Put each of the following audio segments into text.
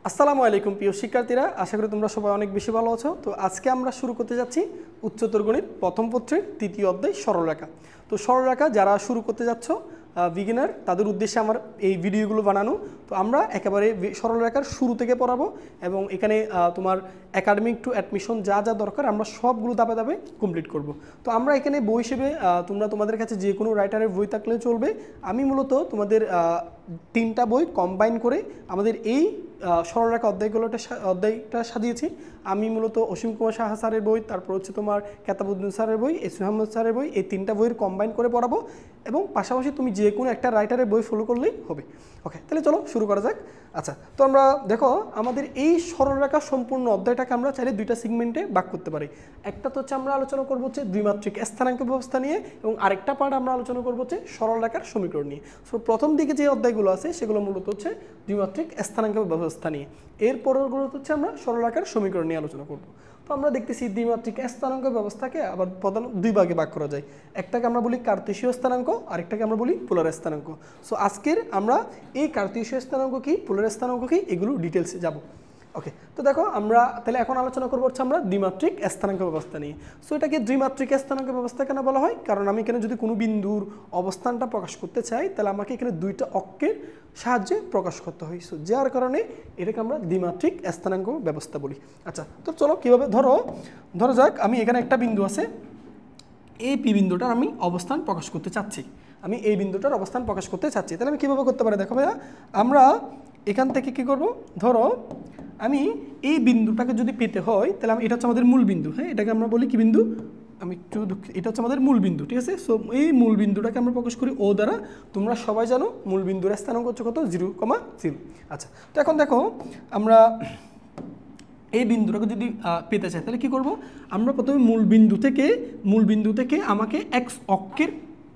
আসসালামু আলাইকুম প্রিয় শিক্ষার্থীরা, আশা করি তোমরা সবাই অনেক বেশি ভালো আছো। তো আজকে আমরা শুরু করতে যাচ্ছি উচ্চতর গণিত প্রথম পত্রের তৃতীয় অধ্যায় সরলরেখা। তো সরলরেখা যারা শুরু করতে যাচ্ছ বিগিনার, তাদের উদ্দেশ্যে আমার এই ভিডিওগুলো বানানো। তো আমরা একেবারে সরলরেখার শুরু থেকে পড়াবো এবং এখানে তোমার একাডেমিক টু অ্যাডমিশন যা যা দরকার আমরা সবগুলো ধাপে ধাপে কমপ্লিট করব। তো আমরা এখানে বই হিসেবে তোমাদের কাছে যে কোনো রাইটারের বই থাকলে চলবে। আমি মূলত তোমাদের তিনটা বই কম্বাইন করে আমাদের এই সরলরেখা অধ্যায়টা সাজিয়েছি। আমি মূলত অসীম কুমার সাহা স্যারের বই, তারপর হচ্ছে তোমার কেতাবুদ্দিন স্যারের বই, এস আহমদ স্যারের বই, এই তিনটা বইয়ের কম্বাইন করে পড়াবো এবং পাশাপাশি তুমি যে কোনো একটা রাইটারের বই ফলো করলেই হবে। ওকে, তাহলে চলো শুরু করা যাক। আচ্ছা, তো আমরা দেখো আমাদের এই সরলরেখা সম্পূর্ণ অধ্যায়টাকে আমরা চাইলে দুইটা সেগমেন্টে ভাগ করতে পারি। একটা তো হচ্ছে আমরা আলোচনা করবো হচ্ছে দ্বিমাত্রিক স্থানাঙ্ক ব্যবস্থা নিয়ে, এবং আরেকটা পার্ট আমরা আলোচনা করবো হচ্ছে সরলরেখার সমীকরণ নিয়ে। সো প্রথম দিকে যে অধ্যায়গুলো আছে সেগুলো মূলত হচ্ছে দ্বিমাত্রিক স্থানাঙ্ক ব্যবস্থা নিয়ে, এর পরেরগুলো হচ্ছে আমরা সরলরেখার সমীকরণ নিয়ে আলোচনা করব। তো আমরা দেখতেছি দ্বিমাত্রিক স্থানাঙ্ক ব্যবস্থাকে আবার প্রধান দুই ভাগে ভাগ করা যায়। একটাকে আমরা বলি কার্তেশীয় স্থানাঙ্ক, আরেকটাকে আমরা বলি পোলার স্থানাঙ্ক। সো আজকের আমরা এই কার্তেশীয় স্থানাঙ্ক কি, পোলার স্থানাঙ্ক কি, এগুলো ডিটেলসে যাব। ওকে, তো দেখো আমরা তাহলে এখন আলোচনা করবো হচ্ছে আমরা দ্বিমাত্রিক স্থানাঙ্ক ব্যবস্থা নিয়ে। সো এটাকে দ্বিমাত্রিক স্থানাঙ্ক ব্যবস্থা কেন বলা হয়? কারণ আমি এখানে যদি কোনো বিন্দুর অবস্থানটা প্রকাশ করতে চাই তাহলে আমাকে এখানে দুইটা অক্ষের সাহায্যে প্রকাশ করতে হয়। সো যার কারণে এটাকে আমরা দ্বিমাত্রিক স্থানাঙ্ক ব্যবস্থা বলি। আচ্ছা, তো চলো কীভাবে, ধরো যাক আমি এখানে একটা বিন্দু আছে, এই পি বিন্দুটার আমি অবস্থান প্রকাশ করতে চাচ্ছি, আমি এই বিন্দুটার অবস্থান প্রকাশ করতে চাচ্ছি। তাহলে আমি কীভাবে করতে পারি? দেখো ভাইয়া, আমরা এখান থেকে কী করব, ধরো আমি এই বিন্দুটাকে যদি পেতে হয় তাহলে এটা হচ্ছে আমাদের মূল বিন্দু। হ্যাঁ, এটাকে আমরা বলি কি বিন্দু, আমি একটু এটা হচ্ছে আমাদের মূল বিন্দু, ঠিক আছে। সো এই মূল বিন্দুটাকে আমরা প্রকাশ করি ও দ্বারা। তোমরা সবাই জানো মূল বিন্দুর স্থানাঙ্ক হচ্ছে কত, 0,0। আচ্ছা, তো এখন দেখো আমরা এই বিন্দুটাকে যদি পেতে চাই তাহলে কী করব, আমরা প্রথমে মূল বিন্দু থেকে আমাকে এক্স অক্ষের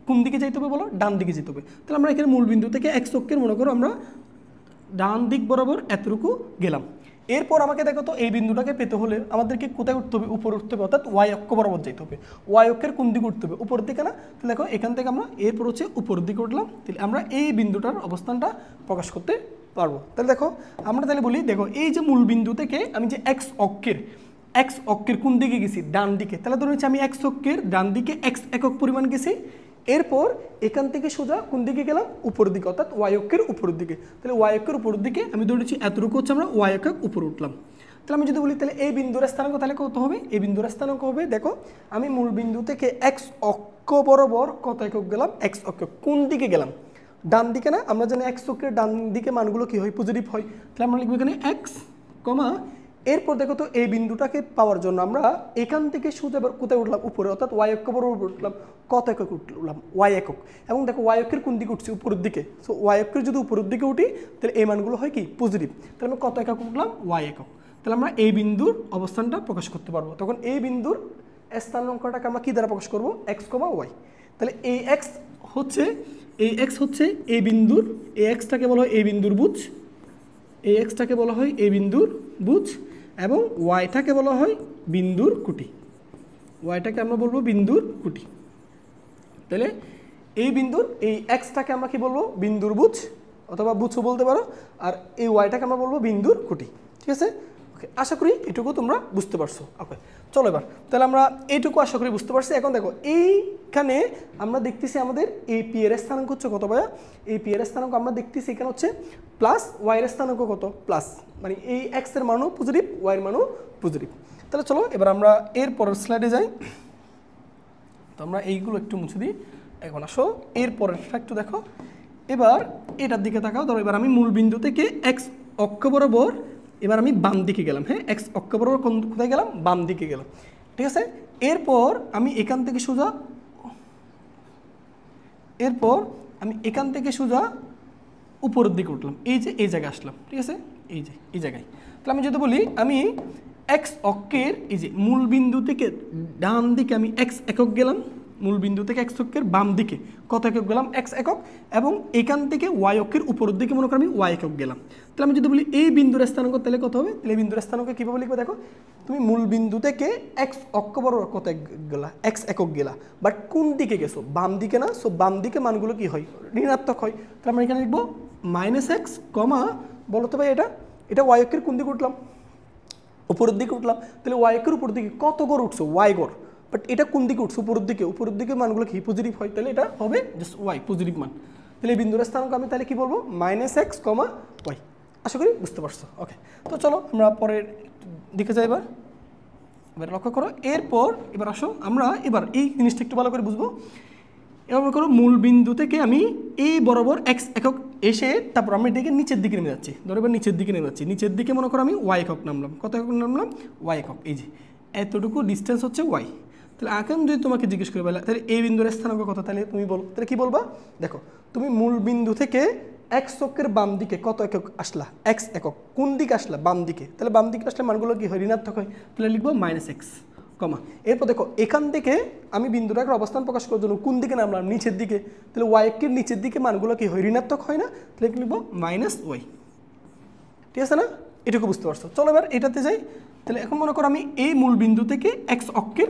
কোন দিকে যেতে হবে বলো, ডান দিকে যেতে হবে। তাহলে আমরা এখানে মূল বিন্দু থেকে এক্স অক্ষের মনে করো আমরা ডান দিক বরাবর এতটুকু গেলাম। এরপর আমাকে দেখো তো এই বিন্দুটাকে পেতে হলে আমাদেরকে কোথায় উঠতে হবে, উপরে উঠতে হবে, অর্থাৎ ওয়াই অক্ষ বরাবর যেতে হবে। ওয়াই অক্ষের কোন দিকে উঠতে হবে, উপরের দিকে না। তাহলে দেখো এখান থেকে আমরা এরপর হচ্ছে উপরের দিকে উঠলাম, তাহলে আমরা এই বিন্দুটার অবস্থানটা প্রকাশ করতে পারবো। তাহলে দেখো আমরা তাহলে বলি, দেখো এই যে মূল বিন্দু থেকে আমি যে এক্স অক্ষের কোন দিকে গেছি, ডান দিকে। তাহলে ধরুন হচ্ছে আমি এক্স অক্ষের ডান দিকে এক্স একক পরিমাণ গেছি। এরপর এখান থেকে সোজা কোন দিকে গেলাম, উপরের দিকে, অর্থাৎ ওয়াই অক্ষের উপরের দিকে। তাহলে ওয়াই অক্ষের উপরের দিকে আমি ধরেছি এতটুকু হচ্ছে আমরা ওয়াই একক উপরে উঠলাম। তাহলে আমি যদি বলি তাহলে এই বিন্দুর স্থানাঙ্ক তাহলে কত হবে, এই বিন্দুর স্থানাঙ্ক হবে, দেখো আমি মূল বিন্দু থেকে এক্স অক্ষ বরাবর কত একক গেলাম, এক্স অক্ষ কোন দিকে গেলাম, ডান দিকে না। আমরা জানি এক্স অক্ষের ডান দিকে মানগুলো কি হয়, পজিটিভ হয়। তাহলে আমরা লিখবো এখানে এক্স কমা, এরপর দেখো তো এই বিন্দুটাকে পাওয়ার জন্য আমরা এখান থেকে সোজা কোথায় উঠলাম, উপরে, অর্থাৎ ওয়াই অক্ষ বরাবর উঠলাম, কত একক উঠলাম, ওয়াই একক। এবং দেখো ওয়াই অক্ষের কোন দিকে উঠছি, উপরের দিকে। সো ওয়াই অক্ষের যদি উপরের দিকে উঠি তাহলে এই মানগুলো হয় কি, পজিটিভ। তাহলে আমরা কত একক উঠলাম, ওয়াই একক। তাহলে আমরা এই বিন্দুর অবস্থানটা প্রকাশ করতে পারবো। তখন এই বিন্দুর স্থানাঙ্কটাকে আমরা কি দ্বারা প্রকাশ করবো, এক্স কমা ওয়াই। তাহলে এই এক্স হচ্ছে এই বিন্দুর, এই এক্সটাকে বলা হয় এই বিন্দুর বুঝ, এই এক্সটাকে বলা হয় এই বিন্দুর বুঝ, এবং ওয়াইটাকে বলা হয় বিন্দুর কুটি। ওয়াইটাকে আমরা বলবো বিন্দুর কুটি। তাহলে এই বিন্দুর এই এক্সটাকে আমরা কি বলবো, বিন্দুর বুঝ অথবা বুঝও বলতে পারো, আর এই ওয়াইটাকে আমরা বলবো বিন্দুর কুটি, ঠিক আছে। ওকে, আশা করি এটুকু তোমরা বুঝতে পারছো। ওকে, চলো এবার তাহলে আমরা এইটুকু আশা করি বুঝতে পারছি। এখন দেখো এইখানে আমরা দেখতেছি আমাদের এই পি এর স্থানাঙ্ক হচ্ছে কত ভাইয়া, এই পি এর স্থানাঙ্ক আমরা দেখতেছি এখানে হচ্ছে প্লাস, ওয়াই এর স্থানাঙ্ক কত, প্লাস, মানে এই এক্স এর মানও পজিটিভ, ওয়াই এর মানও পজিটিভ। তাহলে চলো এবার আমরা এর পরের স্লাইডে যাই। তো আমরা এইগুলো একটু মুছে দিই। এখন আসো এর পরেরটা একটু দেখো। এবার এটার দিকে তাকাও। ধরো এবার আমি মূল বিন্দু থেকে এক্স অক্ষ বরাবর এবার আমি বাম দিকে গেলাম। হ্যাঁ, এক্স অক্ষ বরাবর কোথায় গেলাম, বাম দিকে গেলাম, ঠিক আছে। এরপর আমি এখান থেকে সোজা উপরের দিকে উঠলাম, এই যে এই জায়গায় আসলাম, ঠিক আছে, এই যে এই জায়গায়। তাহলে আমি যদি বলি আমি এক্স অক্ষের এই যে মূল বিন্দু থেকে ডান দিকে আমি এক্স একক গেলাম, মূল বিন্দু থেকে এক্স অক্ষের বাম দিকে কত একক গেলাম, এক্স একক, এবং এখান থেকে ওয়াই অক্ষের উপরের দিকে মনে করি আমি ওয়াই একক গেলাম। তাহলে আমি যদি বলি এই বিন্দুর স্থানাঙ্ক তাহলে কত হবে, তাহলে এই বিন্দুর স্থানাঙ্ক কীভাবে লিখবে, দেখো তুমি মূল বিন্দু থেকে এক্স অক্ষ বরাবর কত গেলা, এক্স একক গেলা, বাট কোন দিকে গেছো, বাম দিকে না। সো বাম দিকে মানগুলো কি হয়, ঋণাত্মক হয়। তাহলে আমরা এখানে লিখবো মাইনাস এক্স কমা, বলো তো ভাই এটা এটা ওয়াই অক্ষের কোন দিকে উঠলাম, উপরের দিকে উঠলাম, তাহলে ওয়াই অক্ষের উপর দিকে কত গড় উঠছো, ওয়াই গড়, বাট এটা কোন দিকে উঠছে, উপরের দিকে মানগুলো কি পজিটিভ হয়, তাহলে এটা হবে জাস্ট ওয়াই পজিটিভ মান। তাহলে এই বিন্দুর স্থানাঙ্ক আমি তাহলে কি বলবো, -x, ওয়াই। আশা করি বুঝতে পারছো। ওকে, তো চলো আমরা পরের দিকে যাই। এবার লক্ষ্য করো, এরপর এবার আসো আমরা এবার এই জিনিসটা একটু ভালো করে বুঝবো। এবার মনে করো মূল বিন্দু থেকে আমি এই বরাবর x একক এসে তারপর আমি এটাকে নিচের দিকে নেমে যাচ্ছি, ধরো এবার নিচের দিকে নেমে যাচ্ছি, নিচের দিকে মনে করো আমি y একক নামলাম, কত একক নামলাম, y একক, এই যে এতটুকু ডিস্টেন্স হচ্ছে y। তাহলে এখন যদি তোমাকে জিজ্ঞেস করে বলে তাহলে এই বিন্দুর স্থানাঙ্ক কত, তাহলে তুমি বলো, তাহলে কি বলবা, দেখো তুমি মূল বিন্দু থেকে x অক্ষের বাম দিকে কত একক আসলা, x একক, কোন দিকে আসলা, বাম দিকে, তাহলে বাম দিকে আসলে মানগুলো কি হয়, ঋণাত্মক হয়, তাহলে লিখবো -x, এরপর দেখো এখান থেকে আমি বিন্দুটাকে অবস্থান প্রকাশ করার জন্য কোন দিকে নামলাম, নিচের দিকে, তাহলে ওয়াই এর নিচের দিকে মানগুলো কি হয়, ঋণাত্মক হয় না, তাহলে লিখবো -y। ঠিক আছে না, এটুকু বুঝতে পারছো। চলো এবার এটাতে যাই। তাহলে এখন মনে করো আমি এই মূল বিন্দু থেকে x অক্ষের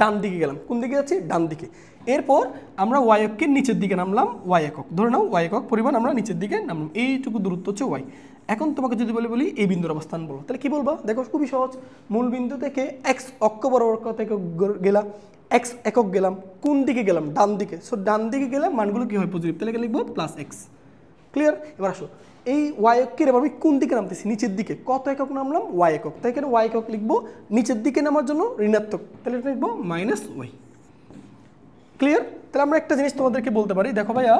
ডান দিকে গেলাম, কোন দিকে যাচ্ছি, ডান দিকে। এরপর আমরা ওয়াই অক্ষের নিচের দিকে নামলাম, ওয়াই একক, ধরে নাও ওয়াই একক পরিমাণ আমরা নিচের দিকে নামলাম, এইটুকু দূরত্ব হচ্ছে ওয়াই। এখন তোমাকে যদি বলি এই বিন্দুর অবস্থান বলো, তাহলে কি বলবা, দেখো খুবই সহজ, মূল বিন্দু থেকে x অক্ষ বরাবর কত একক গেলাম, x একক গেলাম, কোন দিকে গেলাম, ডান দিকে, সো ডান দিকে গেলে মানগুলো কি হয়, পজিটিভ, তাহলে লিখবো +x। ক্লিয়ার। এবার আসো এই ওয়াই অক্ষের এবার আমি কোন দিকে নামতেছি, নিচের দিকে, কত একক নামলাম, ওয়াই একক, তাই এখানে ওয়াই একক লিখবো, নিচের দিকে নামার জন্য ঋণাত্মক, তাহলে এটা লিখবো -y। ক্লিয়ার। তাহলে আমরা একটা জিনিস তোমাদেরকে বলতে পারি, দেখো ভাইয়া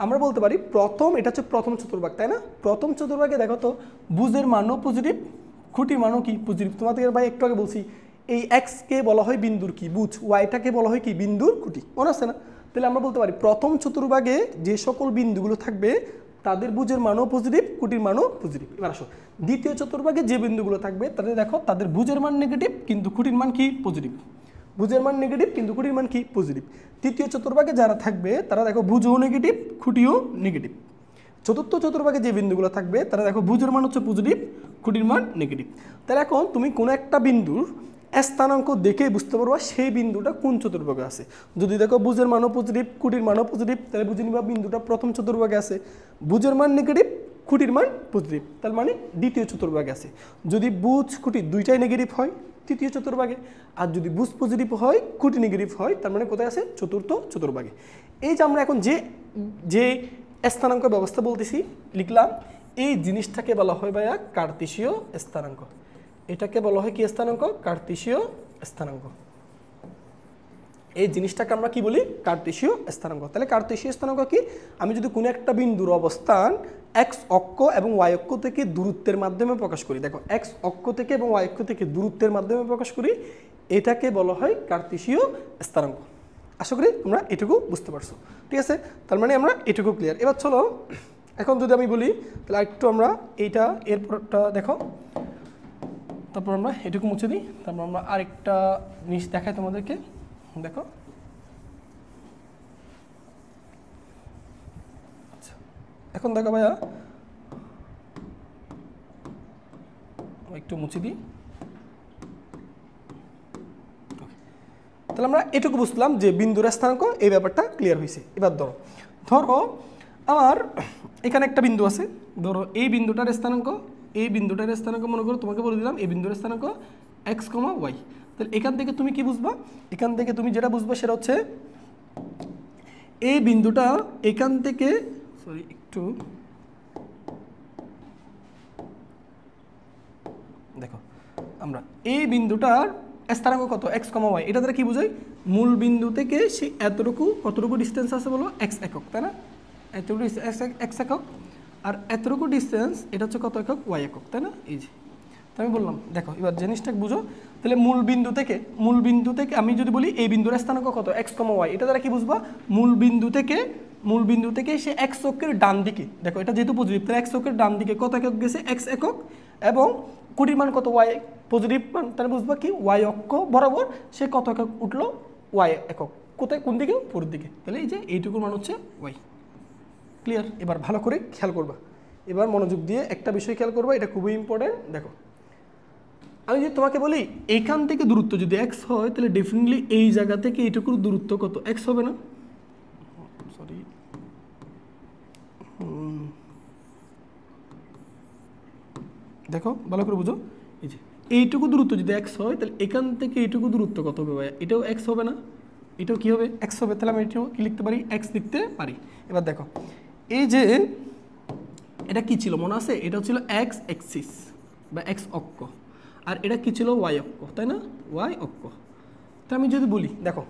আমরা বলতে পারি প্রথম, এটা হচ্ছে প্রথম চতুর্ভাগ, তাই না, প্রথম চতুর্ভাগে দেখো তো বুজের মানও পজিটিভ, খুঁটির মানও কি পজিটিভ। তোমাদের ভাই একটু আগে বলছি এই এক্স কে বলা হয় বিন্দুর কি বুজ, ওয়াইটাকে বলা হয় কি বিন্দুর খুঁটি, মনে আছে না। তাহলে আমরা বলতে পারি প্রথম চতুর্ভাগে যে সকল বিন্দুগুলো থাকবে তাদের বুজের মানও পজিটিভ, খুঁটির মানও পজিটিভ। এবার আসো দ্বিতীয় চতুর্ভাগে যে বিন্দুগুলো থাকবে তাদের দেখো তাদের বুজের মান নেগেটিভ কিন্তু খুঁটির মান কি পজিটিভ, বুজের মান নেগেটিভ কিন্তু খুঁটির মান কি পজিটিভ। তৃতীয় চতুর্ভাগে যারা থাকবে তারা দেখো বুজও নেগেটিভ, খুঁটিও নেগেটিভ। চতুর্থ চতুর্ভাগে যে বিন্দুগুলো থাকবে তারা দেখো বুজের মান হচ্ছে পজিটিভ, খুঁটির মান নেগেটিভ। তাহলে এখন তুমি কোনো একটা বিন্দুর স্থানাঙ্ক দেখে বুঝতে পারবা সেই বিন্দুটা কোন চতুর্ভাগে আছে। যদি দেখো বুজের মানও পজিটিভ, খুঁটির মানও পজিটিভ, তাহলে বুঝে নিবা বিন্দুটা প্রথম চতুর্ভাগে আছে। বুজের মান নেগেটিভ, খুঁটির মান পজিটিভ, তার মানে দ্বিতীয় চতুর্ভাগে আছে। যদি বুজ খুঁটি দুইটাই নেগেটিভ হয় তৃতীয় চতুর্ভাগে, আর যদি বুজ পজিটিভ হয় খুঁটি নেগেটিভ হয় তার মানে কোথায় আছে, চতুর্থ চতুর্ভাগে। এই যে আমরা এখন যে যে স্থানাঙ্ক ব্যবস্থা বলতেছি লিখলাম, এই জিনিসটাকে বলা হয় ভাইয়া কার্তেশীয় স্থানাঙ্ক। এটাকে বলা হয় কি স্থানাঙ্ক, কার্তেশীয় স্থানাঙ্ক। এই জিনিসটাকে আমরা কি বলি, কার্তেশীয় স্থানাঙ্ক। তাহলে কার্তেশীয় স্থানাঙ্ক কি, আমি যদি কোনো একটা বিন্দুর অবস্থান এক্স অক্ষ এবং ওয়াই অক্ষ থেকে দূরত্বের মাধ্যমে প্রকাশ করি, দেখো এক্স অক্ষ থেকে এবং ওয়াই অক্ষ থেকে দূরত্বের মাধ্যমে প্রকাশ করি, এটাকে বলা হয় কার্তেশীয় স্থানাঙ্ক। আশা করি তোমরা এটুকু বুঝতে পারছো। ঠিক আছে, তার মানে আমরা এটুকু ক্লিয়ার। এবার চলো এখন যদি আমি বলি তাহলে একটু আমরা এইটা এরপরটা দেখো, তারপর আমরা এটুকু মুছে দিই, তারপর আমরা আরেকটা জিনিস দেখাই তোমাদেরকে। দেখো আচ্ছা, এখন দেখো ভাইয়া একটু মুছে দিই। তাহলে আমরা এটুকু বুঝলাম যে বিন্দুর স্থানাঙ্ক, এই ব্যাপারটা ক্লিয়ার হয়েছে। এবার ধরো আমার এখানে একটা বিন্দু আছে, ধরো এই বিন্দুটার স্থানাঙ্ক, এই বিন্দুটার স্থানাঙ্ক মনে করো তোমাকে বলে দিলাম এই বিন্দুর স্থানাঙ্ক এক্স, ওয়াই। তাহলে এখান থেকে তুমি কি বুঝবা, এখান থেকে তুমি যেটা বুঝবা সেটা হচ্ছে এই বিন্দুটা এখান থেকে, সরি একটু দেখো, আমরা এই বিন্দুটার স্থানাঙ্ক কত, এক্স, ওয়াই, এটা দ্বারা কি বোঝায়, মূল বিন্দু থেকে সে এতটুকু কতটুকু ডিস্টেন্স আছে বলো, এক্স একক, তাই না, এতটুকু এক্স একক, আর এতটুকু ডিস্টেন্স এটা হচ্ছে কত একক, ওয়াই একক, তাই না। এই যে তো আমি বললাম দেখো এবার জিনিসটা বুঝো। তাহলে মূল বিন্দু থেকে আমি যদি বলি এই বিন্দুর স্থানাঙ্ক কত, এক্স, ওয়াই, এটা দ্বারা কি বুঝবা, মূল বিন্দু থেকে সে এক্স অক্ষের ডান দিকে, দেখো এটা যেহেতু পজিটিভ তাহলে এক্স অক্ষের ডান দিকে কত একক গেছে, এক্স একক, এবং কোটির মান কত, ওয়াই, পজিটিভ মান, তাহলে বুঝবা কি ওয়াই অক্ষ বরাবর সে কত একক উঠলো, ওয়াই একক, কোথায়, কোন দিকে, উপরের দিকে। তাহলে এই যে এইটুকুর মান হচ্ছে ওয়াই। ক্লিয়ার। এবার ভালো করে খেয়াল করবা, এবার মনোযোগ দিয়ে একটা বিষয় খেয়াল করবা, এটা খুবই ইম্পর্টেন্ট। দেখো আমি যদি তোমাকে বলি এইখান থেকে দূরত্ব যদি এক্স হয় তাহলে ডেফিনেটলি এই জায়গা থেকে এইটুকুর দূরত্ব কত, এক্স হবে না, সরি দেখো ভালো করে বুঝো, এই যে এইটুকু দূরত্ব যদি এক্স হয় তাহলে এখান থেকে এইটুকু দূরত্ব কত হবে ভাইয়া? এটাও এক্স হবে না? এটাও কি হবে? এক্স হবে। তাহলে আমি এটাও কি লিখতে পারি? এক্স লিখতে পারি। এবার দেখো এই যে এটা কি ছিল মনে আছে? এটা ছিল এক্স এক্সিস বা এক্স অক্ষ, আর এটা কি ছিল? ওয়াই অক্ষ, তাই না? ওয়াই অক্ষ। তো আমি যদি বলি, দেখো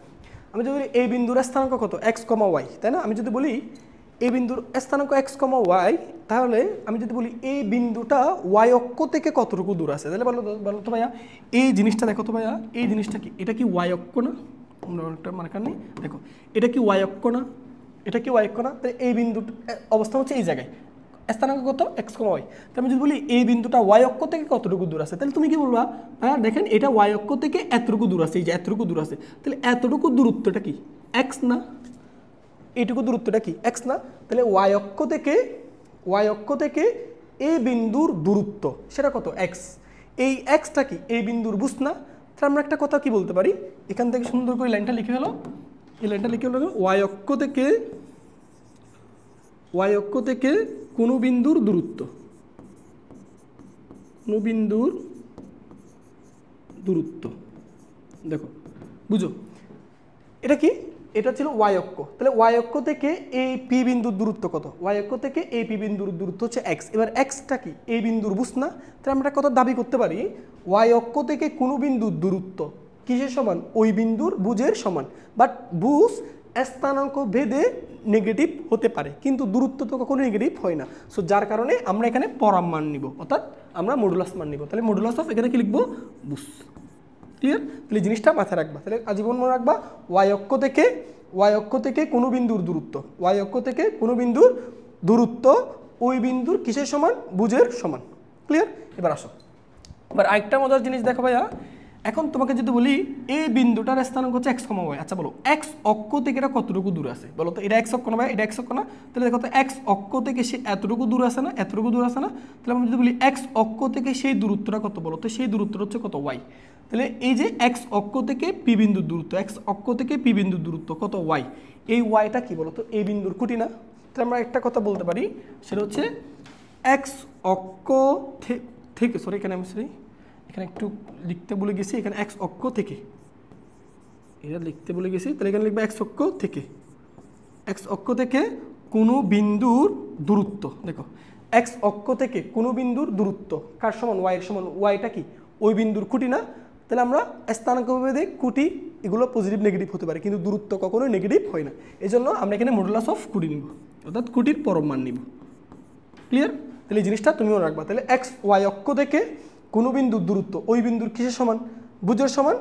আমি যদি বলি এই বিন্দুর স্থানাঙ্ক কত? এক্স কমা ওয়াই, তাই না? আমি যদি বলি এই বিন্দুর স্থানাঙ্ক এক্স কমা ওয়াই, তাহলে আমি যদি বলি এই বিন্দুটা ওয়াই অক্ষ থেকে কতটুকু দূর আছে, তাহলে বলো তো ভাইয়া এই জিনিসটা দেখো তো ভাইয়া, এই জিনিসটা কি? এটা কি ওয়াই অক্ষ না? আমরা একটা মার্কার নেই, দেখো এটা কি ওয়াই অক্ষ না? এটা কি ওয়াই অক্ষ না? তাহলে এই বিন্দুর অবস্থান হচ্ছে এই জায়গায়, স্থানাঙ্ক কত? এক্স কমা ওয়াই। তো আমি যদি বলি এই বিন্দুটা ওয়াই অক্ষ থেকে কতটুকু দূর আছে, তাহলে তুমি কি বলবা? হ্যাঁ দেখেন এটা ওয়াই অক্ষ থেকে এতটুকু দূর আছে, এই যে এতটুকু দূর আছে, তাহলে এতটুকু দূরত্বটা কি? এক্স না? এইটুকু দূরত্বটা কি? এক্স না? তাহলে ওয়াই অক্ষ থেকে এই বিন্দুর দূরত্ব সেটা কত? এক্স। এই এক্সটা কি? এই বিন্দুর বুঝ না? তাহলে আমরা একটা কথা কি বলতে পারি, এখান থেকে সুন্দর করে লাইনটা লিখে হলো, এই লাইনটা লিখে হলো ওয়াই অক্ষ থেকে কোনো বিন্দুর দূরত্ব, কোনো বিন্দুর দূরত্ব। দেখো বুঝো এটা কি? এটা ছিল ওয়াই অক্ষ। তাহলে ওয়াই অক্ষ থেকে এই পি বিন্দুর দূরত্ব কত? ওয়াই অক্ষ থেকে এই পি বিন্দুর দূরত্ব হচ্ছে এক্স। এবার এক্সটা কি? এই বিন্দুর বুঝ না? তাহলে আমরা কত দাবি করতে পারি? ওয়াই অক্ষ থেকে কোনো বিন্দুর দূরত্ব কিসের সমান? ওই বিন্দুর বুঝের সমান। বাট বুঝ স্থানাঙ্ক ভেদে নেগেটিভ হতে পারে, কিন্তু দূরত্ব তো কখনো নেগেটিভ হয় না। সো যার কারণে আমরা এখানে পরম মান নিব, অর্থাৎ আমরা মডুলাস মান নিব। তাহলে মডুলাস অফ এখানে কি লিখবো? বুঝ। ক্লিয়ার? তাহলে জিনিসটা মাথায় রাখবা, তাহলে আজীবন মনে রাখবা ওয়াই অক্ষ থেকে কোনো বিন্দুর দূরত্ব, ওয়াই অক্ষ থেকে কোনো বিন্দুর দূরত্ব ওই বিন্দুর কিসের সমান? বুঝের সমান। ক্লিয়ার? এবার আসো, এবার আরেকটা মজার জিনিস দেখো ভাইয়া, এখন তোমাকে যদি বলি এই বিন্দুটার স্থানাঙ্ক হচ্ছে এক্স কমা ওয়াই, আচ্ছা বলো এক্স অক্ষ থেকে এটা কতটুকু দূর আছে? বলো তো এটা এক্স অক্ষ না ভাই? এটা এক্স অক্ষ না? তাহলে দেখো তো এক্স অক্ষ থেকে সে এতটুকু দূর আছে না? এতটুকু দূর আছে না? তাহলে আমি যদি বলি এক্স অক্ষ থেকে সেই দূরত্বটা কত? বলো তো সেই দূরত্বটা হচ্ছে কত? ওয়াই। তাহলে এই যে এক্স অক্ষ থেকে পি বিন্দুর দূরত্ব, এক্স অক্ষ থেকে পি বিন্দুর দূরত্ব কত? ওয়াই। এই ওয়াইটা কি বলো তো? এই বিন্দুর খুঁটি না? তাহলে আমরা একটা কথা বলতে পারি, সেটা হচ্ছে এক্স অক্ষ থেকে সরি এখানে আমি এখানে একটু লিখতে বলে গেছি, এখানে এক্স অক্ষ থেকে এটা লিখতে বলে গেছি, তাহলে এখানে লিখবে এক্স অক্ষ থেকে কোনো বিন্দুর দূরত্ব। দেখো এক্স অক্ষ থেকে কোনো বিন্দুর দূরত্ব কার সমান? ওয়াই এর সমান। ওয়াইটা কি? ওই বিন্দুর খুঁটি না? তাহলে আমরা স্থানাঙ্ক ভেদে খুঁটি এগুলো পজিটিভ নেগেটিভ হতে পারে, কিন্তু দূরত্ব কখনোই নেগেটিভ হয় না। এই জন্য আমরা এখানে মডুলাস অফ খুঁটি নিব, অর্থাৎ খুঁটির পরম মান নিব। ক্লিয়ার? তাহলে এই জিনিসটা তুমিও রাখবা। তাহলে এক্স ওয়াই অক্ষ থেকে কোনো বিন্দুর দূরত্ব ওই বিন্দুর কিসের সমান? বুঝের সমান।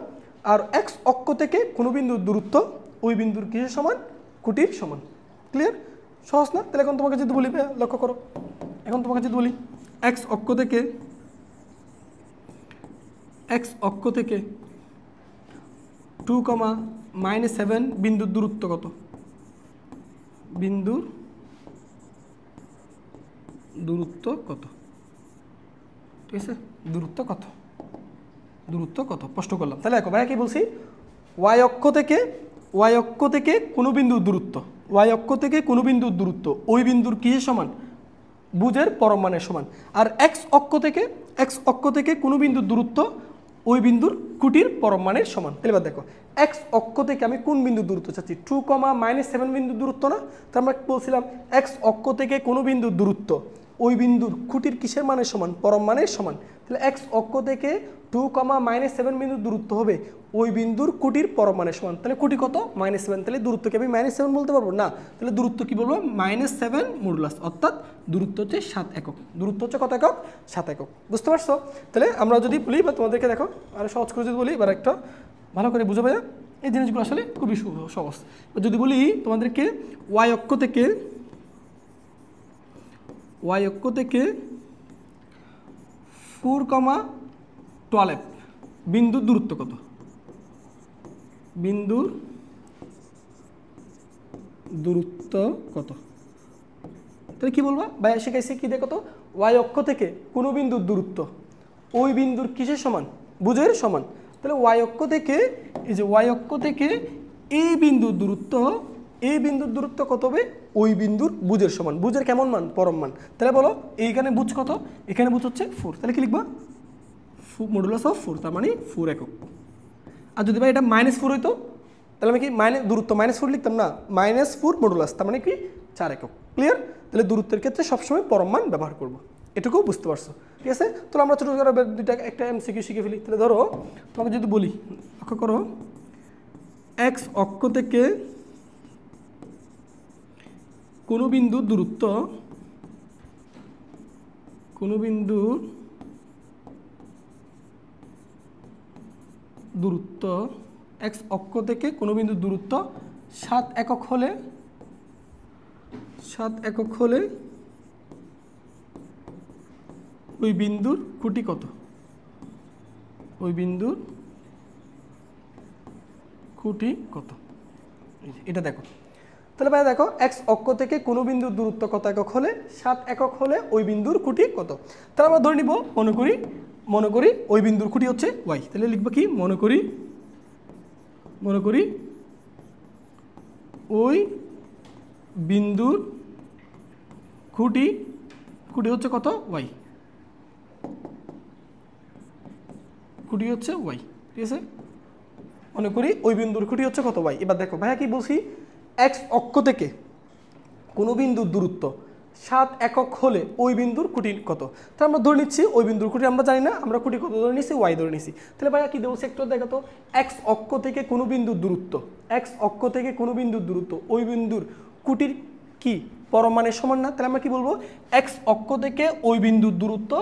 আর এক্স অক্ষ থেকে কোনো বিন্দুর দূরত্ব ওই বিন্দুর কিসের সমান? খুঁটির সমান। ক্লিয়ার? সহজ না? তাহলে এখন তোমাকে যদি বলি, লক্ষ্য করো, এখন তোমাকে যদি বলি এক্স অক্ষ থেকে 2,-7 বিন্দুর দূরত্ব কত? বিন্দুর দূরত্ব কত? ঠিক আছে, দূরত্ব কত প্রশ্ন করলাম। তাহলে দেখো ভাইয়া কি বলছি, ওয়াই অক্ষ থেকে কোনো বিন্দুর দূরত্ব, ওই বিন্দুর কিসের সমান? বুঝের পরম মানের সমান। আর এক্স অক্ষ থেকে কোনো বিন্দুর দূরত্ব ওই বিন্দুর খুঁটির পরম মানের সমান। তাহলে এবার দেখো এক্স অক্ষ থেকে আমি কোন বিন্দুর দূরত্ব চাচ্ছি? 2,-7 বিন্দুর দূরত্ব না? তো আমরা বলছিলাম এক্স অক্ষ থেকে কোনো বিন্দুর দূরত্ব ওই বিন্দুর খুঁটির কিসের মানের সমান? পরম মানের সমান। তাহলে এক্স অক্ষ থেকে 2,-7 বিন্দুর দূরত্ব হবে ওই বিন্দুর খুঁটির পরম মানের সমান। তাহলে খুঁটি কত? -7। তাহলে দূরত্বকে আমি -7 বলতে পারবো না? তাহলে দূরত্ব কি বলবো? -7 মডুলাস, অর্থাৎ দূরত্ব হচ্ছে 7 একক। দূরত্ব হচ্ছে কত একক? 7 একক। বুঝতে পারছো? তাহলে আমরা যদি বলি বা তোমাদেরকে দেখো আর সহজ করে যদি বলি, এবার একটা ভালো করে বুঝো ভাইয়া, এই জিনিসগুলো আসলে খুবই সহজ। যদি বলি তোমাদেরকে ওয়াই অক্ষ থেকে 4,12 বিন্দুর দূরত্ব কত? বিন্দুর দূরত্ব কত? তাহলে কি বলবা? ভাইয়া শিখাইছি কি দেখো তো, ওয়াই অক্ষ থেকে কোনো বিন্দুর দূরত্ব ওই বিন্দুর কিসের সমান? বুঝের সমান। তাহলে ওয়াই অক্ষ থেকে এই যে ওয়াই অক্ষ থেকে এই বিন্দুর দূরত্ব কত হবে? ওই বিন্দুর বুজের সমান। বুজের কেমন মান? পরম মান। তাহলে বলো এইখানে বুজ কত? এখানে বুজ হচ্ছে 4, তাহলে কি লিখবা? মডুলাস অফ 4, তার মানে 4 একক। আর যদি ভাই এটা -4 হইতো তাহলে আমি কি দূরত্ব -4 লিখতাম না, -4 মডুলাস, তার মানে কি 4 একক। ক্লিয়ার? তাহলে দূরত্বের ক্ষেত্রে সবসময় পরম মান ব্যবহার করব, এটুকুও বুঝতে পারছো। ঠিক আছে, তাহলে আমরা ছোটো করে দুইটা একটা এমসিকিউ শিখে ফেলি। তাহলে ধরো তোমাকে যদি বলি, লক্ষ্য করো, এক্স অক্ষ থেকে কোনো বিন্দুর দূরত্ব, কোনো বিন্দুর দূরত্ব, এক্স অক্ষ থেকে কোনো বিন্দুর দূরত্ব 7 একক হলে, 7 একক হলে ওই বিন্দুর খুঁটি কত? ওই বিন্দুর খুঁটি কত? এটা দেখো। তাহলে ভাই দেখো, এক্স অক্ষ থেকে কোনো বিন্দুর দূরত্ব কত একক হলে? 7 একক হলে ওই বিন্দুর খুঁটি কত? তাহলে আমরা ধরে নিব, মনে করি ওই বিন্দুর খুঁটি হচ্ছে ওয়াই। তাহলে লিখবো কি? মনে করি ওই বিন্দুর খুঁটি হচ্ছে কত? ওয়াই। খুঁটি হচ্ছে ওয়াই। ঠিক আছে, মনে করি ওই বিন্দুর খুঁটি হচ্ছে কত? ওয়াই। এবার দেখো ভাইয়া কি বলছি, এক্স অক্ষ থেকে কোনো বিন্দুর দূরত্ব 7 একক হলে ওই বিন্দুর খুঁটি কত? তাহলে আমরা ধরে নিচ্ছি ওই বিন্দুর খুঁটি আমরা জানি না, আমরা খুঁটি কত ধরে নিচ্ছি? ওয়াই ধরে নিচ্ছি। তাহলে ভাইয়া কি দেবো? সেক্টর দেখো তো, এক্স অক্ষ থেকে কোনো বিন্দুর দূরত্ব, এক্স অক্ষ থেকে কোনো বিন্দুর দূরত্ব ওই বিন্দুর খুঁটির কি পরম মানের সমান না? তাহলে আমরা কি বলবো? এক্স অক্ষ থেকে ওই বিন্দুর দূরত্ব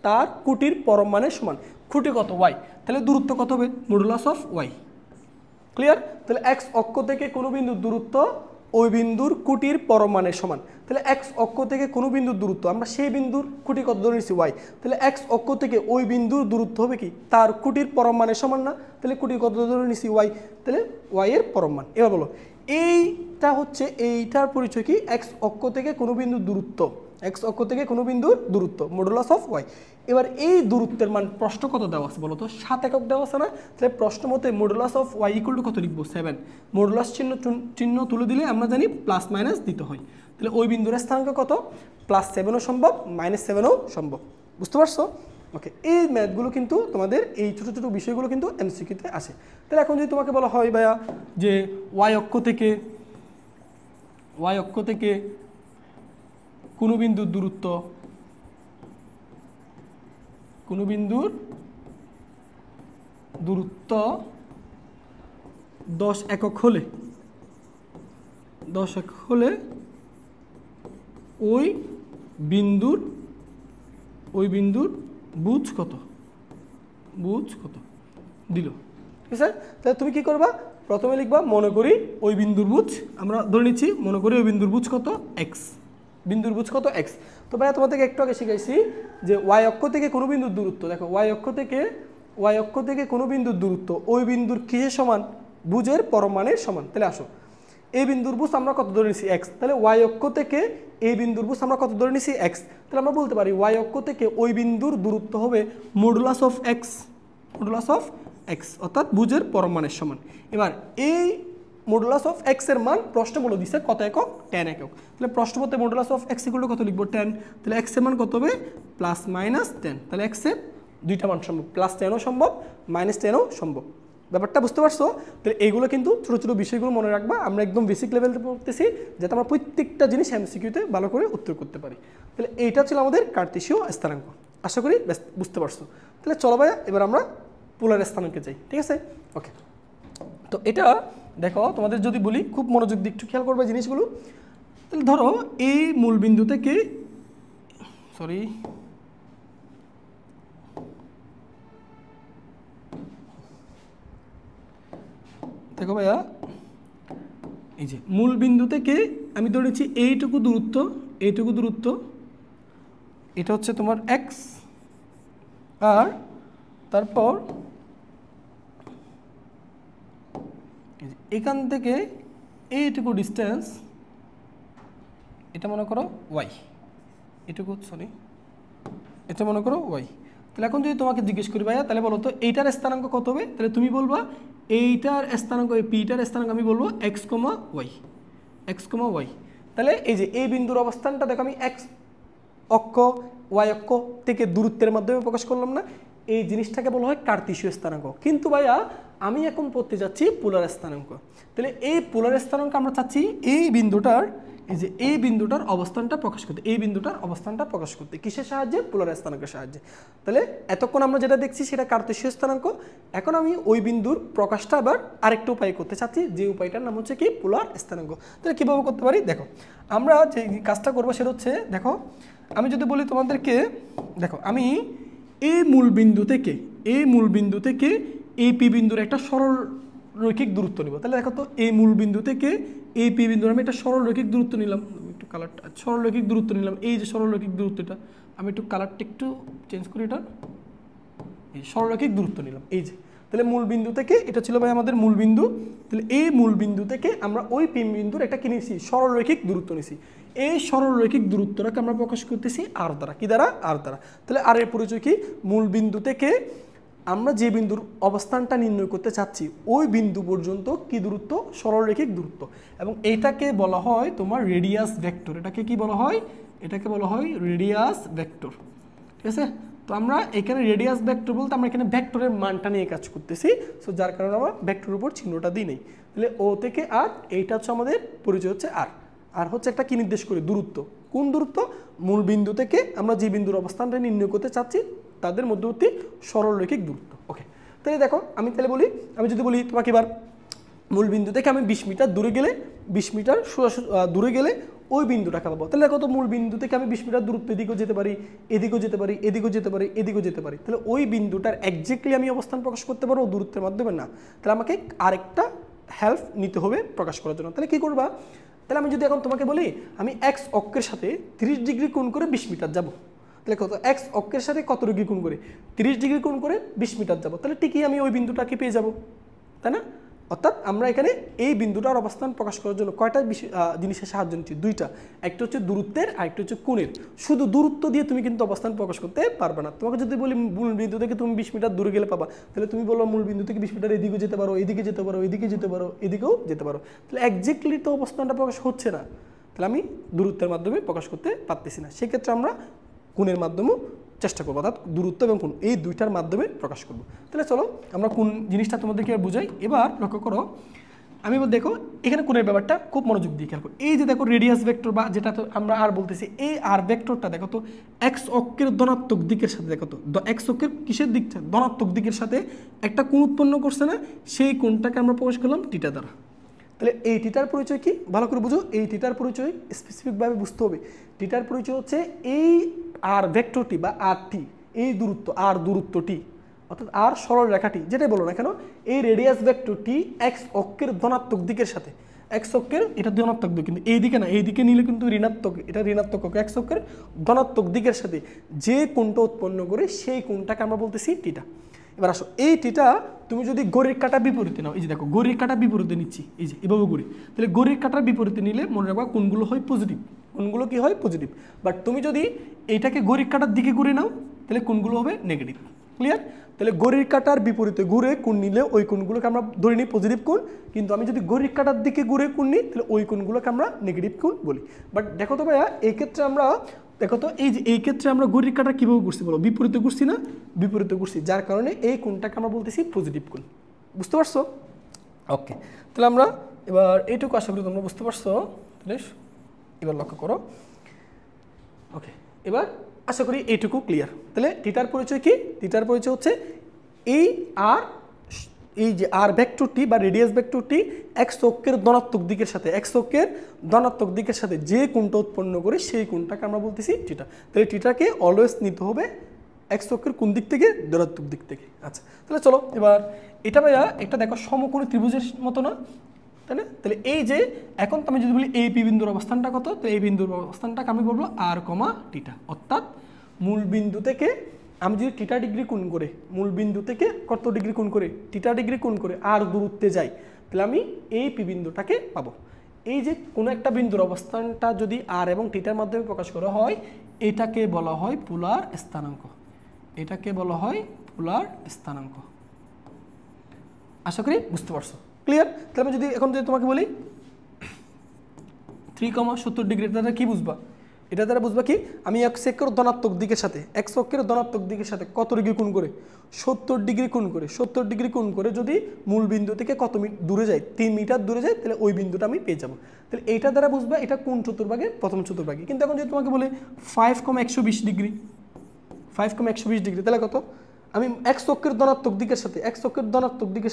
তার খুঁটির পরম মানের সমান। খুঁটি কত? ওয়াই। তাহলে দূরত্ব কত হবে? Modulus of y. ক্লিয়ার? তাহলে এক্স অক্ষ থেকে কোনো বিন্দুর দূরত্ব ওই বিন্দুর খুঁটির পরম মানের সমান। তাহলে এক্স অক্ষ থেকে কোনো বিন্দুর দূরত্ব, আমরা সেই বিন্দুর খুঁটি কত ধরে নিচ্ছি? ওয়াই। তাহলে এক্স অক্ষ থেকে ওই বিন্দুর দূরত্ব হবে কি? তার খুঁটির পরম মানের সমান না? তাহলে খুঁটি কত ধরে নিচ্ছি? ওয়াই। তাহলে ওয়াই এর পরম মান। এবার বলো, এইটা হচ্ছে, এইটার পরিচয় কি? এক্স অক্ষ থেকে কোনো বিন্দুর দূরত্ব, এক্স অক্ষ থেকে কোনো বিন্দুর দূরত্ব মডুলাস অফ ওয়াই। এবার এই দূরত্বের মান প্রশ্ন কত দেওয়া আছে বলো তো? 7 একক দেওয়া আছে না? তাহলে প্রশ্ন মতে modulus of y equal to কত লিখবো? 7। মডুলাস চিহ্ন তুলে দিলে আমরা জানি প্লাস মাইনাস দিতে হয়। তাহলে ওই বিন্দুর স্থানাঙ্ক কত? +7ও সম্ভব, -7ও সম্ভব। বুঝতে পারছো? ওকে, এই ম্যাথগুলো কিন্তু তোমাদের এই ছোটো ছোটো বিষয়গুলো কিন্তু এমসিকিউতে আসে। তাহলে এখন যদি তোমাকে বলা হয় ভাইয়া যে ওয়াই অক্ষ থেকে কোনো বিন্দুর দূরত্ব, কোনো বিন্দুর দূরত্ব 10 একক হলে, 10 একক হলে ওই বিন্দুর বুজ কত? বুজ কত দিল? ঠিক আছে, তাহলে তুমি কি করবা? প্রথমে লিখবা মনে করি ওই বিন্দুর বুজ, আমরা ধরে নিচ্ছি মনে করি ওই বিন্দুর বুজ কত? এক্স। বিন্দুর বুজ কত? এক্স। তো ভাইয়া তোমাদেরকে একটু আগে শিখাইছি যে ওয়াই অক্ষ থেকে কোনো বিন্দুর দূরত্ব, দেখো ওয়াই অক্ষ থেকে কোনো বিন্দুর দূরত্ব ওই বিন্দুর কিসের সমান? বুজের পরম মানের সমান। তাহলে আসো, এই বিন্দুর বুজ আমরা কত ধরে নিছি? এক্স। তাহলে ওয়াই অক্ষ থেকে এই বিন্দুর বুজ আমরা কত ধরে নিছি? এক্স। তাহলে আমরা বলতে পারি ওয়াই অক্ষ থেকে ওই বিন্দুর দূরত্ব হবে modulus of x, modulus of x, অর্থাৎ বুজের পরম মানের সমান। এবার এই মডুলাস অফ এক্স এর মান প্রশ্ন বলে দিছে কত একক? 10 একক। তাহলে প্রশ্ন মতে modulus of x equal to কত লিখবো? 10। তাহলে এক্স এর মান কত হবে? +-10। তাহলে এক্স এর দুইটা মান সম্ভব, +10ও সম্ভব, -10ও সম্ভব। ব্যাপারটা বুঝতে পারছো? তাহলে এইগুলো কিন্তু ছোটো ছোটো বিষয়গুলো মনে রাখবা। আমরা একদম বেসিক লেভেলে পড়তেছি যাতে আমরা প্রত্যেকটা জিনিস এমসিকিউতে ভালো করে উত্তর করতে পারি। তাহলে এইটা ছিল আমাদের কার্তেশীয় স্থানাঙ্ক। আশা করি বুঝতে পারছো। তাহলে চলো ভাইয়া এবার আমরা পোলার স্থানাঙ্কে যাই। ঠিক আছে, ওকে। তো এটা দেখো, তোমাদের যদি বলি খুব মনোযোগ দিয়ে একটু খেয়াল করবে জিনিসগুলো। তাহলে ধরো এই মূল বিন্দু থেকে, দেখো ভাইয়া, এই যে মূল বিন্দু থেকে আমি ধরে নিচ্ছি এইটুকু দূরত্ব, এটা হচ্ছে তোমার এক্স, আর তারপর এখান থেকে এইটুকু ডিস্টেন্স, এটা মনে করো ওয়াই, এটা মনে করো ওয়াই। তাহলে এখন যদি তোমাকে জিজ্ঞেস করি ভাইয়া তাহলে বলো তো এইটার স্থানাঙ্ক কত হবে? তাহলে তুমি বলবা এইটার স্থানাঙ্ক, এই পিটার স্থানাঙ্ক আমি বলবো x, y। তাহলে এই যে এই বিন্দুর অবস্থানটা দেখো আমি এক্স অক্ষ ওয়াই অক্ষ থেকে দূরত্বের মাধ্যমে প্রকাশ করলাম না, এই জিনিসটাকে বলা হয় কার্তেশীয় স্থানাঙ্ক। কিন্তু ভাইয়া আমি এখন পড়তে যাচ্ছি পোলার স্থানাঙ্ক। তাহলে এই পোলার স্থানাঙ্ক আমরা চাচ্ছি এই বিন্দুটার, এই যে এই বিন্দুটার অবস্থানটা প্রকাশ করতে, এই বিন্দুটার অবস্থানটা প্রকাশ করতে কিসের সাহায্যে? পোলার স্থানাঙ্কের সাহায্যে। তাহলে এতক্ষণ আমরা যেটা দেখছি সেটা কার্তেশীয় স্থানাঙ্ক, এখন আমি ওই বিন্দুর প্রকাশটা আবার আরেকটা উপায় করতে চাচ্ছি, যে উপায়টার নাম হচ্ছে কি পোলার স্থানাঙ্ক। তাহলে কীভাবে করতে পারি দেখো, আমরা যে কাজটা করবো সেটা হচ্ছে, দেখো আমি যদি বলি তোমাদেরকে, দেখো আমি এই মূল বিন্দু থেকে এই পি বিন্দুর একটা সরল রৈখিক দূরত্ব নিব। তাহলে দেখো তো এই মূল বিন্দু থেকে এই পি বিন্দুর আমি একটা সরল রৈখিক দূরত্ব নিলাম, একটু কালারটা সরল রৈখিক দূরত্ব নিলাম, এই যে সরল রৈখিক দূরত্বটা আমি একটু কালারটা একটু চেঞ্জ করি, এটা এই সরল রৈখিক দূরত্ব নিলাম, এই যে তাহলে মূল বিন্দু থেকে এটা ছিল ভাই আমাদের মূল বিন্দু, তাহলে এই মূল বিন্দু থেকে আমরা ওই পি বিন্দুর একটা কি নিয়েছি? সরল রৈখিক দূরত্ব নিয়েছি। এই সরল রৈখিক দূরত্বটাকে আমরা প্রকাশ করতেছি আর দ্বারা, কি দ্বারা? আর দ্বারা। তাহলে আর এর পরিচয় কি? মূল বিন্দু থেকে আমরা যে বিন্দুর অবস্থানটা নির্ণয় করতে চাচ্ছি ওই বিন্দু পর্যন্ত কি দূরত্ব? সরল রৈখিক দূরত্ব। এবং এইটাকে বলা হয় তোমার রেডিয়াস ভেক্টর। এটাকে কি বলা হয়? এটাকে বলা হয় রেডিয়াস ভেক্টর। ঠিক আছে, তো আমরা এখানে রেডিয়াস ভেক্টর বলতে আমরা এখানে ভেক্টরের মানটা নিয়ে কাজ করতেছি, সো যার কারণে আমরা ভেক্টরের উপর চিহ্নটা দিই নেই। তাহলে ও থেকে আর, এইটা হচ্ছে আমাদের পরিচয় হচ্ছে আর। আর হচ্ছে একটা কি নির্দেশ করে? দূরত্ব। কোন দূরত্ব? মূল বিন্দু থেকে আমরা যে বিন্দুর অবস্থানটা নির্ণয় করতে চাচ্ছি তাদের মধ্যবর্তী সরল রৈখিক দূরত্ব। ওকে, তাহলে দেখো আমি তাহলে বলি, আমি যদি বলি তোমাকে এবার মূল বিন্দু থেকে আমি 20 মিটার দূরে গেলে, 20 মিটার দূরে গেলে ওই বিন্দুটাকে পাবো। তাহলে দেখো তো মূল বিন্দু থেকে আমি 20 মিটার দূরত্ব এদিকেও যেতে পারি, এদিকেও যেতে পারি, এদিকেও যেতে পারি, এদিকেও যেতে পারি। তাহলে ওই বিন্দুটার একজ্যাক্টলি আমি অবস্থান প্রকাশ করতে পারবো দূরত্বের মাধ্যমে না, তাহলে আমাকে আরেকটা হেল্প নিতে হবে প্রকাশ করার জন্য। তাহলে কি করবা? তাহলে আমি যদি এখন তোমাকে বলি আমি এক্স অক্ষের সাথে 30 ডিগ্রি কোণ করে 20 মিটার যাব, তাহলে কত? এক্স অক্ষের সাথে কত ডিগ্রি কোণ করে? 30 ডিগ্রি কোণ করে 20 মিটার যাব, তাহলে ঠিকই আমি ওই বিন্দুটাকে পেয়ে যাব, তাই না? অর্থাৎ আমরা এখানে এই বিন্দুটার অবস্থান প্রকাশ করার জন্য কয়টা জিনিসের সাহায্য নিচ্ছি? দুইটা। একটা হচ্ছে দূরত্বের, আর একটা হচ্ছে কোণের। শুধু দূরত্ব দিয়ে তুমি কিন্তু অবস্থান প্রকাশ করতে পারবে না। তোমাকে যদি বলি মূল বিন্দু থেকে তুমি 20 মিটার দূরে গেলে পাবা, তাহলে তুমি বলো মূল বিন্দু থেকে 20 মিটার এদিকেও যেতে পারো, এদিকে যেতে পারো, এদিকে যেতে পারো, এদিকেও যেতে পারো। তাহলে একজ্যাক্টলি তো অবস্থানটা প্রকাশ হচ্ছে না, তাহলে আমি দূরত্বের মাধ্যমে প্রকাশ করতে পারতেছি না। সেক্ষেত্রে আমরা কোণের মাধ্যমেও চেষ্টা করবো, অর্থাৎ দূরত্ব এবং কোণ এই দুইটার মাধ্যমে প্রকাশ করব। তাহলে চলো আমরা কোন জিনিসটা তোমাদেরকে বুঝাই। এবার লক্ষ্য করো, আমি দেখো এখানে কোণের ব্যাপারটা খুব মনোযোগ দিয়ে খেয়াল করো। এই যে দেখো রেডিয়াস ভেক্টর বা যেটা তো আমরা আর বলতেছি, এই আর ভেক্টরটা দেখো তো এক্স অক্ষের ধনাত্মক দিকের সাথে, দেখো তো এক্স অক্ষের কিসের দিকটা? ধনাত্মক দিকের সাথে একটা কোণ উৎপন্ন করছে না? সেই কোণটাকে আমরা প্রকাশ করলাম থিটা দ্বারা। তাহলে এই থিটার পরিচয় কি? ভালো করে বুঝো, এই থিটার পরিচয় স্পেসিফিকভাবে বুঝতে হবে। থিটার পরিচয় হচ্ছে এই আর ভেক্টরটি বা আরটি, এই দূরত্ব আর দূরত্বটি, অর্থাৎ আর সরল রেখাটি যেটাই বলো না কেন, এই রেডিয়াস ভেক্টরটি এক্স অক্ষের ধনাত্মক দিকের সাথে, এক্স অক্ষের এটা ধনাত্মক দিক, কিন্তু এই দিকে না, এই দিকে নিলে কিন্তু ঋণাত্মক, এটা ঋণাত্মক অক্ষ, এক্স অক্ষের ধনাত্মক দিকের সাথে যে কোণটা উৎপন্ন করে সেই কোণটাকে আমরা বলতেছি থিটা। এবার আসো, এই থিটা তুমি যদি ঘড়ির কাঁটা বিপরীতে নাও, এই যে দেখো ঘড়ির কাঁটা বিপরীতে নিচ্ছি, এই যে এভাবে ঘড়ি, তাহলে ঘড়ির কাঁটার বিপরীতে নিলে মনে রাখবা কোণগুলো হয় পজিটিভ, কোণগুলো কি হয়? পজিটিভ। বাট তুমি যদি এইটাকে ঘড়ির কাঁটার দিকে ঘুরে নাও তাহলে কোণগুলো হবে নেগেটিভ। ক্লিয়ার? তাহলে ঘড়ির কাঁটার বিপরীতে ঘুরে কোণ নিলে ওই কোণগুলোকে আমরা ধরে নিই পজিটিভ কোণ, কিন্তু আমি যদি ঘড়ির কাঁটার দিকে ঘুরে কোণ নিই তাহলে ওই কোণগুলোকে আমরা নেগেটিভ কোণ বলি। বাট দেখো তো ভাইয়া, এই ক্ষেত্রে আমরা দেখো তো এই যে এই ক্ষেত্রে আমরা ঘড়ির কাঁটা কীভাবে ঘুরছি বলো? বিপরীতে ঘুরছি না? বিপরীতে ঘুরছি, যার কারণে এই কোণটাকে আমরা বলতেছি পজিটিভ কোণ। বুঝতে পারছো? ওকে, তাহলে আমরা এবার এইটুকু আশা করি তোমরা বুঝতে পারছো। তাহলে এবার লক্ষ্য করো, ওকে, এবার আশা করি এইটুকু ক্লিয়ার। তাহলে থিটার পরিচয় কি? থিটার পরিচয় হচ্ছে এই আর, এই যে আর ভেক্টরটি বা রেডিয়াস ভেক্টরটি এক্স অক্ষের ধনাত্মক দিকের সাথে, এক্স অক্ষের ধনাত্মক দিকের সাথে যে কোণটা উৎপন্ন করে সেই কোণটাকে আমরা বলতেছি থিটা। তাহলে থিটাকে অলওয়েজ নিতে হবে এক্স অক্ষের কোন দিক থেকে? ধনাত্মক দিক থেকে। আচ্ছা, তাহলে চলো এবার এটা ভাইয়া একটা দেখো সমকোণী ত্রিভুজের মতো না, তাই না? তাহলে এই যে এখন আমি যদি বলি এই পি বিন্দুর অবস্থানটা কত, তো এই বিন্দুর অবস্থানটাকে আমি বলবো আর কমা থিটা। অর্থাৎ মূল বিন্দু থেকে আমি যদি থিটা ডিগ্রি কোণ করে, মূল বিন্দু থেকে কত ডিগ্রি কোণ করে? থিটা ডিগ্রি কোণ করে আর দূরত্বে যাই, তাহলে আমি এই পি বিন্দুটাকে পাবো। এই যে কোনো একটা বিন্দুর অবস্থানটা যদি আর এবং থিটার মাধ্যমে প্রকাশ করা হয়, এটাকে বলা হয় পোলার স্থানাঙ্ক। এটাকে বলা হয় পোলার স্থানাঙ্ক। আশা করি বুঝতে পারছো। ক্লিয়ার? তাহলে আমি যদি এখন যদি তোমাকে বলি 3 3,70 ডিগ্রি দ্বারা কি বুঝবা? এটা দ্বারা বুঝবা কি আমি x অক্ষের ধনাত্মক দিকের সাথে কত ডিগ্রি কোণ করে 70 ডিগ্রি কোণ করে 70 ডিগ্রি কোণ করে যদি মূল বিন্দু থেকে কত দূরে যায় 3 মিটার দূরে যায় তাহলে ওই বিন্দুটা আমি পেয়ে যাব। তাহলে এইটা দ্বারা বুঝবা এটা কোন চতুর্ভাগে প্রথম চতুর্ভাগে। কিন্তু এখন যদি তোমাকে বলে 5,120 ডিগ্রি তাহলে কত আমি x অক্ষের ধনাত্মক দিকের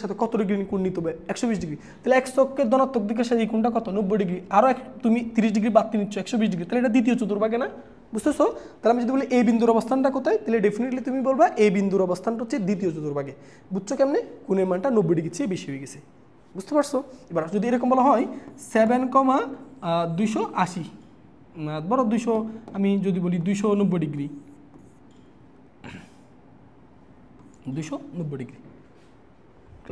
সাথে কত ডিগ্রি কোণ নিতে হবে 120 ডিগ্রি। তাহলে x অক্ষের ধনাত্মক দিকের সাথে এই কোণটা কত 90 ডিগ্রি আর তুমি 30 ডিগ্রি বাদ নিচ্ছ 120 ডিগ্রি তাহলে এটা দ্বিতীয় চতুর্ভাগে না বুঝতেছো? তাহলে আমি যদি বলি এই বিন্দুর অবস্থানটা কোথায় তাহলে ডেফিনেটলি তুমি বলবা এই বিন্দুর অবস্থানটা হচ্ছে দ্বিতীয় চতুর্ভাগে। বুঝছো কেমনে কোণের মানটা 90 ডিগ্রি চেয়ে বেশি হয়ে গেছে বুঝতে পারছো? এবার যদি এরকম বলা হয় 7,280 বড় 200 আমি যদি বলি 290 ডিগ্রি 290 ডিগ্রি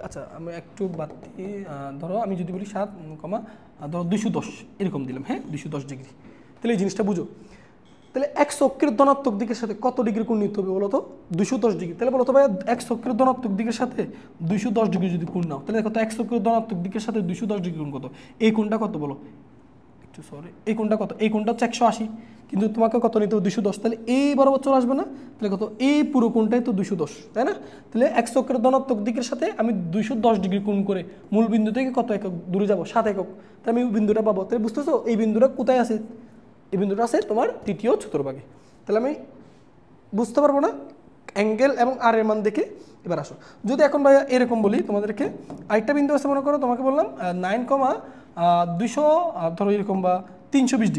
আচ্ছা আমি একটু বাদ দিয়ে ধরো আমি যদি বলি 7, ধরো 210 এরকম দিলাম হ্যাঁ 210 ডিগ্রি। তাহলে এই জিনিসটা বুঝো তাহলে x অক্ষের ধনাত্মক দিকের সাথে কত ডিগ্রি কোণ নিতে হবে বলো তো 210 ডিগ্রি। তাহলে বলো তো ভাই x অক্ষের ধনাত্মক দিকের সাথে 210 ডিগ্রি যদি কোণ নাও তাহলে কত x অক্ষের ধনাত্মক দিকের সাথে 210 ডিগ্রি কোণ কত এই কোণটা কত বলো একটু সরি এই কোণটা কত এই কোণটা হচ্ছে 180 কিন্তু তোমাকে কত নিতে হবে 210 তাহলে এই বরাবর চলে আসবে না তাহলে কত এই পুরো কোণটাই তো 210 তাই না? তাহলে x অক্ষের ধনাত্মক দিকের সাথে আমি 210 ডিগ্রি কোণ করে মূল বিন্দু থেকে কত একক দূরে যাব 7 একক তাহলে আমি বিন্দুটা পাবো। তাহলে বুঝতেছো এই বিন্দুটা কোথায় আছে এই বিন্দুটা আছে তোমার তৃতীয় চতুর্ভাগে। তাহলে আমি বুঝতে পারবো না অ্যাঙ্গেল এবং আর এর মান দেখে। এবার আসো যদি এখন ভাইয়া এরকম বলি তোমাদেরকে আরেকটা বিন্দু আছে মনে করো তোমাকে বললাম 9,200 ধরো এরকম বা 320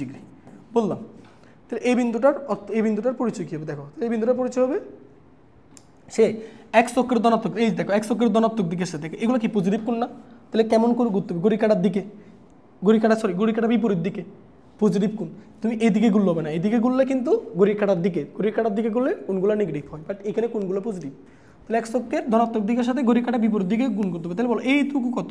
ডিগ্রি বললাম। তাহলে এই বিন্দুটার পরিচয় কী হবে দেখো এই বিন্দুটার পরিচয় হবে সে x অক্ষের ধনাত্মক এই দেখো x অক্ষের ধনাত্মক দিকের সাথে এগুলো কি পজিটিভ কোণ না? তাহলে কেমন করে ঘুরতে হবে ঘড়ি কাটার বিপরীত দিকে পজিটিভ কোণ। তুমি এদিকে ঘুরলে হবে না এদিকে ঘুরলে কিন্তু ঘড়ির কাটার দিকে ঘুরলে কোণগুলো নেগেটিভ হয় বাট এখানে কোণগুলো পজিটিভ। তাহলে x অক্ষের ধনাত্মক দিকের সাথে ঘড়ির কাটা বিপরীত দিকে গুণ করতে হবে। তাহলে বলো এইটুকু কত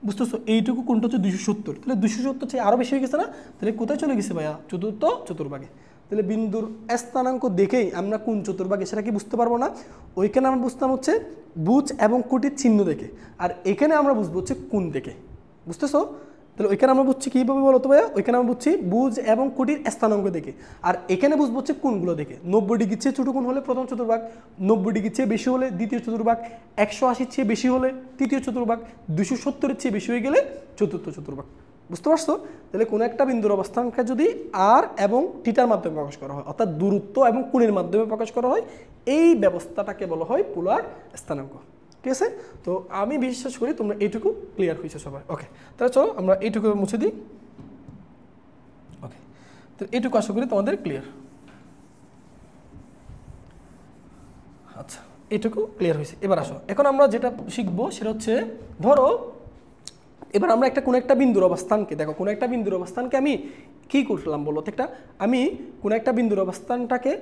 বুঝতেছো এইটুকু কোণটা হচ্ছে 270 তাহলে 270 চেয়ে আরও বেশি হয়ে গেছে না? তাহলে কোথায় চলে গেছে ভাইয়া চতুর্থ চতুর্ভাগে। তাহলে বিন্দুর স্থানাঙ্ক দেখেই আমরা কোন চতুর্ভাগে সেটা কি বুঝতে পারবো না? ওইখানে আমরা বুঝতাম হচ্ছে বুজ এবং কুটির চিহ্ন দেখে আর এখানে আমরা বুঝবো হচ্ছে কোণ দেখে বুঝতেছো? তাহলে ওইখানে আমরা বুঝছি কীভাবে বলো তো ভাইয়া ওইখানে আমরা বুঝছি বুজ এবং কুটির স্থানাঙ্ক দেখে আর এখানে বুঝবো হচ্ছে কোণগুলো দেখে। 90 ডিগ্রি চেয়ে ছোটো কোণ হলে প্রথম চতুর্ভাগ 90 ডিগ্রি চেয়ে বেশি হলে দ্বিতীয় চতুর্ভাগ 180 চেয়ে বেশি হলে তৃতীয় চতুর্ভাগ 270 চেয়ে বেশি হয়ে গেলে চতুর্থ চতুর্ভাগ বুঝতে পারছো? তাহলে কোনো একটা বিন্দুর অবস্থানকে যদি আর এবং থিটার মাধ্যমে প্রকাশ করা হয় অর্থাৎ দূরত্ব এবং কোণের মাধ্যমে প্রকাশ করা হয় এই ব্যবস্থাটাকে বলা হয় পোলার স্থানাঙ্ক। ঠিক আছে তো আমি বিশ্বাস করি তোমরা এইটুকু ক্লিয়ার হয়েছে সবাই। ওকে তাহলে চলো আমরা এইটুকু মুছে দিই। ওকে তো এইটুকু আশা করি তোমাদের ক্লিয়ার। আচ্ছা এইটুকু ক্লিয়ার হয়েছে। এবার আসো এখন আমরা যেটা শিখবো সেটা হচ্ছে ধরো এবার আমরা কোনো একটা বিন্দুর অবস্থানকে দেখো কোনো একটা বিন্দুর অবস্থানকে আমি কী করলাম বলো তো আমি কোনো একটা বিন্দুর অবস্থানটাকে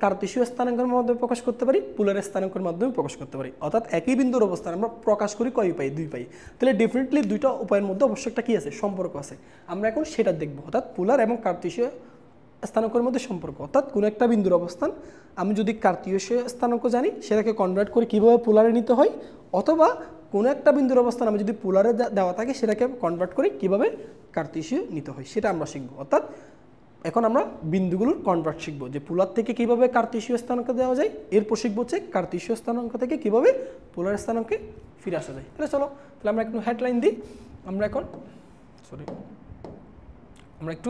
কার্তেশীয় স্থানাঙ্কের মাধ্যমে প্রকাশ করতে পারি পোলার স্থানাঙ্কের মাধ্যমে প্রকাশ করতে পারি অর্থাৎ একই বিন্দুর অবস্থান আমরা প্রকাশ করি কয় উপায় 2 উপায়। তাহলে ডেফিনেটলি দুইটা উপায়ের মধ্যে অবশ্যই একটা কী আছে সম্পর্ক আছে আমরা এখন সেটা দেখবো অর্থাৎ পোলার এবং কার্তেশীয় স্থানাঙ্কের মধ্যে সম্পর্ক অর্থাৎ কোনো একটা বিন্দুর অবস্থান আমি যদি কার্তেশীয় স্থানাঙ্ক জানি সেটাকে কনভার্ট করে কীভাবে পোলারে নিতে হয় অথবা কোনো একটা বিন্দুর অবস্থান আমি যদি পোলারে দেওয়া থাকে সেটাকে কনভার্ট করে কীভাবে কার্তেশীয় নিতে হয় সেটা আমরা শিখবো। অর্থাৎ এখন আমরা বিন্দুগুলোর কনভার্ট শিখবো যে পোলার থেকে কীভাবে কার্তেশীয় স্থানাঙ্ক দেওয়া যায় এরপর শিখবো হচ্ছে কার্তেশীয় স্থানাঙ্ক থেকে কীভাবে পোলার স্থানাঙ্কে ফিরে আসা যায়। তাহলে চলো তাহলে আমরা একটু হেডলাইন দিই আমরা এখন আমরা একটু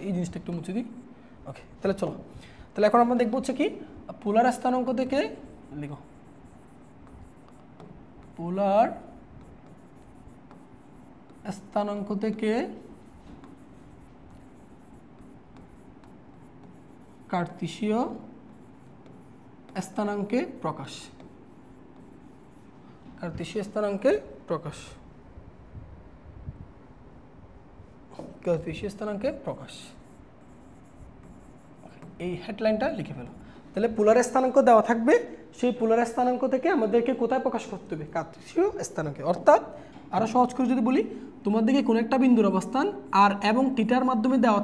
এই জিনিসটা একটু মুছে দিই। ওকে তাহলে চলো তাহলে এখন আমরা দেখবো হচ্ছে কি পোলার স্থানাঙ্ক থেকে লিখো পোলার স্থানাঙ্ক থেকে কার্তেশীয় স্থানাঙ্কে প্রকাশ কার্তেশীয় স্থানাঙ্কে প্রকাশ কার্তেশীয় স্থানাঙ্কে প্রকাশ এই হেডলাইনটা লিখে ফেলো। তাহলে পোলার স্থানাঙ্ক দেওয়া থাকবে সেই পোলার স্থানাঙ্ক থেকে আমাদেরকে কোথায় প্রকাশ করতে হবে কার্তেশীয় স্থানাঙ্কে। অর্থাৎ আরও সহজ করে যদি বলি তোমাদেরকে কোনো একটা বিন্দুর অবস্থান আর এবং থিটার মাধ্যমে দেওয়া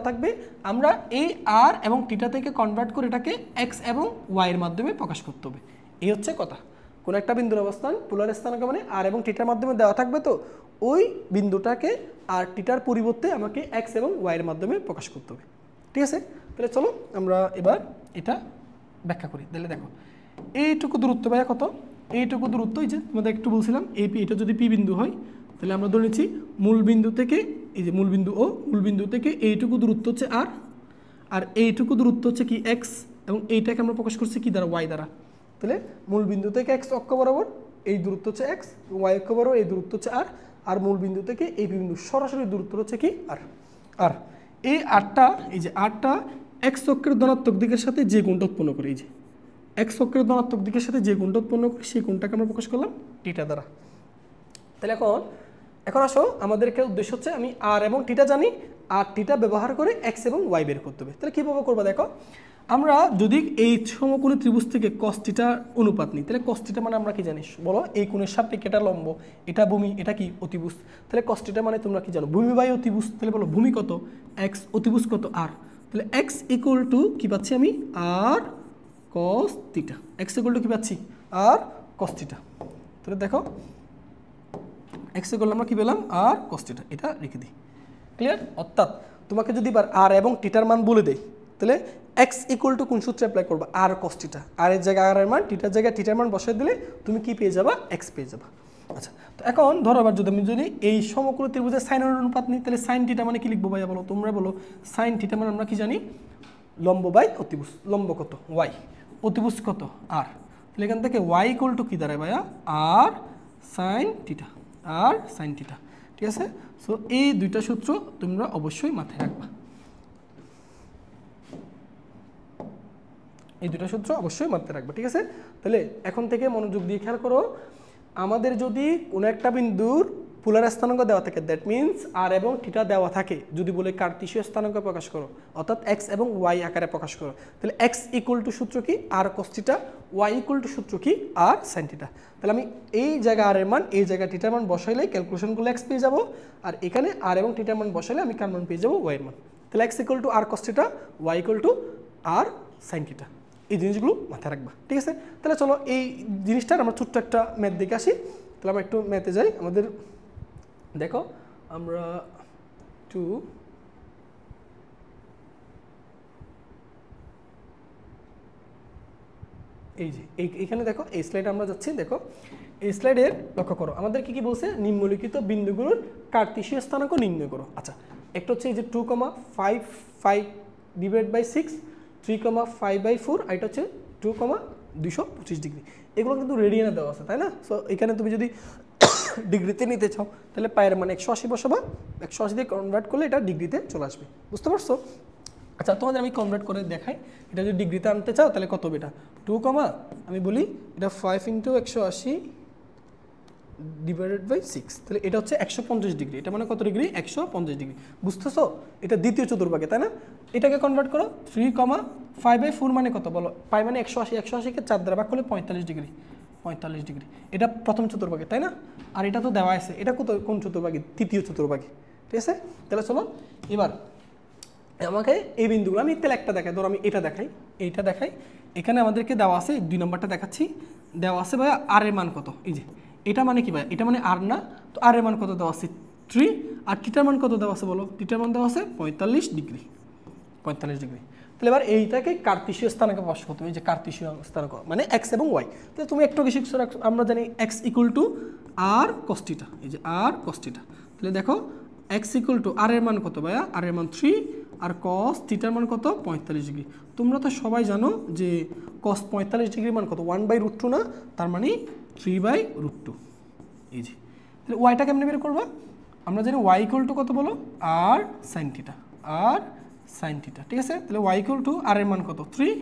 থাকবে আমরা এই আর এবং থিটা থেকে কনভার্ট করে এটাকে এক্স এবং ওয়াই এর মাধ্যমে প্রকাশ করতে হবে। এই হচ্ছে কথা কোনো একটা বিন্দুর অবস্থান পোলার স্থানাঙ্ক মানে আর এবং থিটার মাধ্যমে দেওয়া থাকবে তো ওই বিন্দুটাকে আর টিটার পরিবর্তে আমাকে এক্স এবং ওয়াইয়ের মাধ্যমে প্রকাশ করতে হবে। ঠিক আছে, তাহলে চলো আমরা এবার এটা ব্যাখ্যা করি। তাহলে দেখো এইটুকু দূরত্ব ভাইয়া কত, এইটুকু দূরত্ব, এই যে তোমাদের একটু বলছিলাম এটা যদি পি বিন্দু হয়, তাহলে আমরা ধরে নিচ্ছি মূল বিন্দু থেকে, এই যে মূল বিন্দু ও মূল বিন্দু থেকে এইটুকু দূরত্ব হচ্ছে আর এইটুকু দূরত্ব হচ্ছে কি এক্স, এবং এইটাকে আমরা প্রকাশ করছি কি দ্বারা, ওয়াই দ্বারা। তাহলে মূল বিন্দু থেকে এক্স অক্ষ বরাবর এই দূরত্ব হচ্ছে এক্স, ওয়াই অক্ষ বরাবর এই দূরত্ব হচ্ছে আর মূল বিন্দু থেকে এই বিন্দু সরাসরি দূরত্ব হচ্ছে কি আর এই আরটা, এই যে আরটা এক্স অক্ষের ধনাত্মক দিকের সাথে যে কোণটা উৎপন্ন করে, এই যে এক্স অক্ষের ধনাত্মক দিকের সাথে যে কোণটা উৎপন্ন করে সেই কোণটাকে আমরা প্রকাশ করলাম টিটা দ্বারা। তাহলে এখন আসো, আমাদেরকে উদ্দেশ্য হচ্ছে আমি আর এবং টিটা জানি, আর টিটা ব্যবহার করে এক্স এবং ওয়াই বের করতে হবে। তাহলে কীভাবে করবো দেখো, আমরা যদি এই সমকোণী ত্রিভুজ থেকে কস টিটা অনুপাত নিই, তাহলে কস টিটা মানে আমরা কি জানি বলো, এই কোণের সাপেক্ষে এটা লম্ব, এটা ভূমি, এটা কি অতিভুজ। তাহলে কস টিটা মানে তোমরা কি জানো, ভূমি বাই অতিভুজ। তাহলে বলো ভূমি কত এক্স, অতিভুজ কত আর। তাহলে এক্স ইকুয়াল টু কী পাচ্ছি আমি, আর কস টিটা। এক্স ইকুয়াল টু কী পাচ্ছি, আর কস টিটা। তাহলে দেখো এক্স ইকুয়াল আমরা কী পেলাম, আর কস টিটা, এটা রেখে দিই। ক্লিয়ার? অর্থাৎ তোমাকে যদি এবার আর এবং টিটার মান বলে দেয়, তাহলে এক্স ইকুয়াল টু কোন সূত্রে অ্যাপ্লাই করবা, আর কস টিটা। আর এর জায়গায় আর এর মান, টিটার জায়গায় টিটার মান বসাই দিলে তুমি কি পেয়ে যাবা, এক্স পেয়ে যাবা। আচ্ছা, তো এখন ধরো আবার যদি আমি এই সমকোণী ত্রিভুজের সাইনের অনুপাত নিই, তাহলে সাইন টিটা মানে কি লিখবো ভাইয়া বলো, তোমরা বলো। সাইন টিটা মানে আমরা কি জানি, লম্ব বাই অতিভুজ। লম্ব কত, ওয়াই, অতিভুজ কত, আর। তাহলে এখান থেকে ওয়াই ইকুয়াল টু কী দাঁড়ায় ভাইয়া, আর সাইন টিটা, আর সাইন টিটা। ঠিক আছে, সো এই দুইটা সূত্র তোমরা অবশ্যই মাথায় রাখবা, এই দুটো সূত্র অবশ্যই মাথায় রাখবে। ঠিক আছে, তাহলে এখন থেকে মনোযোগ দিয়ে খেয়াল করো, আমাদের যদি কোনো একটা বিন্দুর পোলার স্থানাঙ্ক দেওয়া থাকে, দ্যাট মিনস আর এবং থিটা দেওয়া থাকে, যদি বলে কার্টেসীয় স্থানাঙ্ক প্রকাশ করো, অর্থাৎ এক্স এবং ওয়াই আকারে প্রকাশ করো, তাহলে এক্স ইকুয়াল টু সূত্র কি, r cos theta, y equal to সূত্র কি, আর সাইন থিটা। তাহলে আমি এই জায়গায় আর এর মান, এই জায়গায় থিটার মান বসাইলে ক্যালকুলেশন করলে এক্স পেয়ে যাবো, আর এখানে আর এবং থিটার মান বসাইলে আমি কার মান পেয়ে যাবো, ওয়াই এর মান। তাহলে x equal to r cos theta, y equal to r sine theta. এই জিনিসগুলো মাথায় রাখবা। ঠিক আছে, তাহলে চলো এই জিনিসটার আমরা ছোট্ট একটা ম্যাথ দেখে আসি। তাহলে আমরা একটু ম্যাথে যাই। আমাদের দেখো আমরা এই যে এইখানে দেখো এই স্লাইডে আমরা যাচ্ছি। দেখো এই স্লাইডের লক্ষ্য করো, আমাদের কি বলছে, নিম্নলিখিত বিন্দুগুলোর কার্টেসীয় স্থানাঙ্ক নির্ণয় করো। আচ্ছা, একটা হচ্ছে এই যে 2,5 ডিভাইড বাই 6, 3,5/4, আর এটা হচ্ছে 2,225 ডিগ্রি। এগুলো কিন্তু রেডিয়ানে দেওয়া আছে, তাই না? সো এখানে তুমি যদি ডিগ্রিতে নিতে চাও, তাহলে পায়ের মানে 180 বসাবা, 180 দিয়ে কনভার্ট করলে এটা ডিগ্রিতে চলে আসবে। বুঝতে পারছো? আচ্ছা, তোমাদের আমি কনভার্ট করে দেখাই। এটা যদি ডিগ্রিতে আনতে চাও তাহলে কত হবে, এটা 2, আমি বলি এটা 5 × 180 ডিভাইডেড বাই 6, তাহলে এটা হচ্ছে 150 ডিগ্রি। এটা মানে কত ডিগ্রি, 150 ডিগ্রি। বুঝতেছো? এটা দ্বিতীয় চতুর্ভাগে, তাই না? এটাকে কনভার্ট করো, 3,5/4 মানে কত বলো, পাই মানে 180, 180কে 4 দ্বারা ভাগ করলে 45 ডিগ্রি, 45 ডিগ্রি। এটা প্রথম চতুর্ভাগে, তাই না? আর এটা তো দেওয়া আছে, এটা কোন চতুর্ভাগে, তৃতীয় চতুর্ভাগে। ঠিক আছে, তাহলে চলো এবার আমাকে এই বিন্দুগুলো, আমি তাহলে একটা দেখাই, ধরো আমি এটা দেখাই, এইটা দেখাই। এখানে আমাদেরকে দেওয়া আছে, 2 নম্বরটা দেখাচ্ছি, দেওয়া আছে ভাইয়া আর এর মান কত। এই যে এটা মানে কি ভাই, এটা মানে আর না, তো আর এর মান কত দেওয়া আছে 3, আর টিটার মান কত দেওয়া আছে বলো, টিটার মান দেওয়া আছে 45 ডিগ্রি, 45 ডিগ্রি। তাহলে এবার এইটাকে কার্টেসীয় স্থানাঙ্কে প্রকাশ করতে হবে, এই যে কার্টেসীয় স্থানাঙ্ক মানে এক্স এবং ওয়াই। তাহলে তুমি একটু শিখছো, আমরা জানি x equal to r cos theta, এই যে আর কস থিটা। তাহলে দেখো এক্স ইকুয়াল টু আর এর মান কত ভাইয়া, আর এর মান 3, আর কস থিটার মান কত 45 ডিগ্রি। তোমরা তো সবাই জানো যে কস 45 ডিগ্রির মান কত, 1/√2 না, তার মানে 3/√2। এই যে তাহলে ওয়াইটা কেমনে বের করবা, আমরা জানি ওয়াই ইকুয়াল টু কত বলো, আর সাইন থিটা, আর সাইন থিটা। ঠিক আছে, তাহলে ওয়াই ইকুয়াল টু আর এর মান কত 3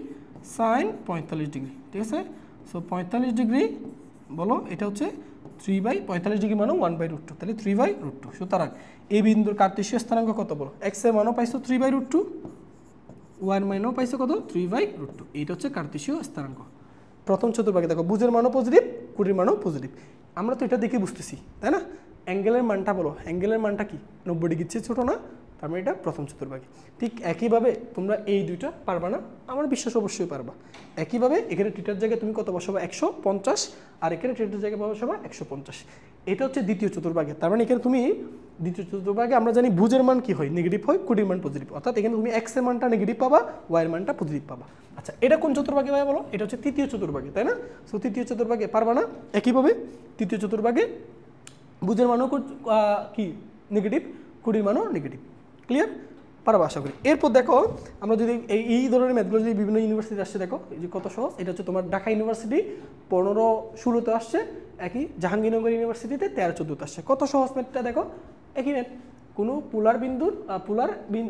সাইন 45 ডিগ্রি। ঠিক আছে, সো 45 ডিগ্রি বলো, এটা হচ্ছে 3/45 ডিগ্রি মানে 1/√2, তাহলে 3/√2। সুতরাং এই বিন্দুর কার্টেসীয় স্থানাঙ্ক কত বলো, এক্স এর মানও পাইছো 3/√2, ওয়াই এর মানও পাইছো কত 3/√2। এইটা হচ্ছে কার্টেসীয় স্থানাঙ্ক। প্রথম চতুর্ভাগে দেখো ভুজের মানও পজিটিভ, কুটির মানও পজিটিভ। আমরা তো এটা দেখে বুঝতেছি, তাই না? অ্যাঙ্গেলের মানটা বলো, অ্যাঙ্গেলের মানটা কি 90 ডিগ্রির চেয়ে ছোটো না, তার মানে এটা প্রথম চতুর্ভাগে। ঠিক একইভাবে তোমরা এই দুইটা পারবা না, আমার বিশ্বাস অবশ্যই পারবা। একইভাবে এখানে থিটার জায়গায় তুমি কত বসাবা 150, আর এখানে থিটার জায়গায় বসাবা 150। এটা হচ্ছে দ্বিতীয় চতুর্ভাগে। তার মানে এখানে তুমি দ্বিতীয় চতুর্ভাগে আমরা জানি ভুজের মান কি হয়, নেগেটিভ হয়, কুটির মান পজিটিভ, অর্থাৎ এখানে তুমি এক্স এর মানটা নেগেটিভ পাবা, ওয়াই এর মানটা পজিটিভ পাবা। আচ্ছা, এটা কোন চতুর্ভাগে ভাই বলো? এটা হচ্ছে তৃতীয় চতুর্ভাগে, তাই না? সো তৃতীয় চতুর্ভাগে পারবা না। একইভাবে তৃতীয় চতুর্ভাগে ভুজের মানও কি নেগেটিভ, কুটির মানও নেগেটিভ। ক্লিয়ার? পারবা আশা করি। এরপর দেখো আমরা যদি এই ধরনের ম্যাথগুলো যদি বিভিন্ন ইউনিভার্সিটি আসছে, দেখো এই যে কত সহজ। এটা হচ্ছে তোমার ঢাকা ইউনিভার্সিটি 15-16তে আসছে, একই জাহাঙ্গীরনগর ইউনিভার্সিটিতে 13-14তে আসছে। কত সহজ ম্যাথটা দেখো, একই ম্যাথ। কোনো পোলার বিন্দুর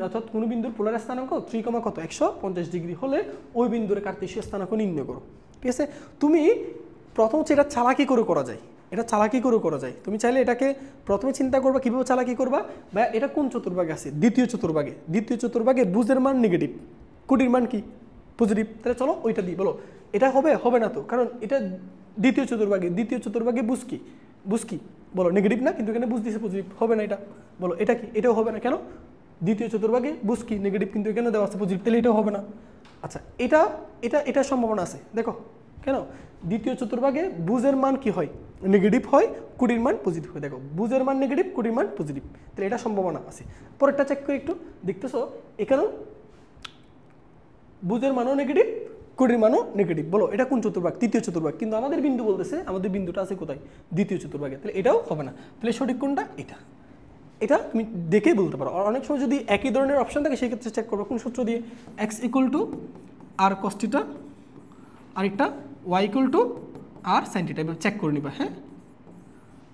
অর্থাৎ কোনো বিন্দুর পোলার স্থানাঙ্ক 3, কত 150 ডিগ্রি হলে ওই বিন্দুর কার্তেশীয় স্থানাঙ্ক নির্ণয় করো। ঠিক আছে? তুমি প্রথম হচ্ছে এটা চালাকি করে করা যায়, এটা চালাকি করে করা যায়। তুমি চাইলে এটাকে প্রথমে চিন্তা করবা কীভাবে চালাকি করবা, বা এটা কোন চতুর্ভাগে আছে? দ্বিতীয় চতুর্ভাগে। দ্বিতীয় চতুর্ভাগে ভুজের মান নেগেটিভ, কুটির মান কি পজিটিভ। তাহলে চলো ওইটা দিই, বলো এটা হবে? হবে না তো, কারণ এটা দ্বিতীয় চতুর্ভাগে। দ্বিতীয় চতুর্ভাগে বুঝ কি বলো? নেগেটিভ না, কিন্তু এখানে বুঝ দিছে পজিটিভ, হবে না এটা। বলো এটা কি? এটাও হবে না। কেন? দ্বিতীয় চতুর্ভাগে বুঝ কি নেগেটিভ, কিন্তু এখানে দেওয়া আছে পজিটিভ, তাহলে এটাও হবে না। আচ্ছা, এটা সম্ভাবনা আছে, দেখো কেন? দ্বিতীয় চতুর্ভাগে ভুজের মান কি হয়? নেগেটিভ হয়, কুটির মান পজিটিভ হয়। দেখো ভুজের মান নেগেটিভ, কুটির মান পজিটিভ, তাহলে এটা সম্ভাবনা আছে। পরেরটা চেক করে একটু দেখতেছো, এখানেও ভুজের মানও নেগেটিভ, কুটির মানও নেগেটিভ। বলো এটা কোন চতুর্ভাগ? তৃতীয় চতুর্ভাগ। কিন্তু আমাদের বিন্দু বলতেছে, আমাদের বিন্দুটা আছে কোথায়? দ্বিতীয় চতুর্ভাগে। তাহলে এটাও হবে না। তাহলে সঠিক কোনটা? এটা। এটা তুমি দেখেই বলতে পারো। আর অনেক সময় যদি একই ধরনের অপশন থাকে সেক্ষেত্রে চেক করবো কোন সূত্র দিয়ে, x equal to r cos theta, আরেকটা y equal to r sine theta, এবার চেক করে নিবা। হ্যাঁ,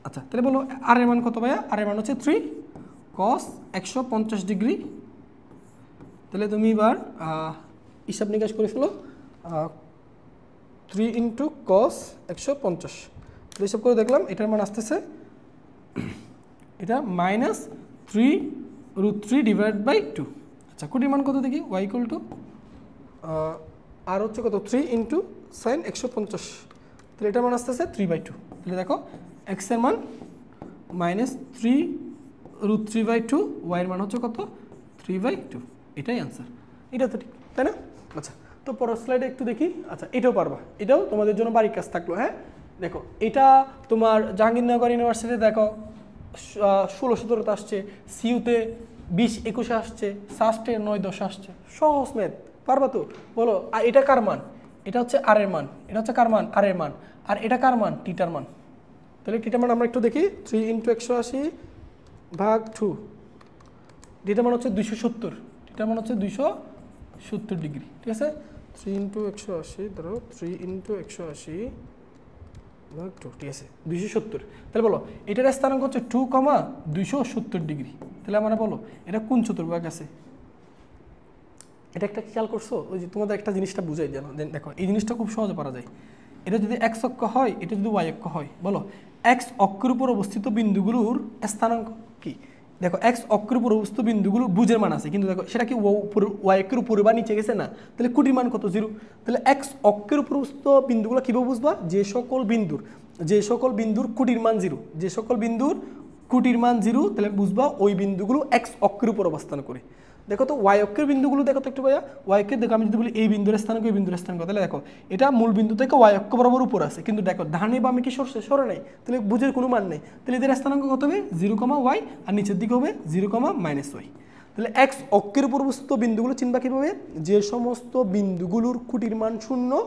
আচ্ছা তাহলে বলো আর এর মান কত ভাইয়া? আর এর মান হচ্ছে 3 cos 150 ডিগ্রি। তাহলে তুমি এবার হিসাব নিকাশ করে ফেলো, 3 × cos 150। তাহলে হিসাব করে দেখলাম এটার মান আসতেছে, এটা -3√3/2। আচ্ছা, কুটির মান কত দেখি? y ইকুয়াল টু আর হচ্ছে কত 3 × sin 150। তাহলে এটার মান আসতেছে 3/2। তাহলে দেখো x এর মান -3√3/2, y এর মান হচ্ছে কত 3/2। এটাই আনসার। এটা তো ঠিক, তাই না? আচ্ছা, তো পরের স্লাইডে একটু দেখি। আচ্ছা, এটাও পারবা, এটাও তোমাদের জন্য বাড়ির কাজ থাকলো। হ্যাঁ, দেখো এটা তোমার জাহাঙ্গীরনগর ইউনিভার্সিটি দেখো 16-17তে আসছে, সিইউতে 20-21-এ আসছে, সাস্টে 9-10 আসছে। সহজ ম্যাথ, পারবা তো? বলো আর এটা কার মান? এটা হচ্ছে আর এর মান। এটা হচ্ছে কার মান? আর এর মান। আর এটা কার মান? টিটার মান। তাহলে টিটার মান আমরা একটু দেখি, 3 × 180/2। টিটার মান হচ্ছে 270। টিটার মান হচ্ছে 270 ডিগ্রি। ঠিক আছে? 3 × 180, ধরো 3 × 180/2, ঠিক আছে 270। তাহলে বলো এটার স্থানাঙ্ক হচ্ছে 2,270 ডিগ্রি। তাহলে আমরা বলো এটা কোন চতুর্ভাগ আছে? এটা একটা খেয়াল করছো? ওই যে তোমাদের একটা জিনিসটা বুঝাই যেন, দেখো এই জিনিসটা খুব সহজে পারা যায়। এটা যদি x অক্ষ হয়, এটা যদি y অক্ষ হয়, বলো x অক্ষের উপর অবস্থিত বিন্দুগুলোর স্থানাঙ্ক কি? দেখো x অক্ষের উপর অবস্থিত বিন্দুগুলো ভুজের মান আছে, কিন্তু দেখো সেটা কি y অক্ষের উপরে বা নিচে গেছে না, তাহলে কুটির মান কত? 0। তাহলে x অক্ষের উপর অবস্থিত বিন্দুগুলো কীভাবে বুঝবা? যে সকল বিন্দুর কুটির মান 0, যে সকল বিন্দুর কুটির মান 0, তাহলে বুঝবা ওই বিন্দুগুলো x অক্ষের উপর অবস্থান করে। দেখো তো y অক্ষের বিন্দুগুলো দেখো তো একটু ভাইয়া, y অক্ষের দেখো আমি যদি বলি এই বিন্দুর স্থানাঙ্ক, এই বিন্দুর স্থানাঙ্ক, তাহলে দেখো এটা মূল বিন্দু থেকে y অক্ষ বরাবর উপর আছে, কিন্তু দেখো ডানে বামে কি সরে নাই, তাহলে ভুজের কোনো মান নেই। তাহলে এদের স্থানাঙ্ক কত হবে? 0, y, আর নিচের দিকে হবে 0, -y। তাহলে x অক্ষের উপর অবস্থিত বিন্দুগুলো চিনবা কীভাবে? যে সমস্ত বিন্দুগুলোর কুটির মান 0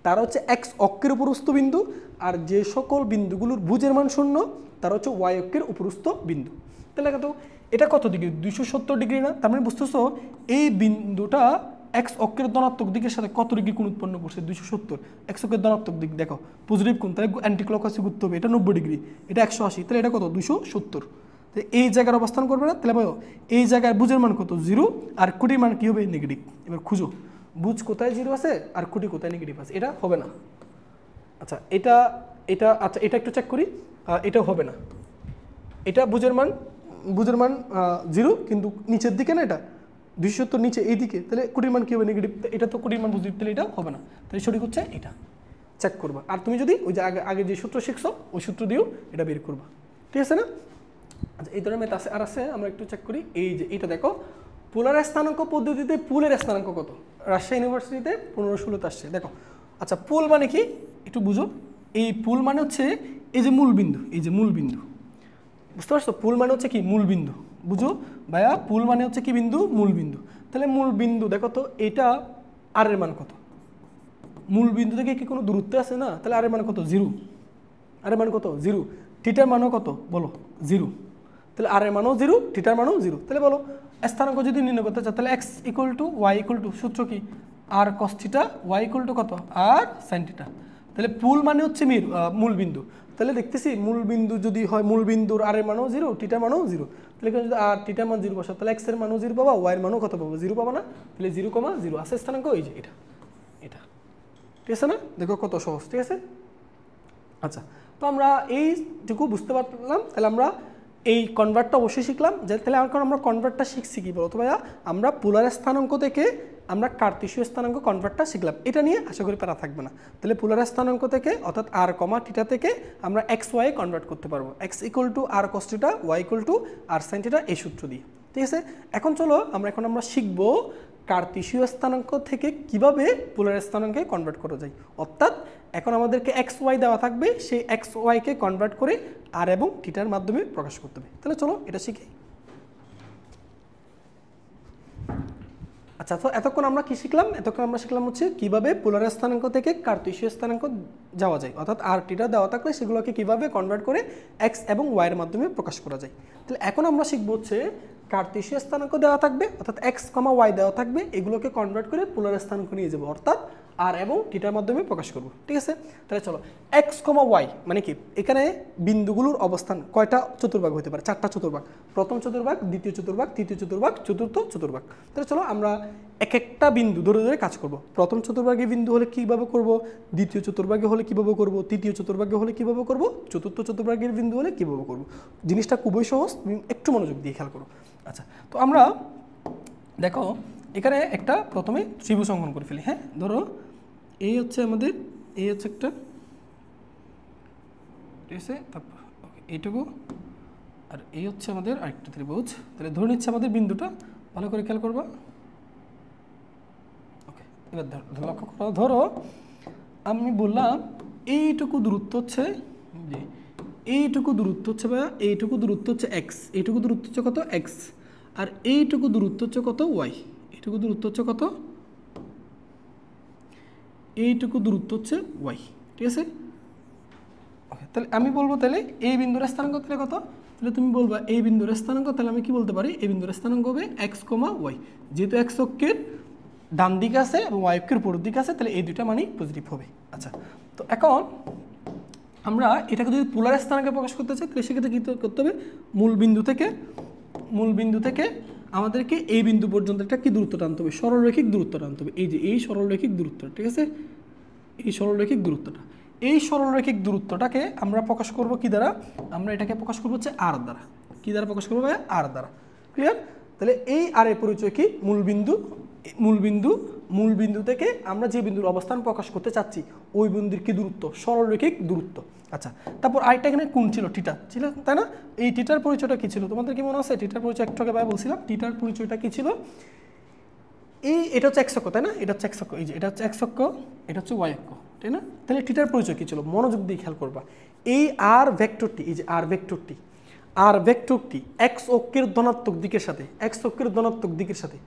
তারা হচ্ছে x অক্ষের উপরস্থ বিন্দু, আর যে সকল বিন্দুগুলোর ভুজের মান 0 তারা হচ্ছে y অক্ষের উপরস্থ বিন্দু। তাহলে দেখো এটা কত ডিগ্রি? 270 ডিগ্রি না? তার মানে বুঝতেছো এই বিন্দুটা x অক্ষের ধনাত্মক দিকের সাথে কত ডিগ্রি কোণ উৎপন্ন করছে? 270। x অক্ষের ধনাত্মক দিক দেখো পজিটিভ কোণ, তাহলে অ্যান্টি ক্লকওয়াইজে ঘুরতে হবে। এটা 90 ডিগ্রি, এটা 180, তাহলে এটা কত? 270। তাহলে এই জায়গার অবস্থান করবে না, তাহলে বলো এই জায়গায় ভুজের মান কত? 0, আর কুটির মান কী হবে? নেগেটিভ। এবার খুঁজো ভুজ কোথায় 0 আছে আর কুটি কোথায় নেগেটিভ আছে। এটা হবে না। আচ্ছা আচ্ছা এটা একটু চেক করি, এটাও হবে না। এটা ভুজের মান 0, কিন্তু নিচের দিকে না, এটা 270 নিচে এই দিকে, তাহলে কুটির মান কী হবে? নেগেটিভ। এটা তো কুটির মান পজিটিভ, তাহলে এটা হবে না। তাহলে সঠিক হচ্ছে এটা। চেক করবা। আর তুমি যদি ওই যে আগে যে সূত্র শিখছো ওই সূত্র দিয়েও এটা বের করবা। ঠিক আছে না? আচ্ছা এই ধরনের ম্যাথ আছে আর আছে, আমরা একটু চেক করি। এই যে এটা দেখো, পোলার স্থানাঙ্ক পদ্ধতিতে পুলের স্থানাঙ্ক কত? রাজশাহী ইউনিভার্সিটিতে 15-16 আসছে। দেখো আচ্ছা পুল মানে কি একটু বুঝো। এই পুল মানে হচ্ছে এই যে মূল বিন্দু, এই যে মূল বিন্দু, বুঝতে পারছো? পুল মানে হচ্ছে কি মূল বিন্দু, বুঝো ভাইয়া? পুল মানে হচ্ছে কি বিন্দু? মূল বিন্দু। তাহলে মূল বিন্দু দেখো তো এটা আর এর মান কত? মূল বিন্দু থেকে কি কোনো দূরত্ব আছে না? তাহলে আর এর মান কত? 0। আর এর মান কত? 0। থিটার মানও কত বলো? 0। তাহলে আর এর মানও 0, থিটার মানও 0। তাহলে বলো স্থানাঙ্ক যদি নির্ণয় করতে চাও তাহলে x = y = সূত্র কি? r cos থিটা y = কত? r sin theta. তাহলে পুল মানে হচ্ছে মূল বিন্দু। তাহলে দেখতেছি মূল বিন্দু যদি হয়, মূল বিন্দুর আর এর মানও 0, থিটার মানও 0। তাহলে এখানে যদি আর থিটার মান 0 বসাও তাহলে x এর মানও 0 পাবা, y এর মানও কত পাবো? 0 পাবা না? তাহলে 0, আছে স্থানাঙ্ক এই যে এটা, এটা ঠিক আছে না? দেখো কত সহজ, ঠিক আছে? আচ্ছা তো আমরা এইটুকু বুঝতে পারলাম। তাহলে আমরা এই কনভার্টটা অবশ্যই শিখলাম। যে তাহলে এখন আমরা কনভার্টটা শিখছি কি বলো তো ভাইয়া? আমরা পোলার স্থানাঙ্ক থেকে আমরা কার্তেশীয় স্থানাঙ্ক কনভার্টটা শিখলাম। এটা নিয়ে আশা করি প্যারা থাকবে না। তাহলে পোলার স্থানাঙ্ক থেকে অর্থাৎ r, থিটা থেকে আমরা xy কনভার্ট করতে পারবো। x = r cos theta, y = r sin theta, এই সূত্র দিয়ে, ঠিক আছে? এখন চলো আমরা শিখবো কার্তেশীয় স্থানাঙ্ক থেকে কিভাবে পোলার স্থানাঙ্কে কনভার্ট করা যায়। অর্থাৎ এখন আমাদেরকে xy দেওয়া থাকবে, সেই xy কে কনভার্ট করে r এবং থিটার মাধ্যমে প্রকাশ করতে হবে। তাহলে চলো এটা শিখি। আচ্ছা তো এতক্ষণ আমরা কি শিখলাম? এতক্ষণ আমরা শিখলাম হচ্ছে কিভাবে পোলার স্থানাঙ্ক থেকে কার্তেশীয় স্থানাঙ্ক যাওয়া যায়, অর্থাৎ r, থিটা দেওয়া থাকলে সেগুলোকে কিভাবে কনভার্ট করে x এবং y এর মাধ্যমে প্রকাশ করা যায়। তাহলে এখন আমরা শিখবো হচ্ছে কার্তেশীয় স্থানাঙ্ক দেওয়া থাকবে, অর্থাৎ x, y দেওয়া থাকবে, এগুলোকে কনভার্ট করে পোলার স্থানাঙ্ক নিয়ে যাবো, অর্থাৎ r এবং থিটার মাধ্যমে প্রকাশ করব, ঠিক আছে? তাহলে চলো x, y মানে কি? এখানে বিন্দুগুলোর অবস্থান কয়টা চতুর্ভাগ হতে পারে? 4টা চতুর্ভাগ। প্রথম চতুর্ভাগ, দ্বিতীয় চতুর্ভাগ, তৃতীয় চতুর্ভাগ, চতুর্থ চতুর্ভাগ। তাহলে চলো আমরা এক একটা বিন্দু ধরে ধরে কাজ করব। প্রথম চতুর্ভাগে বিন্দু হলে কিভাবে করব, দ্বিতীয় চতুর্ভাগে হলে কিভাবে করব, তৃতীয় চতুর্ভাগে হলে কিভাবে করব, চতুর্থ চতুর্ভাগের বিন্দু হলে কিভাবে করব। জিনিসটা খুবই সহজ, একটু মনোযোগ দিয়ে খেয়াল করো। আচ্ছা তো আমরা দেখো এখানে একটা প্রথমে ত্রিভুজ অঙ্কন করে ফেলি। হ্যাঁ ধরো এই হচ্ছে আমাদের, এই হচ্ছে একটা, ঠিক আছে? তারপর এইটুকু, আর এই হচ্ছে আমাদের আরেকটা ত্রিভুজ। তাহলে ধরে নিচ্ছে আমাদের বিন্দুটা, ভালো করে খেয়াল করবা। ওকে এবার লক্ষ্য করো, ধরো আমি বললাম এইটুকু দূরত্ব হচ্ছে, যে এইটুকু দূরত্ব হচ্ছে ভাইয়া, এইটুকু দূরত্ব হচ্ছে এক্স, এইটুকু দূরত্ব হচ্ছে কত? এক্স। আর এইটুকু দূরত্ব হচ্ছে কত? ওয়াই। এইটুকু দূরত্ব হচ্ছে কত? এইটুকু দূরত্ব হচ্ছে ওয়াই, ঠিক আছে? ওকে তাহলে আমি বলবো তাহলে এই বিন্দুর স্থানাঙ্ক তাহলে কত? তাহলে তুমি বলবা এই বিন্দুর স্থানাঙ্ক, তাহলে আমি কি বলতে পারি? এই বিন্দুর স্থানাঙ্ক হবে x, y। যেহেতু x অক্ষের ডান দিকে আছে এবং y অক্ষের উপর দিকে আছে, তাহলে এই দুইটা মানই পজিটিভ হবে। আচ্ছা তো এখন আমরা এটাকে যদি পোলার স্থানাঙ্কে প্রকাশ করতে চাই তাহলে সেক্ষেত্রে কী করতে হবে? মূল বিন্দু থেকে আমাদেরকে এই বিন্দু পর্যন্ত একটা কি দূরত্ব টানতে হবে? সরলরৈখিক দূরত্ব টানতে হবে। এই যে এই সরলরৈখিক দূরত্ব, ঠিক আছে? এই সরলরৈখিক দূরত্বটা, এই সরলরৈখিক দূরত্বটাকে আমরা প্রকাশ করব কি দ্বারা? আমরা এটাকে প্রকাশ করবো হচ্ছে r দ্বারা। কি দ্বারা প্রকাশ করবো? r দ্বারা। ক্লিয়ার? তাহলে এই r এর পরিচয় কি? মূল বিন্দু থেকে আমরা যে বিন্দুর অবস্থান প্রকাশ করতে চাচ্ছি ওই বিন্দুর কি দূরত্ব? সরলরৈখিক দূরত্ব। আচ্ছা তারপর আরেকটা এখানে কোণ ছিল? থিটা ছিল, তাই না? এই থিটার পরিচয়টা কি ছিল? তোমাদের কি মনে আছে? থিটার পরিচয় একটু আগে বলছিলাম। থিটার পরিচয়টা কি ছিল? এটা হচ্ছে x অক্ষ, তাই না? এটা হচ্ছে x অক্ষ, এই যে এটা হচ্ছে x অক্ষ, এটা হচ্ছে y অক্ষ, তাই না? তাহলে থিটার পরিচয় কি ছিল? মনোযোগ দিয়ে খেয়াল করবা। এই r ভেক্টরটি, এই যে r ভেক্টরটি x অক্ষের ধনাত্মক দিকের সাথে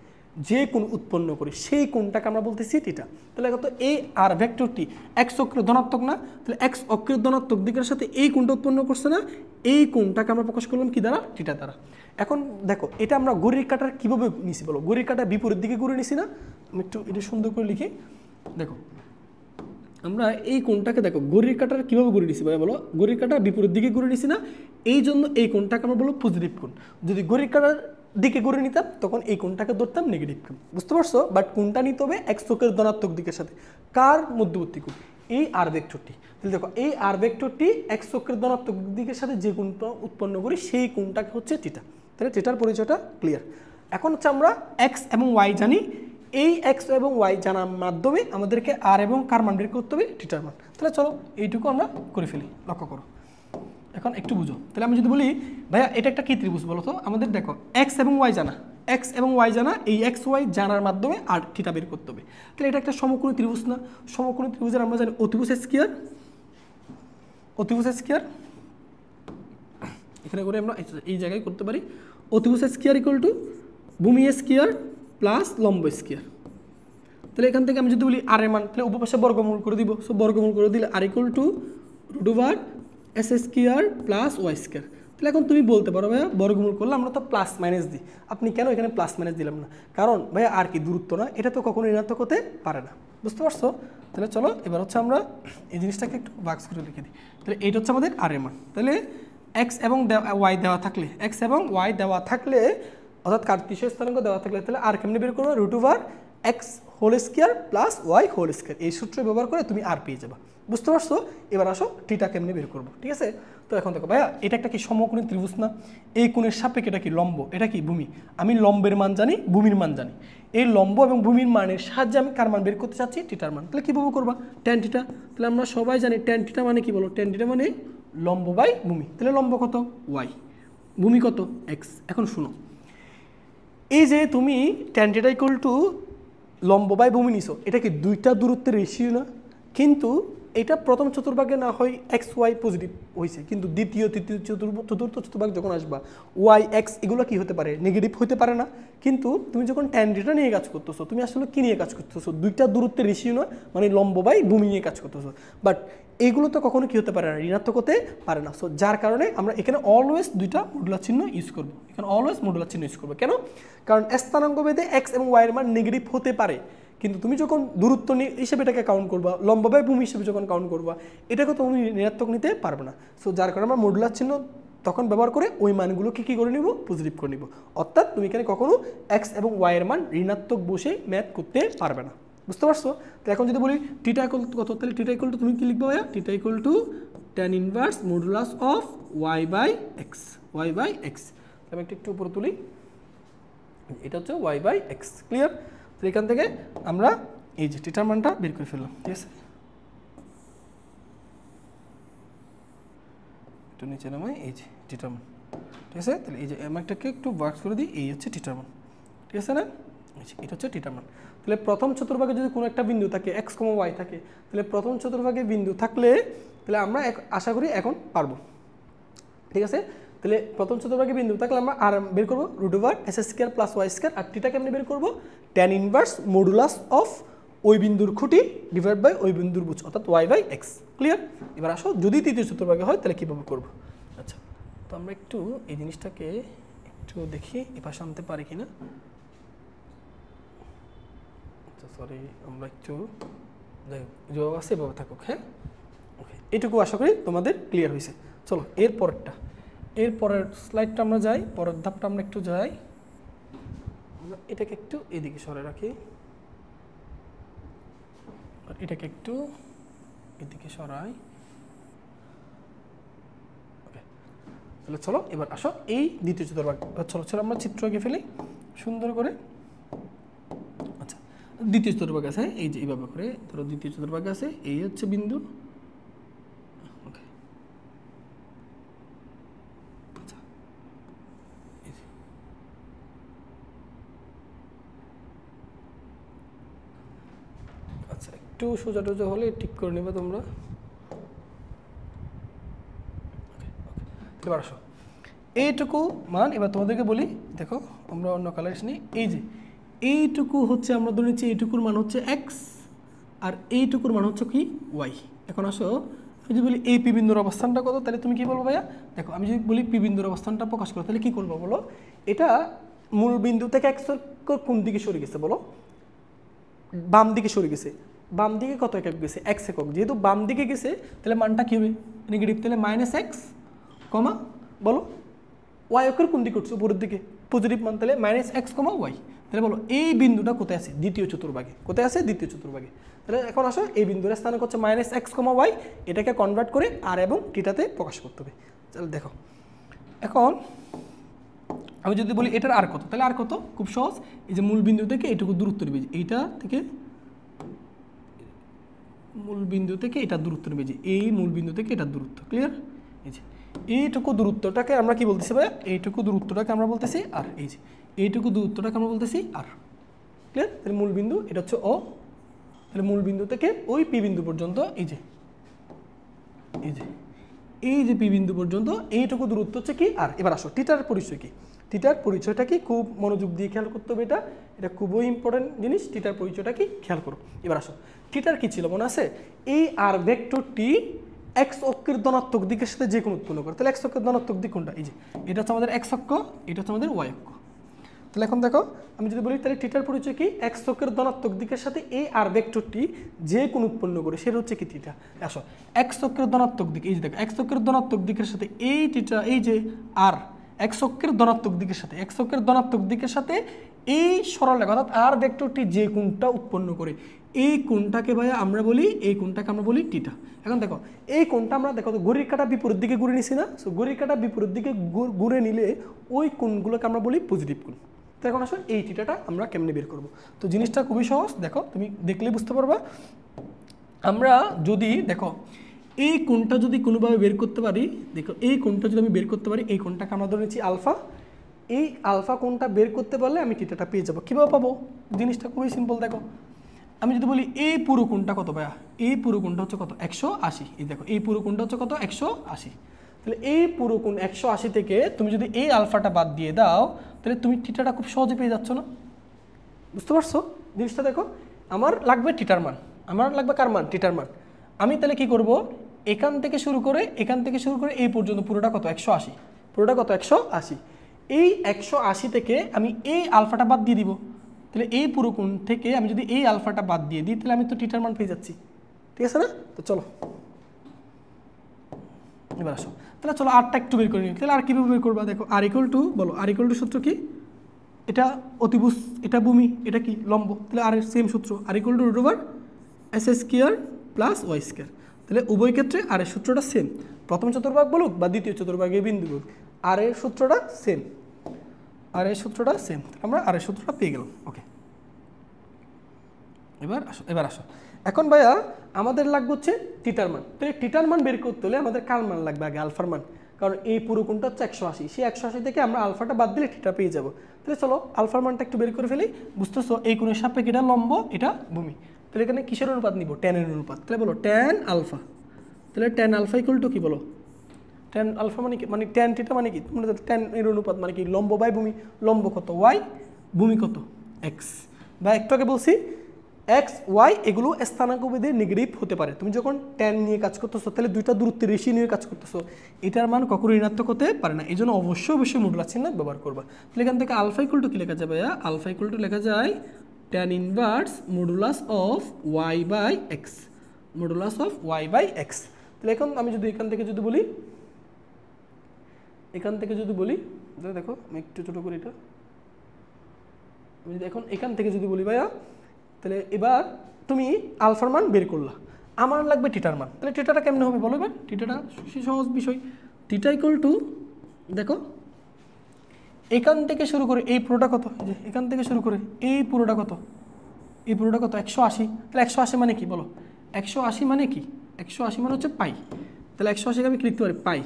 যে কোণ উৎপন্ন করে সেই কোণটাকে আমরা বলতেছি থিটা। তাহলে কত? এই r ভেক্টরটি x অক্ষের ধনাত্মক না? তাহলে x অক্ষের ধনাত্মক দিকের সাথে এই কোণটা উৎপন্ন করছে না? এই কোণটাকে আমরা প্রকাশ করলাম কি দ্বারা? থিটা দ্বারা। এখন দেখো এটা আমরা ঘড়ির কাঁটার কিভাবে নিছি বলো? ঘড়ির কাঁটা বিপরীত দিকে ঘুরে নিছি না? আমি একটু এটা সুন্দর করে লিখি। দেখো আমরা এই কোণটাকে দেখো ঘড়ির কাঁটার কিভাবে ঘুরে নিছি ভাই বলো? ঘড়ির কাঁটা বিপরীত দিকে ঘুরে নিছি না? এই জন্য এই কোণটাকে আমরা বলবো পজিটিভ কোণ। যদি ঘড়ির কাঁটার দিকে ঘুরে নিতাম তখন এই কোণটাকে ধরতাম নেগেটিভ কোণ। বুঝতে পারছো? বাট কোণটা নিতে হবে x অক্ষের ধনাত্মক দিকের সাথে। কার মধ্যবর্তী কোণ? এই r ভেক্টরটি। তাহলে দেখো এই r ভেক্টরটি x অক্ষের ধনাত্মক দিকের সাথে যে কোণটা উৎপন্ন করি সেই কোণটাকে হচ্ছে থিটা। তাহলে থিটার পরিচয়টা ক্লিয়ার। এখন হচ্ছে আমরা x এবং y জানি। এই x এবং y জানার মাধ্যমে আমাদেরকে r এবং কার মান বের করতে হবে? থিটার মান। তাহলে চলো এইটুকু আমরা করে ফেলি। লক্ষ্য করো এখন একটু বুঝো, তাহলে আমি যদি বলি ভাইয়া এটা একটা কি ত্রিভুজ বলো তো, আমাদের দেখো এক্স এবং ওয়াই জানা, এক্স এবং ওয়াই জানা, এই এক্স ওয়াই জানার মাধ্যমে আর থিটা বের করতে হবে। তাহলে এটা একটা সমকোণী ত্রিভুজ না? সমকোণী ত্রিভুজের আমরা জানি অতিভুজ স্কয়ার, অতিভুজ স্কয়ার এখানে করে আমরা এই জায়গায় করতে পারি, অতিভুজ স্কয়ার ইকুয়াল টু ভূমি স্কয়ার প্লাস লম্ব স্কয়ার। তাহলে এখান থেকে আমি যদি বলি আর এর মান, তাহলে উপপাশে বর্গমূল করে দিব, সো বর্গমূল করে দিলে r equal to root over x square plus y square. তাহলে এখন তুমি বলতে পারো ভাইয়া বর্গমূল করলে আমরা তো প্লাস মাইনাস দিই, আপনি কেন এখানে প্লাস মাইনাস দিলাম না? কারণ ভাইয়া আর কি দূরত্ব না, এটা তো কখনো ঋণাত্মক হতে পারে না, বুঝতে পারছো? তাহলে চলো এবার হচ্ছে আমরা এই জিনিসটাকে একটু বাক্স করে লিখে দিই। তাহলে এইটা হচ্ছে আমাদের আর এর মান। তাহলে এক্স এবং ওয়াই দেওয়া থাকলে, এক্স এবং ওয়াই দেওয়া থাকলে অর্থাৎ কার্তেশীয় স্থানাঙ্ক দেওয়া থাকলে, তাহলে আর কেমনি বের করবো? Root over x whole square plus y whole square, এই সূত্র ব্যবহার করে তুমি আর পেয়ে যাবা, বুঝতে পারছো? এবার আসো থিটা কেমনি বের করবো, ঠিক আছে? তো এখন দেখো ভাইয়া এটা একটা কি সমকোণী ত্রিভুজ না? এই কোণের সাপেক্ষে এটা কি লম্ব, এটা কি ভূমি। আমি লম্বের মান জানি, ভূমির মান জানি, এই লম্ব এবং ভূমির মানের সাহায্যে আমি কার মান বের করতে চাচ্ছি? থিটার মান। তাহলে কীভাবে করবা? Tan theta. তাহলে আমরা সবাই জানি ট্যান থিটা মানে কি বলো? ট্যান থিটা মানে লম্ব বাই ভূমি। তাহলে লম্ব কত? ওয়াই, ভূমি কত? এক্স। এখন শুনো, এই যে তুমি ট্যান থিটা ইকুয়াল টু লম্ব বাই ভূমি নিছো, এটা কি দুইটা দূরত্বের রেশিও না? কিন্তু এটা প্রথম চতুর্ভাগে না হয় এক্স ওয়াই পজিটিভ হয়েছে, কিন্তু দ্বিতীয় তৃতীয় চতুর্থ চতুর্ভাগ যখন আসবা ওয়াই এক্স এগুলো কি হতে পারে? নেগেটিভ হতে পারে না? কিন্তু তুমি যখন ট্যান থিটা নিয়ে কাজ করতেছো, তুমি আসলে কি নিয়ে কাজ করতেছো? দুইটা দূরত্বের রেশিও না, মানে লম্ব বাই ভূমি নিয়ে কাজ করতেছো। বাট এইগুলো তো কখনো কি হতে পারে না? ঋণাত্মক হতে পারে না। সো যার কারণে আমরা এখানে অলওয়েজ দুইটা মডুলার চিহ্ন ইউজ করবো, এখানে অলওয়েজ মডুলার চিহ্ন ইউজ করবো। কেন? কারণ স্থানাঙ্ক ভেদে এক্স এবং ওয়াই এর মান নেগেটিভ হতে পারে, কিন্তু তুমি যখন দূরত্ব হিসেবে এটাকে কাউন্ট করবা, লম্ব বাই ভূমি হিসেবে যখন কাউন্ট করবা, এটাকে তো তুমি ঋণাত্মক নিতে পারবে না। সো যার কারণে আমরা মডুলার চিহ্ন তখন ব্যবহার করে ওই মানগুলোকে কী করে নিব? পজিটিভ করে নিব। অর্থাৎ তুমি এখানে কখনো এক্স এবং ওয়াই এর মান ঋণাত্মক বসে ম্যাথ করতে পারবে না, বুঝতে পারছো? তো এখন যদি বলি থিটা ইকুয়াল টু কত, তাহলে থিটা ইকুয়াল টু তুমি কি লিখবে ভাইয়া? Theta equal to tan inverse modulus of y by x, y by x. আমি একটু উপরে তুলি, এটা হচ্ছে ওয়াই বাই এক্স, ক্লিয়ার? তো এখান থেকে আমরা এই যে থিটার মানটা বের করে ফেললাম, ঠিক আছে? একটু নিচে নামাই, এই যে থিটার মান, ঠিক আছে? তাহলে এই যে আমারটাকে একটু ওয়ার্কস করে দিই, এই হচ্ছে থিটার মান, ঠিক আছে না? এটা হচ্ছে থিটার মান। তাহলে প্রথম চতুর্ভাগে যদি কোনো একটা বিন্দু থাকে এক্স কমা ওয়াই থাকে, তাহলে প্রথম চতুর্ভাগে বিন্দু থাকলে তাহলে আমরা আশা করি এখন পারবো, ঠিক আছে? তাহলে প্রথম চতুর্ভাগে বিন্দু থাকলে আমরা আর বের করবো root over x square plus y square, আর থিটা কেমনি বের করবো? ট্যান ইনভার্স মডুলাস অফ ওই বিন্দুর খুঁটি ডিভাইড বাই ওই বিন্দুর ভুজ, অর্থাৎ ওয়াই বাই এক্স, ক্লিয়ার? এবার আসো যদি তৃতীয় চতুর্ভাগে হয় তাহলে কীভাবে করবো। আচ্ছা, তো আমরা একটু এই জিনিসটাকে একটু দেখি এ পাশে আনতে পারি কিনা। আচ্ছা সরি, আমরা একটু যাই হোক যেভাবে আছে এভাবে থাকুক, হ্যাঁ? ওকে, এইটুকু আশা করি তোমাদের ক্লিয়ার হয়েছে। চলো এর পরেরটা, এর পরের স্লাইডটা আমরা যাই, পরের ধাপটা আমরা একটু যাই। আমরা এটাকে একটু এদিকে সরে রাখি, আর এটাকে একটু এদিকে সরাই। ওকে, তাহলে চলো এবার আসো এই দ্বিতীয় চতুর্ভাগ, চলো চলো আমরা চিত্র এঁকে ফেলি সুন্দর করে। আচ্ছা, দ্বিতীয় চতুর্ভাগ আছে, এই যে এইভাবে করে ধরো দ্বিতীয় চতুর্ভাগ আছে, এই হচ্ছে বিন্দু। ওকে, আচ্ছা আচ্ছা একটু সোজা টোজা হলে ঠিক করে নেবে তোমরা। এবার আসো এইটুকু মান, এবার তোমাদেরকে বলি দেখো আমরা অন্য কালার নিই, এই যে এইটুকু হচ্ছে আমরা ধরে নিচ্ছি এইটুকুর মান হচ্ছে এক্স, আর এইটুকুর মান হচ্ছে কি? ওয়াই। এখন আসো আমি যদি বলি এই পি বিন্দুর অবস্থানটা কত, তাহলে তুমি কি বলবো ভাইয়া? দেখো আমি যদি বলি পি বিন্দুর অবস্থানটা প্রকাশ করো, তাহলে কি করবো বলো? এটা মূল বিন্দু থেকে এক্স কোন দিকে সরে গেছে বলো? বাম দিকে সরে গেছে। বাম দিকে কত একক গেছে? এক্স একক। যেহেতু বাম দিকে গেছে তাহলে মানটা কী হবে? নেগেটিভ। তাহলে মাইনাস এক্স কমা বলো ওয়াই অক্ষের কোন দিকে উঠছে? উপরের দিকে, পজিটিভ মান। তাহলে মাইনাস এক্স কমা ওয়াই। তাহলে বলো এই বিন্দুটা কোথায় আছে? দ্বিতীয় চতুর্ভাগে। কোথায় আছে? দ্বিতীয় চতুর্ভাগে। তাহলে এখন আসো এই বিন্দুর স্থানে হচ্ছে মাইনাস এক্স কমা ওয়াই, এটাকে কনভার্ট করে আর এবং থিটাতে প্রকাশ করতে হবে। তাহলে দেখো এখন আমি যদি বলি এটার আর কত, তাহলে আর কত? খুব সহজ, এই যে মূল বিন্দু থেকে এইটুকু দূরত্ব নেবে, এইটা থেকে মূল বিন্দু থেকে এটা দূরত্ব নেবে, যে এই মূল বিন্দু থেকে এটার দূরত্ব, ক্লিয়ার? এই যে এইটুকু দূরত্বটাকে আমরা কি বলতেছি ভাই, এইটুকু দূরত্বটাকে আমরা বলতেছি আর, এই যে এইটুকু দূরত্বটাকে আমরা বলতেছি আর। ক্লিয়ার? তাহলে মূল বিন্দু এটা হচ্ছে ও, তাহলে মূল বিন্দু থেকে ওই পি বিন্দু পর্যন্ত এই যে এই যে পি বিন্দু পর্যন্ত এইটুকু দূরত্ব হচ্ছে কি আর। এবার আসো থিটার পরিচয় কি, থিটার পরিচয়টা কি খুব মনোযোগ দিয়ে খেয়াল করতে হবে, এটা খুবই ইম্পর্টেন্ট জিনিস। থিটার পরিচয়টা কি খেয়াল করো। এবার আসো থিটার কি ছিল মনে আছে, এই আর ভেক্টরটি এক্স অক্ষের ধনাত্মক দিকের সাথে যে কোনো উৎপন্ন করে। তাহলে এক্স অক্ষের ধনাত্মক দিক কোনটা, এই যে এটা হচ্ছে আমাদের এক্স অক্ষ, এটা হচ্ছে আমাদের ওয়াই অক্ষ। তাহলে এখন দেখো আমি যদি বলি তাহলে থিটার পরিচয় কি, এক্স অক্ষের ধনাত্মক দিকের সাথে এই আর ভেক্টরটি যে কোন উৎপন্ন করে সেটা হচ্ছে কি থিটা। আসো এক্স অক্ষের ধনাত্মক দিক, এই যে দেখো এক্স অক্ষের ধনাত্মক দিকের সাথে এই থিটা, এই যে আর এক্স অক্ষের ধনাত্মক দিকের সাথে, এক্স অক্ষের ধনাত্মক দিকের সাথে এই সরলরেখা অর্থাৎ আর ভেক্টরটি যে কোণটা উৎপন্ন করে এই কোণটাকে ভাইয়া আমরা বলি, এই কোণটাকে আমরা বলি থিটা। এখন দেখো এই কোণটা আমরা দেখো তো ঘড়ির কাঁটা বিপরীত দিকে ঘুরে নিছি না, সো ঘড়ির কাঁটা বিপরীত দিকে ঘুরে নিলে ওই কোণগুলোকে আমরা বলি পজিটিভ কোণ। তো এখন আসলে এই থিটাটা আমরা কেমনে বের করব, তো জিনিসটা খুবই সহজ, দেখো তুমি দেখলে বুঝতে পারবা। আমরা যদি দেখো এই কোণটা যদি কোনোভাবে বের করতে পারি, দেখো এই কোণটা যদি আমি বের করতে পারি, এই কোণটাকে আমরা ধরে নিচ্ছি আলফা, এই আলফা কোণটা বের করতে পারলে আমি থিটাটা পেয়ে যাবো। কীভাবে পাবো, জিনিসটা খুবই সিম্পল। দেখো আমি যদি বলি এই পুরো কোণটা কত ভাইয়া, এই পুরো কোণটা হচ্ছে কত 180, এই দেখো এই পুরো কোণটা হচ্ছে কত 180। তাহলে এই পুরো কোণ 180 থেকে তুমি যদি এই আলফাটা বাদ দিয়ে দাও তাহলে তুমি থিটাটা খুব সহজে পেয়ে যাচ্ছ না, বুঝতে পারছো জিনিসটা। দেখো আমার লাগবে থিটার মান, আমার লাগবে কার মান, থিটার মান। আমি তাহলে কি করব, এখান থেকে শুরু করে এই পর্যন্ত পুরোটা কত 180, পুরোটা কত 180। এই 180 থেকে আমি এই আলফাটা বাদ দিয়ে দিব, তাহলে এই পুরো কোণ থেকে আমি যদি এই আলফাটা বাদ দিয়ে দিই তাহলে আমি তো থিটার মান পেয়ে যাচ্ছি, ঠিক আছে না। তো চলো এবার আসো, তাহলে চলো আরটা একটু বের করে নিই। তাহলে আর কীভাবে বের করবা, দেখো আর ইকুয়াল টু, বলো আর ইকুয়াল টু সূত্র কি, এটা অতিভুজ, এটা ভূমি, এটা কি লম্ব, তাহলে আর এর সেম সূত্র, r equal to root over x square plus y square. তাহলে উভয় ক্ষেত্রে আর এর সূত্রটা সেম, প্রথম চতুর্ভাগ বলুক বা দ্বিতীয় চতুর্ভাগের বিন্দু বলুক, আর এর সূত্রটা সেম, আর এর সূত্রটা সেম, আমরা আর এর সূত্রটা পেয়ে গেলাম। ওকে এবার আসো এখন ভাইয়া আমাদের লাগবে হচ্ছে থিটার মান। তাহলে থিটার মান বের করতে হলে আমাদের কার মান লাগবে আগে, আলফার মান, কারণ এই পুরো কোণটা হচ্ছে 180, সেই 180 থেকে আমরা আলফাটা বাদ দিলে থিটা পেয়ে যাবো। তাহলে চলো আলফার মানটা একটু বের করে ফেলি। বুঝতেছো এই কোণের সাপেক্ষে এটা লম্ব, এটা ভূমি, তাহলে এখানে কিসের অনুপাত নিব, ট্যানের অনুপাত। তাহলে বলো ট্যান আলফা, তাহলে ট্যান আলফা ইকুয়াল টু কি, বলো ট্যান আলফা মানে কি, মানে ট্যান থিটা মানে কি, তোমরা ট্যান এর অনুপাত মানে কি, লম্ব বাই ভূমি, লম্ব কত ওয়াই, ভূমি কত এক্স। বা একটু আগে বলছি এক্স ওয়াই এগুলো স্থানাঙ্কভেদে নেগেটিভ হতে পারে। তুমি যখন ট্যান নিয়ে কাজ করতেছো তাহলে দুইটা দূরত্বের রেশিও নিয়ে কাজ করতেছো, এটার মান কখনো ঋণাত্মক হতে পারে না, এই জন্য অবশ্যই মডুলাস চিহ্ন ব্যবহার করবা। তাহলে এখান থেকে আলফা ইকুয়াল টু কি লেখা যাবে, আলফা ইকুয়াল টু লেখা যায় tan inverse modulus of y by x, modulus of y by x. তাহলে এখন আমি যদি এখান থেকে যদি বলি, দেখো আমি একটু ছোটো করি এটা, আমি যদি এখন এখান থেকে যদি বলি ভাইয়া, তাহলে এবার তুমি আলফার মান বের করলা, আমার লাগবে থিটার মান। তাহলে থিটাটা কেমনে হবে বলো এবার, থিটাটা সহজ বিষয়, থিটা ইকুয়াল টু দেখো এখান থেকে শুরু করে এই পুরোটা কত, যে এখান থেকে শুরু করে এই পুরোটা কত, এই পুরোটা কত 180। তাহলে 180 মানে কি বলো, 180 মানে কি, 180 মানে হচ্ছে পাই। তাহলে 180কে আমি লিখতে পারি পাই।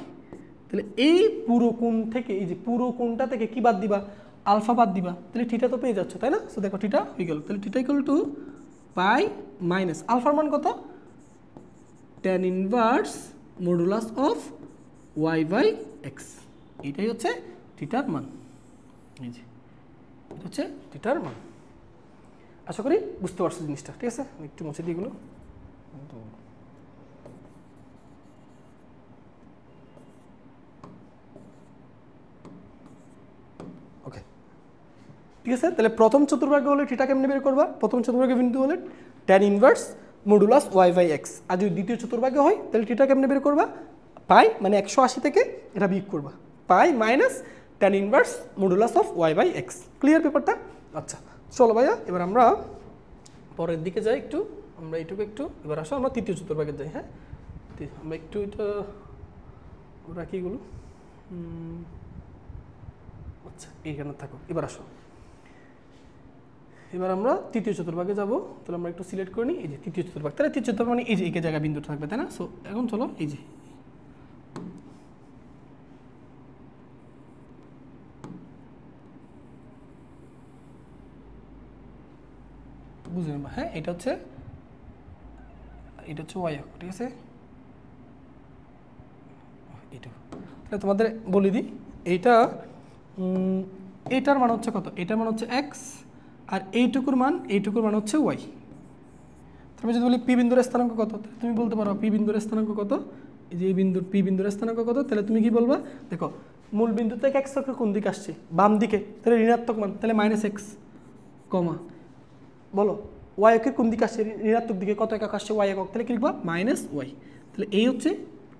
তাহলে এই পুরো কোণ থেকে, এই যে পুরো কোণটা থেকে কি বাদ দিবা, আলফা বাদ দিবা, তাহলে থিটা তো পেয়ে যাচ্ছ তাই না। সো দেখো থিটা হয়ে গেল, তাহলে theta equal to pi minus আলফার মান কত, tan inverse modulus of y by x, এটাই হচ্ছে থিটার মান। এই যে এটা হচ্ছে থিটার মান। আশা করি বুঝতে পারছো জিনিসটা, ঠিক আছে। আমি একটু মুছে দিই এগুলো। ওকে ঠিক আছে, তাহলে প্রথম চতুর্ভাগ্য হলে থিটা কেমনে বের করবা, প্রথম চতুর্ভাগ্য বিন্দু হলে tan inverse modulus y by x. আর যদি দ্বিতীয় চতুর্ভাগ্য হয় তাহলে থিটা কেমনে বের করবা, পাই মানে 180 থেকে এটা বিয়োগ করবা, pi minus tan inverse modulus of y by x. Clear ব্যাপারটা। আচ্ছা চলো ভাইয়া এবার আমরা পরের দিকে যাই একটু, আমরা এইটুকু একটু এবার আসো আমরা তৃতীয় চতুর্ভাগে যাই। হ্যাঁ আমরা একটু এটা রাখি এগুলো, আচ্ছা এইখানে থাকো। এবার আসো, এবার আমরা তৃতীয় চতুর্ভাগে যাবো। তাহলে আমরা একটু সিলেক্ট করে নিই, এই যে তৃতীয় চতুর্ভাগ। তাহলে তৃতীয় চতুর্ভাগ মানে এই যে এই জায়গায় বিন্দুটা থাকবে তাই না। সো এখন চলো এই যে বুঝে নেবা, হ্যাঁ এটা হচ্ছে ওয়াই অক্ষ, ঠিক আছে। এটা তাহলে তোমাদের বলে দিই, এইটার মান হচ্ছে কত, এটার মান হচ্ছে এক্স, আর এইটুকুর মান হচ্ছে ওয়াই। তুমি যদি বলি পি বিন্দুর স্থানাঙ্ক কত, তুমি বলতে পারো পি বিন্দুর স্থানাঙ্ক কত, এই যে এই বিন্দুর পি বিন্দুর স্থানাঙ্ক কত, তাহলে তুমি কি বলবা, দেখো মূল বিন্দু থেকে এক্স অক্ষের কোন দিকে আসছে, বাম দিকে, তাহলে ঋণাত্মক মান, তাহলে মাইনাস এক্স, কমা বলো ওয়াই অক্ষের কোন দিকে আসছে, ঋণাত্মক দিকে, কত একক আসছে, ওয়াই একক, তাহলে কি লিখবা মাইনাস ওয়াই। তাহলে এই হচ্ছে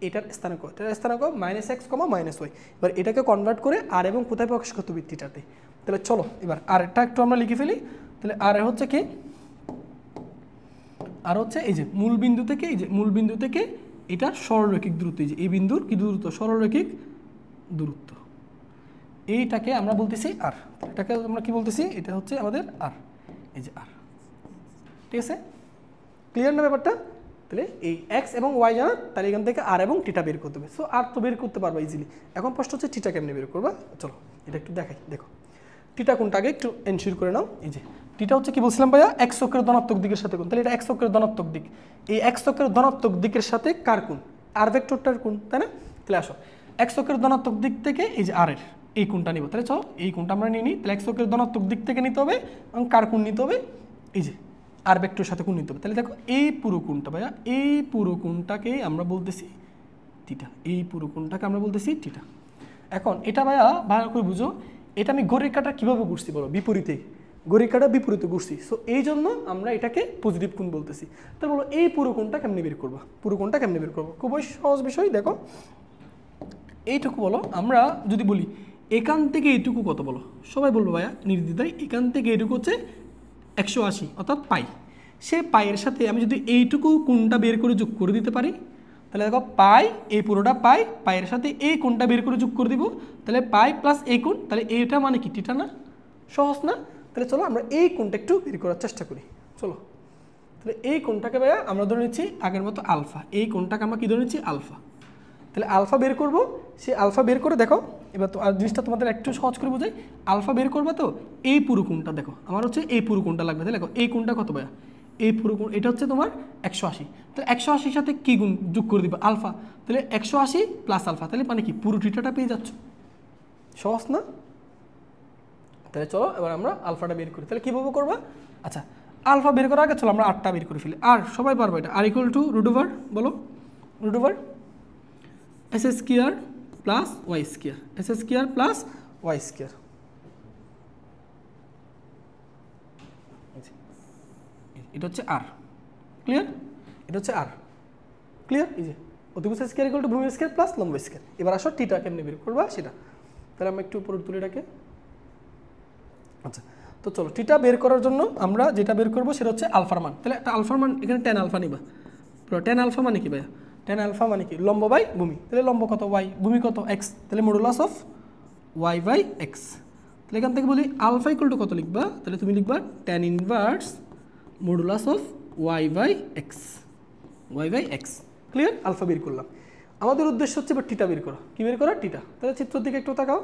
এটার স্থানাঙ্ক minus x comma minus y. এবার এটাকে কনভার্ট করে আর এবং কোথায় প্রকাশ করতে হবে, থিটাতে। তাহলে চলো এবার আরটা একটু আমরা লিখে ফেলি। তাহলে আর হচ্ছে কি, আর হচ্ছে এই যে মূল বিন্দু থেকে এটার সরলরৈখিক দূরত্ব, এই যে এই বিন্দুর কি দূরত্ব, সরলরৈখিক দূরত্ব, এইটাকে আমরা বলতেছি আর, এটাকে আমরা কি বলতেছি, এটা হচ্ছে আমাদের আর, এই যে আর, ঠিক আছে, ক্লিয়ার না ব্যাপারটা। তাহলে এই এক্স এবং ওয়াই জানা, তাহলে এখান থেকে আর এবং টিটা বের করতে হবে। সো আর তো বের করতে পারবা ইজিলি। এখন প্রশ্ন হচ্ছে টিটা কেমনে বের করবা। চলো এটা একটু দেখাই, দেখো টিটা কোনটা আগে একটু এনশিওর করে নাও। এই যে টিটা হচ্ছে কি বলছিলাম ভাইয়া, এক্স অক্ষের ধনাত্মক দিকের সাথে কোণ, তাহলে এটা এক্স অক্ষের ধনাত্মক দিক, এই এক্স অক্ষের ধনাত্মক দিকের সাথে কার কোণ, আর ভেক্টরটার কোণ, তাই না। তাহলে আসো এক্স অক্ষের ধনাত্মক দিক থেকে এই যে আর এর এই কোণটা নিব, তাহলে চলো এই কোণটা আমরা নিয়ে নিই। তাহলে এক্স অক্ষের ধনাত্মক দিক থেকে নিতে হবে এবং কার কোণ নিতে হবে, এই যে আর ভেক্টরের সাথে কোণ নিতে হবে। তাহলে দেখো এই পুরো কোণটা ভাইয়া, এই পুরো কোণটাকেই আমরা বলতেছি থিটা, এই পুরো কোণটাকে আমরা বলতেছি থিটা। এখন এটা ভাইয়া ভালো করে বুঝো, এটা আমি ঘড়ির কাঁটা কীভাবে ঘুরছি বলো, বিপরীতে, ঘড়ির কাঁটা বিপরীতে ঘুরছি। সো এই জন্য আমরা এটাকে পজিটিভ কোণ বলতেছি। তাহলে বলো এই পুরো কোণটা কেমনে বের করবা, পুরো কোণটা কেমনে বের করবো, খুবই সহজ বিষয়। দেখো এইটুকু বলো, আমরা যদি বলি এখান থেকে এইটুকু কত বলো, সবাই বলবো ভাইয়া নির্দ্বিধায়, এখান থেকে এইটুকু হচ্ছে 180 অর্থাৎ পাই। সে পাইয়ের সাথে আমি যদি এইটুকু কোণটা বের করে যোগ করে দিতে পারি, তাহলে দেখো পাই, এই পুরোটা পাই, পাইয়ের সাথে এই কোণটা বের করে যোগ করে দিব, তাহলে পাই প্লাস এই কোণ, তাহলে এইটা মানে কি টিটা না, সহজ না। তাহলে চলো আমরা এই কোণটা একটু বের করার চেষ্টা করি। চলো তাহলে এই কোণটাকে ভাইয়া আমরা ধরে নিচ্ছি আগের মতো আলফা, এই কোণটাকে আমরা কি ধরে নিচ্ছি আলফা। তাহলে আলফা বের করব, সে আলফা বের করে দেখো এবার তো আর জিনিসটা তোমাদের একটু সহজ করে বোঝাই, আলফা বের করবে তো এই পুরো কোণটা দেখো, আমার হচ্ছে এই পুরো কোণটা লাগবে, তাহলে দেখো এই কোণটা কত ভাইয়া, এই পুরো কোণ এটা হচ্ছে তোমার 180। তাহলে 180-র সাথে কী গুণ যোগ করে দিবে আলফা, তাহলে 180 প্লাস আলফা, তাহলে মানে কি পুরো থিটাটা পেয়ে যাচ্ছ, সহজ না। তাহলে চলো এবার আমরা আলফাটা বের করি। তাহলে কীভাবে করবা, আচ্ছা আলফা বের করার আগে চলো আমরা আরটা বের করে ফেলি। আর সবাই পারবো এটা, r equal to root over, বলো root over x square plus y square, x square plus y square. এটা হচ্ছে আর, ক্লিয়ার, এটা হচ্ছে আর, ক্লিয়ার। এই যে অতিভুজ স্কোয়ার ইকুয়াল টু ভূমি স্কোয়ার প্লাস লম্ব স্কোয়ার। এবার আসো টিটা কেমনে বের করবা সেটা, তাহলে আমরা একটু উপরে তুলে এটাকে। আচ্ছা তো চলো টিটা বের করার জন্য আমরা যেটা বের করবো সেটা হচ্ছে আলফার মান। তাহলে একটা আলফার মান এখানে টেন আলফা নিবা, পুরো টেন আলফা মানে কি ভাইয়া, টেন আলফা মানে কি লম্ব বাই ভূমি, তাহলে লম্ব কত ওয়াই, ভূমি কত এক্স, তাহলে modulus of y by x. তাহলে এখান থেকে বলি আলফা ইকুয়াল টু কত লিখবা, তাহলে তুমি লিখবা tan inverse modulus of y by x, y by x, clear. Alpha বের করলাম, আমাদের উদ্দেশ্য হচ্ছে এবার টিটা বের করা, কী বের করা টিটা। তাহলে চিত্রের দিকে একটু তাকাও,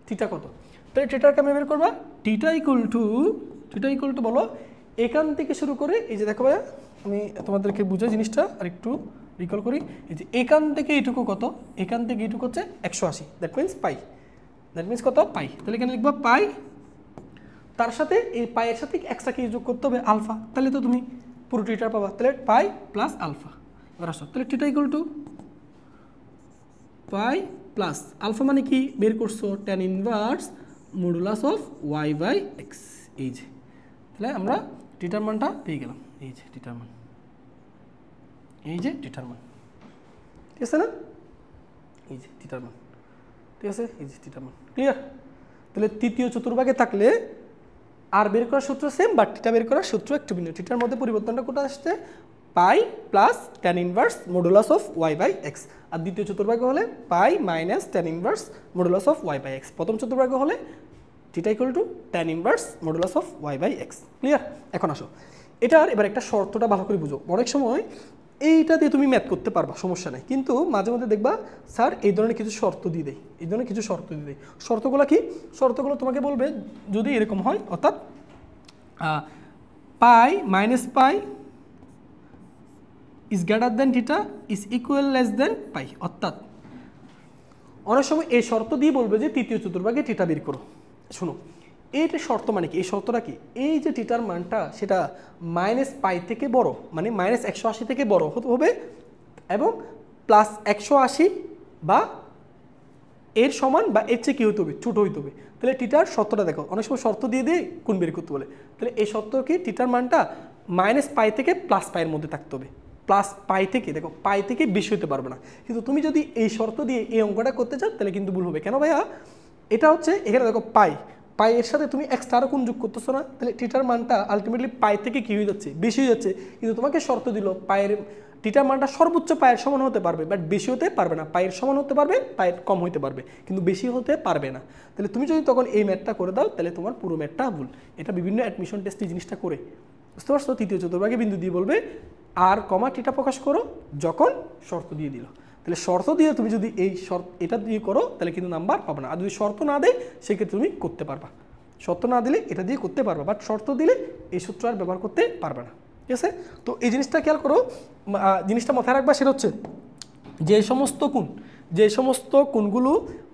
টিটা কত, তাহলে টিটার কেমন বের করবা, টিটা ইকুয়াল টু বলো এখান থেকে শুরু করে এই যে দেখো ভাইয়া আমি তোমাদেরকে বুঝাই জিনিসটা আর একটু রিকল করি। এই যে এখান থেকে এইটুকু কত, এখান থেকে এইটুকু হচ্ছে 180, that means pi, that means কত পাই। তাহলে এখানে লিখবা পাই, তার সাথে এই পাইয়ের সাথে এক্সট্রা কি যোগ করতে হবে আলফা, তাহলে তো তুমি পুরো টিটা পাবা। তাহলে পাই প্লাস আলফা, এবার আসো তাহলে theta equal to pi plus alpha মানে কি বের করছো tan inverse modulus of y by x. এই যে তাহলে আমরা টিটার মানটা পেয়ে গেলাম, এই যে টিটার মান, এই যে টিটার মান, ঠিক আছে না, এই যে টিটার মান, ঠিক আছে, এই যে টিটার মান, ক্লিয়ার। তাহলে তৃতীয় চতুর্ভাগে থাকলে আর বের করার সূত্র সেম, বাট টিটা বের করার সূত্র একটু ভিন্ন। টিটার মধ্যে পরিবর্তনটা কোথায় আসছে, pi plus tan inverse modulus of y by x, আর দ্বিতীয় চতুর্ভাগে হলে pi minus tan inverse modulus of y by x, প্রথম চতুর্ভাগে হলে theta equal to tan inverse modulus of y by x, clear. এখন আসো এটার এবার একটা শর্তটা ভালো করে বুঝো, অনেক সময় এইটা দিয়ে তুমি ম্যাথ করতে পারবা সমস্যা নেই, কিন্তু মাঝে মধ্যে দেখবা স্যার এই ধরনের কিছু শর্ত দিয়ে দেয়, এই ধরনের কিছু শর্ত দিয়ে দেয়। শর্তগুলো কি, শর্তগুলো তোমাকে বলবে যদি এরকম হয়, অর্থাৎ pi minus pi is greater than theta is equal less than pi. অর্থাৎ অনেক সময় এই শর্ত দিয়ে বলবে যে তৃতীয় চতুর্ভাগে থিটা বের করো। শোনো, এইটা শর্ত মানে কি? এই শর্তটা কি? এই যে থিটার মানটা সেটা মাইনাস পাই থেকে বড়, মানে মাইনাস 180 থেকে বড় হতে হবে এবং প্লাস 180 বা এর সমান বা এর চেয়ে কী হতে হবে? ছোটো হইতে হবে। তাহলে থিটার শর্তটা দেখো, অনেক সময় শর্ত দিয়ে দিয়ে কোণ বের করতে বলে। তাহলে এই শর্ত কি? থিটার মানটা মাইনাস পাই থেকে প্লাস পাইয়ের মধ্যে থাকতে হবে। প্লাস পাই থেকে, দেখো পাই থেকে বেশি হতে পারবে না। কিন্তু তুমি যদি এই শর্ত দিয়ে এই অঙ্কটা করতে চাও তাহলে কিন্তু ভুল হবে। কেন ভাইয়া? এটা হচ্ছে এখানে দেখো পাই, পাই এর সাথে তুমি এক্সট্রা আরও কোণ যোগ করতেছো না, তাহলে থিটার মানটা আলটিমেটলি পাই থেকে কী হয়ে যাচ্ছে? বেশি হয়ে যাচ্ছে। কিন্তু তোমাকে শর্ত দিল পায়ের থিটার মানটা সর্বোচ্চ পায়ের সমান হতে পারবে, বাট বেশি হতে পারবে না। পায়ের সমান হতে পারবে, পায়ের কম হতে পারবে, কিন্তু বেশি হতে পারবে না। তাহলে তুমি যদি তখন এই ম্যাথটা করে দাও তাহলে তোমার পুরো ম্যাথটা ভুল। এটা বিভিন্ন অ্যাডমিশন টেস্টে জিনিসটা করে, বুঝতে পারছো? তৃতীয় চতুর্ভাগে বিন্দু দিয়ে বলবে আর কমা থিটা প্রকাশ করো যখন শর্ত দিয়ে দিল। তাহলে শর্ত দিয়ে তুমি যদি এই এটা দিয়ে করো তাহলে কিন্তু নাম্বার পাবে না। আর যদি শর্ত না দেয় সেক্ষেত্রে তুমি করতে পারবা। শর্ত না দিলে এটা দিয়ে করতে পারবা, বাট শর্ত দিলে এই সূত্র আর ব্যবহার করতে পারবে না। ঠিক আছে? তো এই জিনিসটা খেয়াল করো, জিনিসটা মাথায় রাখবা। সেটা হচ্ছে যে সমস্ত কোণগুলো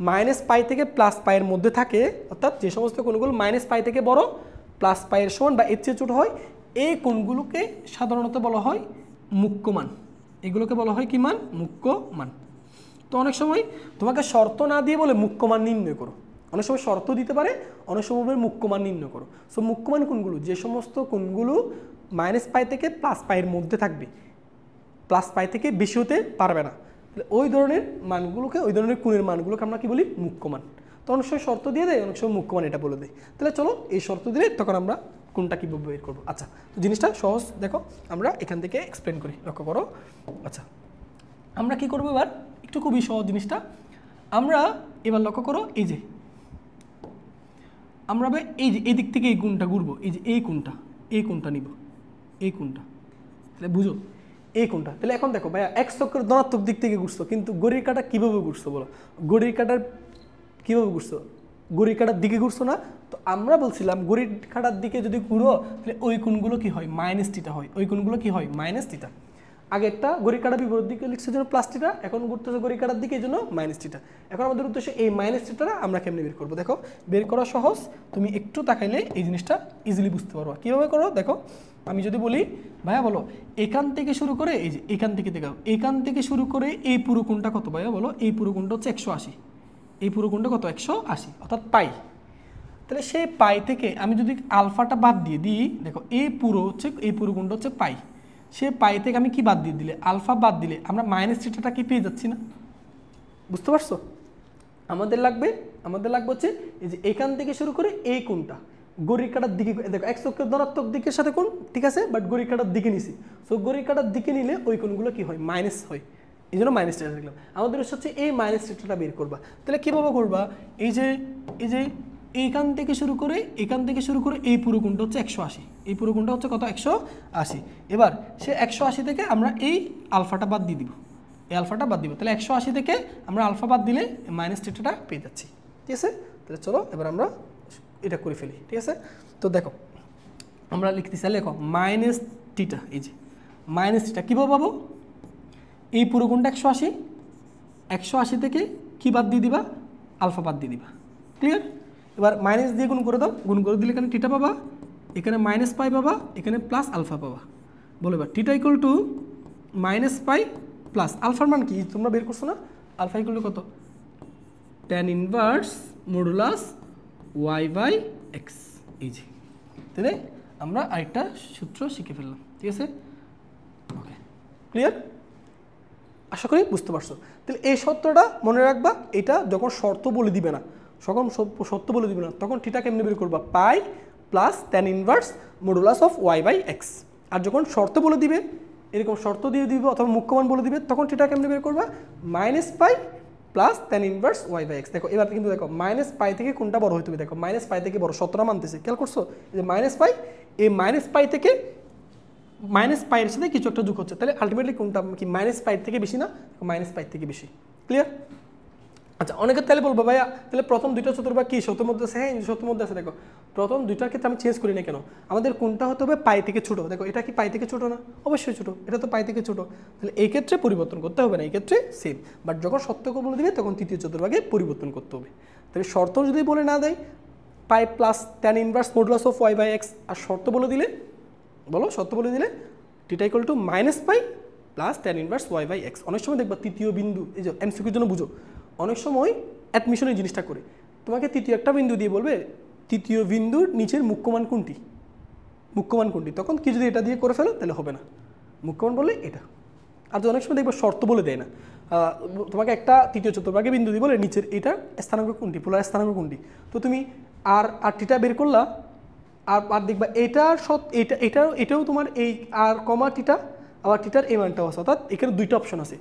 মাইনাস পাই থেকে প্লাস পাইয়ের মধ্যে থাকে, অর্থাৎ যে সমস্ত কোণগুলো মাইনাস পাই থেকে বড়, প্লাস পাইয়ের সমান বা এর চেয়ে ছোট হয়, এই কোণগুলোকে সাধারণত বলা হয় মুখ্য মান। এগুলোকে বলা হয় কি মান? মুখ্য মান। তো অনেক সময় তোমাকে শর্ত না দিয়ে বলে মুখ্য মান নির্ণয় করো। অনেক সময় শর্ত দিতে পারে, অনেক সময় মুখ্য মান নির্ণয় করো। সো মুখ্য মান কোনগুলো? যে সমস্ত কোণগুলো মাইনাস পাই থেকে প্লাস পাইয়ের মধ্যে থাকবে, প্লাস পাই থেকে বেশি হতে পারবে না, ওই ধরনের মানগুলোকে, ওই ধরনের কোণের মানগুলোকে আমরা কি বলি? মুখ্য মান। তো অনেক সময় শর্ত দিয়ে দেয়, অনেক সময় মুখ্য মান এটা বলে দেয়। তাহলে চলো এই শর্ত দিলে তখন আমরা কোনটা কীভাবে বের করবো। আচ্ছা, তো জিনিসটা সহজ, দেখো আমরা এখান থেকে এক্সপ্লেন করি, লক্ষ্য করো। আচ্ছা, আমরা কি করবো এবার? একটু খুবই সহজ জিনিসটা আমরা এবার লক্ষ্য করো। এই যে আমরা এই যে এই দিক থেকে এই কোণটা ঘুরবো, এই যে এই কোণটা নিব, এই কোণটা, তাহলে বুঝো এই কোণটা। তাহলে এখন দেখো ভাইয়া এক্স অক্ষের ধনাত্মক দিক থেকে ঘুরছো, কিন্তু ঘড়ির কাঁটা কীভাবে ঘুরছো বলো? ঘড়ির কাঁটার কীভাবে ঘুরছো? ঘড়ির কাঁটার দিকে ঘুরছো না? তো আমরা বলছিলাম ঘড়ির কাঁটার দিকে যদি ঘুরো তাহলে ওই কোণগুলো কি হয়? মাইনাস থিটা হয়। ওই কোণগুলো কি হয়? Minus theta. আগেরটা ঘড়ির কাঁটা বিপরীত দিকে লিখছে জন্য প্লাস থিটা, এখন ঘুরতেছে ঘড়ির কাঁটার দিকে, এই জন্য মাইনাস থিটা। এখন আমাদের উদ্দেশ্য এই মাইনাস থিটাটা আমরা কেমনে বের করবো? দেখো বের করা সহজ, তুমি একটু তাকাইলে এই জিনিসটা ইজিলি বুঝতে পারবো। কীভাবে করো দেখো, আমি যদি বলি ভাইয়া বলো এখান থেকে শুরু করে, এই যে এখান থেকে দেখাও, এখান থেকে শুরু করে এই পুরো কোণটা কত ভাইয়া বলো? এই পুরো কোণটা হচ্ছে 180। এই পুরো কোণটা কত? 180, অর্থাৎ পাই। তাহলে সেই পাই থেকে আমি যদি আলফাটা বাদ দিয়ে দিই, দেখো এই পুরো কোণটা হচ্ছে পাই। সে পাই থেকে আমি কি বাদ দিয়ে দিলে? আলফা বাদ দিলে আমরা মাইনাস থিটাটা কি পেয়ে যাচ্ছি না? বুঝতে পারছো? আমাদের লাগবে হচ্ছে এই যে এখান থেকে শুরু করে এই কোণটা ঘড়ির কাঁটার দিকে, দেখো এক্স অক্ষের ধনাত্মক দিকের সাথে কোণ, ঠিক আছে, বাট ঘড়ির কাঁটার দিকে নিছি। সো ঘড়ির কাঁটার দিকে নিলে ওই কোণগুলো কি হয়? মাইনাস হয়। এই জন্য মাইনাস থিটা লিখলাম। আমাদের হচ্ছে এই মাইনাস থিটাটা বের করবা। তাহলে কীভাবে করবা? এই যে এইখান থেকে শুরু করে এই পুরো কোণটা হচ্ছে 180। এই পুরো কোণটা হচ্ছে কত? 180। এবার সে 180 থেকে আমরা এই আলফাটা বাদ দিয়ে দিব, এই আলফাটা বাদ দিব। তাহলে 180 থেকে আমরা আলফা বাদ দিলে মাইনাস থিটাটা পেয়ে যাচ্ছি। ঠিক আছে? তাহলে চলো এবার আমরা এটা করে ফেলি। ঠিক আছে? তো দেখো আমরা লিখতেছি, লেখো মাইনাস থিটা। এই যে মাইনাস থিটা কীভাবে পাবো? এই পুরো কোণটা 180 থেকে কি বাদ দিয়ে দিবা? আলফা বাদ দিয়ে দিবা। ক্লিয়ার? এবার মাইনাস দিয়ে গুণ করে দাও, গুণ করে দিলে এখানে থিটা পাবা, এখানে মাইনাস পাই পাবা, এখানে প্লাস আলফা পাবা। বলো এবার theta equal to minus pi plus আলফার মান কি তোমরা বের করছো না? আলফা ইকুয়াল টু কত? tan inverse modulus y/x। এই যে তাহলে আমরা আরেকটা সূত্র শিখে ফেললাম। ঠিক আছে? ওকে, ক্লিয়ার? আশা করি বুঝতে পারছো। তাহলে এই সূত্রটা মনে রাখবা, এটা যখন শর্ত বলে দিবে না, তখন থিটা কেমনে বের করবা? পাই plus tan inverse modulus of y/x। আর যখন শর্ত বলে দিবে, এরকম শর্ত দিয়ে দিবে অথবা মুখ্যমান বলে দিবে, তখন থিটা কেমনে বের করবা? Minus pi plus tan inverse y/x। দেখো এবার কিন্তু দেখো মাইনাস পাই থেকে কোনটা বড় হইতে হবে? দেখো মাইনাস পাই থেকে বড়, সূত্রটা মানতেছে, খেয়াল করছো? এই যে মাইনাস পাই, এই মাইনাস পাই থেকে মাইনাস পাইয়ের সাথে কিছু একটা যোগ হচ্ছে, তাহলে আলটিমেটলি কোনটা কি মাইনাস পাই থেকে বেশি না? মাইনাস পাই থেকে বেশি। ক্লিয়ার? আচ্ছা, অনেকে তাহলে বলবো ভাইয়া তাহলে প্রথম দুইটা চতুর্ভাগ কি সত্যের মধ্যে আছে? হ্যাঁ, সত্যের মধ্যে আছে। দেখো প্রথম দুইটার ক্ষেত্রে আমি চেঞ্জ করি না কেন, আমাদের কোনটা হতে হবে পাই থেকে ছোট। দেখো এটা কি পাই থেকে ছোট না? অবশ্যই ছোট, এটা তো পাই থেকে ছোট, তাহলে এই ক্ষেত্রে পরিবর্তন করতে হবে না, এই ক্ষেত্রে সেম। বাট যখন সত্যকে বলে দিবে তখন তৃতীয় চতুর্ভাগে পরিবর্তন করতে হবে। তাহলে শর্ত যদি বলে না দেয় pi plus tan inverse modulus of y by x, আর শর্ত বলে দিলে বলো, শর্ত বলে দিলে theta equal to minus pi plus tan inverse y by x. অনেক সময় দেখবা তৃতীয় বিন্দু, এই যে এমসিকিউর জন্য বুঝো, অনেক সময় অ্যাডমিশনের জিনিসটা করে তোমাকে তৃতীয় একটা বিন্দু দিয়ে বলবে তৃতীয় বিন্দুর নিচের মুখ্যমান কোনটি, মুখ্যমান কোনটি, তখন কি যদি এটা দিয়ে করে ফেলো তাহলে হবে না, মুখ্যমান বললে এটা। আর অনেক সময় দেখবা শর্ত বলে দেয় না, তোমাকে একটা তৃতীয় চতুর্ভাগে বিন্দু দিয়ে বলে নিচের এটা স্থানাঙ্ক কোনটি, পোলার স্থানাঙ্ক কোনটি, তো তুমি আর টিটা বের করলা, আর দেখবা এটার এটাও তোমার এই আর কমা টিটা, আবার টিটার এই মানটাও আছে, অর্থাৎ এখানে দুইটা অপশন আছে,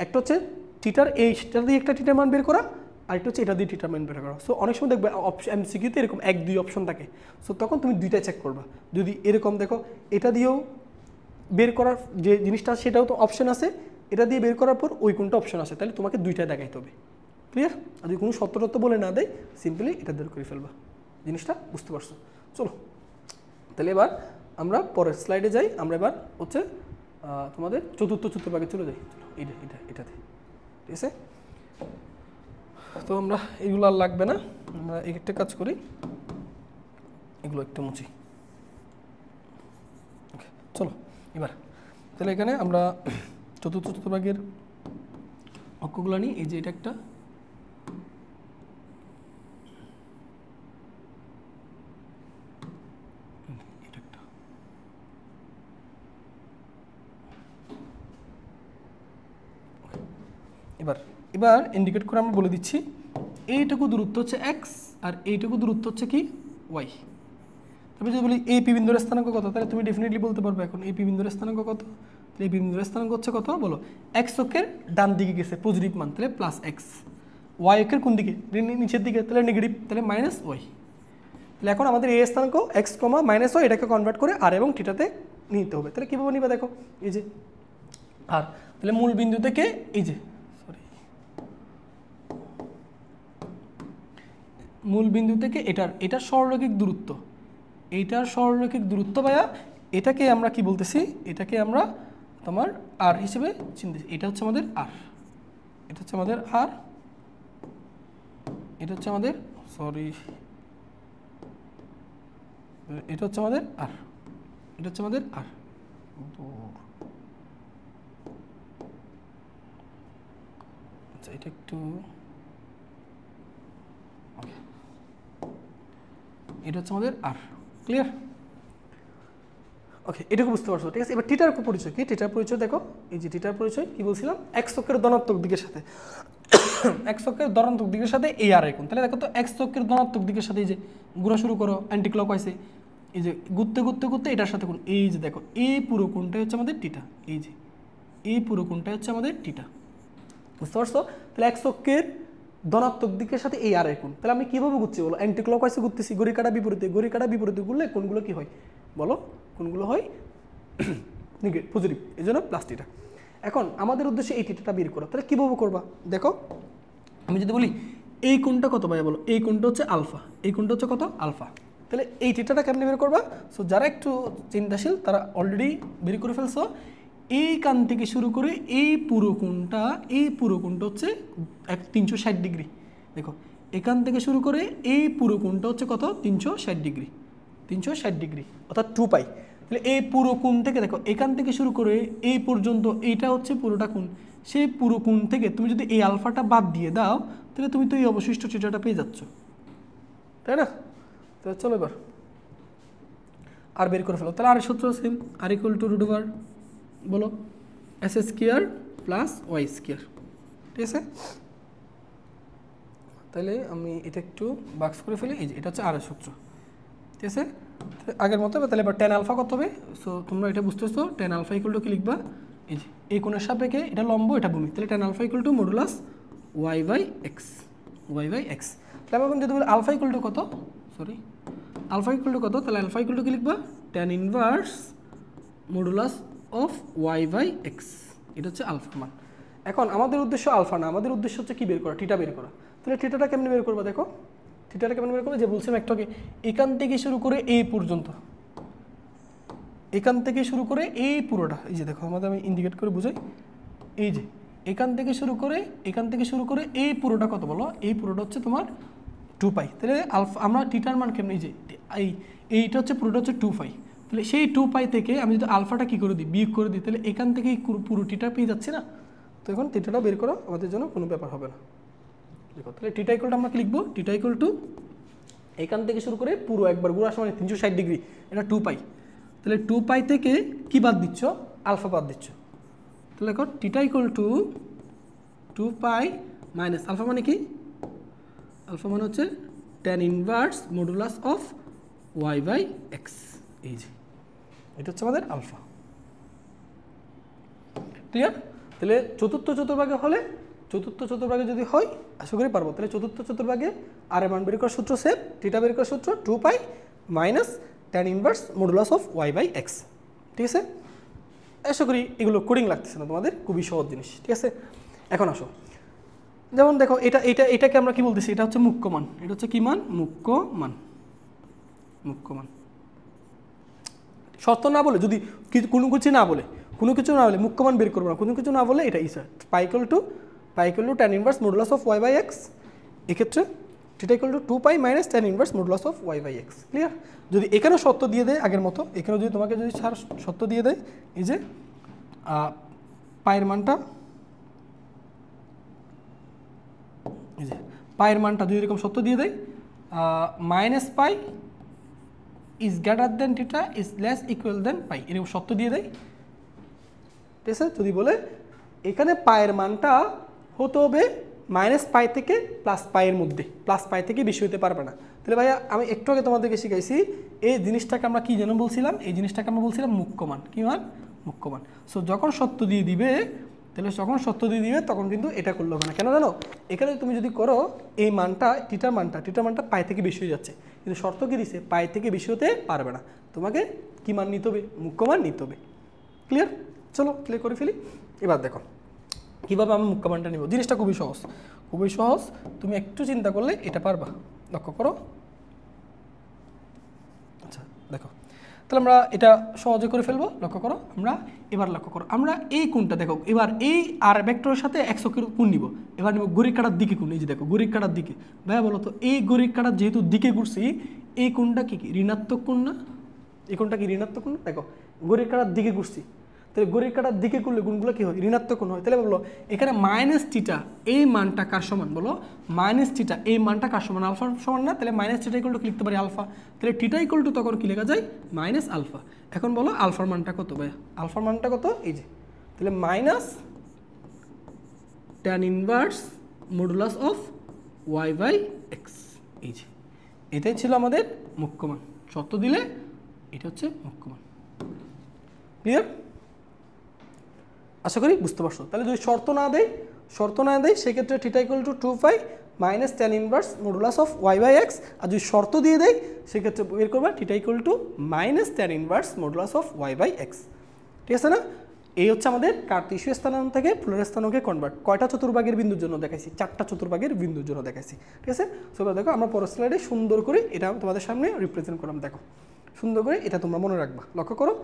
একটা হচ্ছে টিটার এইটা দিয়ে একটা টিটার মান বের করা, আর একটা হচ্ছে এটা দিয়ে টিটার মান বের করা। সো অনেক সময় দেখবে এমসিকিউতে এরকম 1-2 অপশন থাকে, সো তখন তুমি দুইটা চেক করবা। যদি এরকম দেখো এটা দিয়েও বের করার যে জিনিসটা সেটাও তো অপশন আছে, এটা দিয়ে বের করার পর ওই কোনটা অপশন আছে, তাহলে তোমাকে দুইটা দেখাইতে হবে। ক্লিয়ার? আর যদি কোনো সত্যরত্ব বলে না দেয় সিম্পলি এটা বের করে ফেলবা। জিনিসটা বুঝতে পারছো? চলো তাহলে এবার আমরা পরের স্লাইডে যাই। আমরা এবার হচ্ছে তোমাদের চতুর্থ চতুর্ভাগে চলে যাই। চলো এটাতে, ঠিক আছে? তো আমরা এগুলো আর লাগবে না, আমরা একটা কাজ করি, এগুলো একটু মুছি। ওকে, চলো এবার তাহলে এখানে আমরা চতুর্থ চতুর্ভাগের অঙ্কগুলো নিই। এই যে এটা একটা, এবার ইন্ডিকেট করে আমরা বলে দিচ্ছি এইটুকু দূরত্ব হচ্ছে এক্স আর এইটুকু দূরত্ব হচ্ছে কি ওয়াই। তবে যদি বলি এই পি বিন্দুর স্থানাঙ্ক কত, তাহলে তুমি ডেফিনেটলি বলতে পারবে এখন এই পি বিন্দুর স্থানাঙ্ক কত। তাহলে এই পি বিন্দুর স্থানাঙ্ক হচ্ছে কত বলো, এক্স অক্ষের ডান দিকে গেছে পজিটিভ মান, তাহলে প্লাস এক্স, ওয়াই অক্ষের কোন দিকে নিচের দিকে, তাহলে নেগেটিভ, তাহলে মাইনাস ওয়াই। তাহলে এখন আমাদের এই স্থানাঙ্ক এক্স কমা মাইনাস ওয়াই এটাকে কনভার্ট করে আর এবং থিটাতে নিতে হবে। তাহলে কীভাবে নিবা দেখো, এই যে আর তাহলে মূল বিন্দু থেকে এই যে মূল বিন্দু থেকে এটার সরলরৈখিক দূরত্ব, এইটার সরলরৈখিক দূরত্ব ভাইয়া, এটাকে আমরা কি বলতেছি, এটাকে আমরা তোমার আর হিসেবে চিনতেছি। এটা হচ্ছে আমাদের আর, এটা হচ্ছে আমাদের আর, এটা হচ্ছে আমাদের এটা হচ্ছে আমাদের আর, এটা হচ্ছে আমাদের আর। আচ্ছা এটা একটু, এটা হচ্ছে আমাদের আর। ক্লিয়ার? ওকে, এটুকু বুঝতে পারছো, ঠিক আছে? এবার টিটার পরিচয় কি, টিটার পরিচয় দেখো, এই যে টিটার পরিচয় কি বলছিলাম, এক্স অক্ষের ধনাত্মক দিকের সাথে এক্স অক্ষের ধনাত্মক দিকের সাথে এই আর কোণ। তাহলে দেখো তো এক্স অক্ষের ধনাত্মক দিকের সাথে এই যে ঘোরা শুরু করো অ্যান্টি ক্লকওয়াইজে, এই যে ঘুরতে ঘুরতে ঘুরতে এটার সাথে কোণ, এই যে দেখো এই পুরো কোণটাই হচ্ছে আমাদের টিটা, এই যে এই পুরো কোণটাই হচ্ছে আমাদের টিটা। বুঝতে পারছো? তাহলে এক্স অক্ষের ধনাত্মক দিকের সাথে এই আর কোণ, তাহলে আমি কীভাবে ঘুরছি বলো, অ্যান্টি ক্লকওয়াইজে ঘুরতেছি, ঘড়ি কাটা বিপরীতে, ঘড়ি কাটা বিপরীতে ঘুরলে কোণগুলো কী হয় বলো, কোণগুলো হয় নেগেটিভ পজিটিভ, এই জন্য প্লাস টিটা। এখন আমাদের উদ্দেশ্যে এই টিটাটা বের করো, তাহলে কীভাবে করবা দেখো, আমি যদি বলি এই কোণটা কত ভাইয়া বলো, এই কোণটা হচ্ছে আলফা, এই কোণটা হচ্ছে কত আলফা, তাহলে এই টিটাটা কেমনে বের করবা। সো যারা একটু চিন্তাশীল তারা অলরেডি বের করে ফেলছো, এই কান থেকে শুরু করে এই পুরো কোণটা হচ্ছে 360 ডিগ্রি। দেখো এখান থেকে শুরু করে এই পুরো কোণটা হচ্ছে কত 360 ডিগ্রি, 360 ডিগ্রি অর্থাৎ 2 পাই। তাহলে এই পুরো কোণ থেকে দেখো এখান থেকে শুরু করে এই পর্যন্ত এইটা হচ্ছে পুরোটা কোণ, সেই পুরো কোণ থেকে তুমি যদি এই আলফাটা বাদ দিয়ে দাও তাহলে তুমি তো এই অবশিষ্ট থিটাটা পেয়ে যাচ্ছ, তাই না? তাহলে চলো এবার আর বের করে ফেলো। তাহলে আর সূত্র same, r equal to root over বলো x square plus y square, ঠিক আছে? তাহলে আমি এটা একটু বাক্স করে ফেলি, এই যে এটা হচ্ছে আর এর সূত্র, ঠিক আছে? আগের মতো তাহলে এবার টেন আলফা কত হবে, সো তোমরা এটা বুঝতেছো, টেন আলফা ইকুয়াল টু কি লিখবা, এই যে এই কোণের সাপেক্ষে এটা লম্ব এটা ভূমি, তাহলে tan alpha equal to modulus y by x, y by x. তাহলে এখন যদি বলি আলফা ইকুয়াল টু কত, আলফা ইকুয়াল টু কত, তাহলে আলফা ইকুয়াল টু কি লিখবা, tan inverse modulus of y by x, এটা হচ্ছে আলফা মান। এখন আমাদের উদ্দেশ্য আলফা না, আমাদের উদ্দেশ্য হচ্ছে কি বের করা, থিটা বের করা। তাহলে থিটাটা কেমনে বের করবো দেখো, থিটাটা কেমন বের করবো, যে বলছিলাম একটু আগে, এখান থেকে শুরু করে এই পর্যন্ত, এখান থেকে শুরু করে এই পুরোটা, এই যে দেখো আমাদের আমি ইন্ডিকেট করে বুঝাই, এই যে এখান থেকে শুরু করে এই পুরোটা কত বলো, এই পুরোটা হচ্ছে তোমার 2π। তাহলে আলফা আমরা থিটার মান কেমন, এই যে এইটা হচ্ছে পুরোটা হচ্ছে 2π। তাহলে সেই 2π থেকে আমি যদি আলফাটা কি করে দিই, বিয়োগ করে দিই, তাহলে এখান থেকে পুরো থিটা পেয়ে যাচ্ছে না। তো এখন থিটাটা বের করা আমাদের জন্য কোনো ব্যাপার হবে না। দেখো তাহলে থিটা ইকুয়ালটা আমরা কি লিখবো, থিটা ইকুয়াল টু এখান থেকে শুরু করে পুরো একবার গুড়া সমান 360 ডিগ্রি, এটা 2π। তাহলে 2π থেকে কি বাদ দিচ্ছ, আলফা বাদ দিচ্ছ। তাহলে দেখো theta equal to 2π minus alpha মানে কি, আলফা মানে হচ্ছে tan inverse modulus of y/x। এই যে এটা হচ্ছে আমাদের আলফা। ক্লিয়ার? তাহলে চতুর্থ চতুর্ভাগে হলে, চতুর্থ চতুর্ভাগে যদি হয় আশা করি পারবো। তাহলে চতুর্থ চতুর্ভাগে আর এর মান বের করার সূত্র সেম, থিটা বের করার সূত্র 2π minus tan inverse modulus of y/x। ঠিক আছে, আশা করি এগুলো কোডিং লাগতেছে না তোমাদের, খুবই সহজ জিনিস। ঠিক আছে, এখন আসো, যেমন দেখো এটাকে আমরা কি বলতেছি, এটা হচ্ছে মুখ্য মান, এটা হচ্ছে কি মান, মুখ্য মান। শর্ত না বলে, যদি কোনো কিছু না বলে মুখ্য মান বের করবো না, কোনো কিছু না বলে এটা ইসার pi equal to tan inverse modulus of y/x। এক্ষেত্রে theta equal to 2π minus tan inverse modulus of y/x। Clear? যদি এখানেও সত্য দিয়ে দেয় আগের মতো, এখানেও যদি তোমাকে যদি সত্য দিয়ে দেয়, এই যে পায়ের মানটা, এই যে পায়ের মানটা যদি এরকম সত্য দিয়ে দেয়, minus pi is greater than theta is less equal than pi, এরকম সত্য দিয়ে দেয়। ঠিক আছে, যদি বলে এখানে পায়ের মানটা হতে হবে -π থেকে +π এর মধ্যে, +π থেকে বেশি হতে পারবে না। তাহলে ভাইয়া আমি একটু আগে তোমাদেরকে শিখাইছি, এই জিনিসটাকে আমরা কি যেন বলছিলাম, এই জিনিসটাকে আমরা বলছিলাম মুখ্য মান। কি মান? মুখ্য মান। সো যখন সত্য দিয়ে দিবে, তাহলে যখন সত্য দিয়ে দিবে তখন কিন্তু এটা করলে হবে না। কেন জানো? এখানে তুমি যদি করো এই মানটা, থিটার মানটা পাই থেকে বেশি হয়ে যাচ্ছে, কিন্তু শর্ত কি দিছে, পাই থেকে বেশি হতে পারবে না, তোমাকে কি মান নিতে হবে, মুখ্য মান নিতে হবে। ক্লিয়ার? চলো প্লে করে ফেলি। এবার দেখো কীভাবে আমি মুখ্য মানটা নিব, জিনিসটা খুবই সহজ, তুমি একটু চিন্তা করলে এটা পারবা। লক্ষ্য করো, আচ্ছা দেখো, তাহলে আমরা এটা সহজে করে ফেলবো। লক্ষ্য করো, আমরা এই কোণটা দেখো, এবার এই আর ভেক্টরের সাথে 100 কোণ নিব, এবার নিব ঘড়ির কাঁটার দিকে কোণ। এই যে দেখো ঘড়ির কাঁটার দিকে, ভাইয়া বলো তো এই ঘড়ির কাঁটার যেহেতু দিকে ঘুরছি, এই কোণটা কি ঋণাত্মক কোণ না? এই কোণটা কি ঋণাত্মক কোণ? দেখো ঘড়ির কাঁটার দিকে ঘুরছি, তাহলে ঘড়ির কাঁটার দিকে করলে গুণগুলো কি হয়, ঋণাত্মক কোণ হয়। তাহলে বলো এখানে -θ এই মানটা কার সমান, বলো -θ এই মানটা কার সমান, আলফার সমান না? তাহলে -θ ইকুয়াল টু লিখতে পারি আলফা, তাহলে থিটা ইকুয়াল টু তখন কি লেখা যায়, -α। এখন বলো আলফার মানটা কত ভাই, আলফার মানটা কত, এই যে তাহলে tan inverse modulus of y/x। এই যে এটাই ছিল আমাদের মুখ্য মান, শর্ত দিলে এটা হচ্ছে মুখ্য মান। ক্লিয়ার? আশা করি বুঝতে পারছো। তাহলে যদি শর্ত না দেয় সেক্ষেত্রে theta equal to 2π minus tan inverse modulus of y/x, আর যদি শর্ত দিয়ে দেয় সেক্ষেত্রে বের করবা theta equal to minus tan inverse modulus of y/x। ঠিক আছে না? এই হচ্ছে আমাদের কার্তেশীয় স্থানাঙ্ক থেকে পোলার স্থানাঙ্কে কনভার্ট। কয়টা চতুর্ভাগের বিন্দুর জন্য দেখাইছি? 4টা চতুর্ভাগের বিন্দুর জন্য দেখাইছি। ঠিক আছে, সো দেখো আমরা পরের স্লাইডে সুন্দর করে এটা তোমাদের সামনে রিপ্রেজেন্ট করলাম। দেখো সুন্দর করে এটা তোমরা মনে রাখবা। লক্ষ্য করো,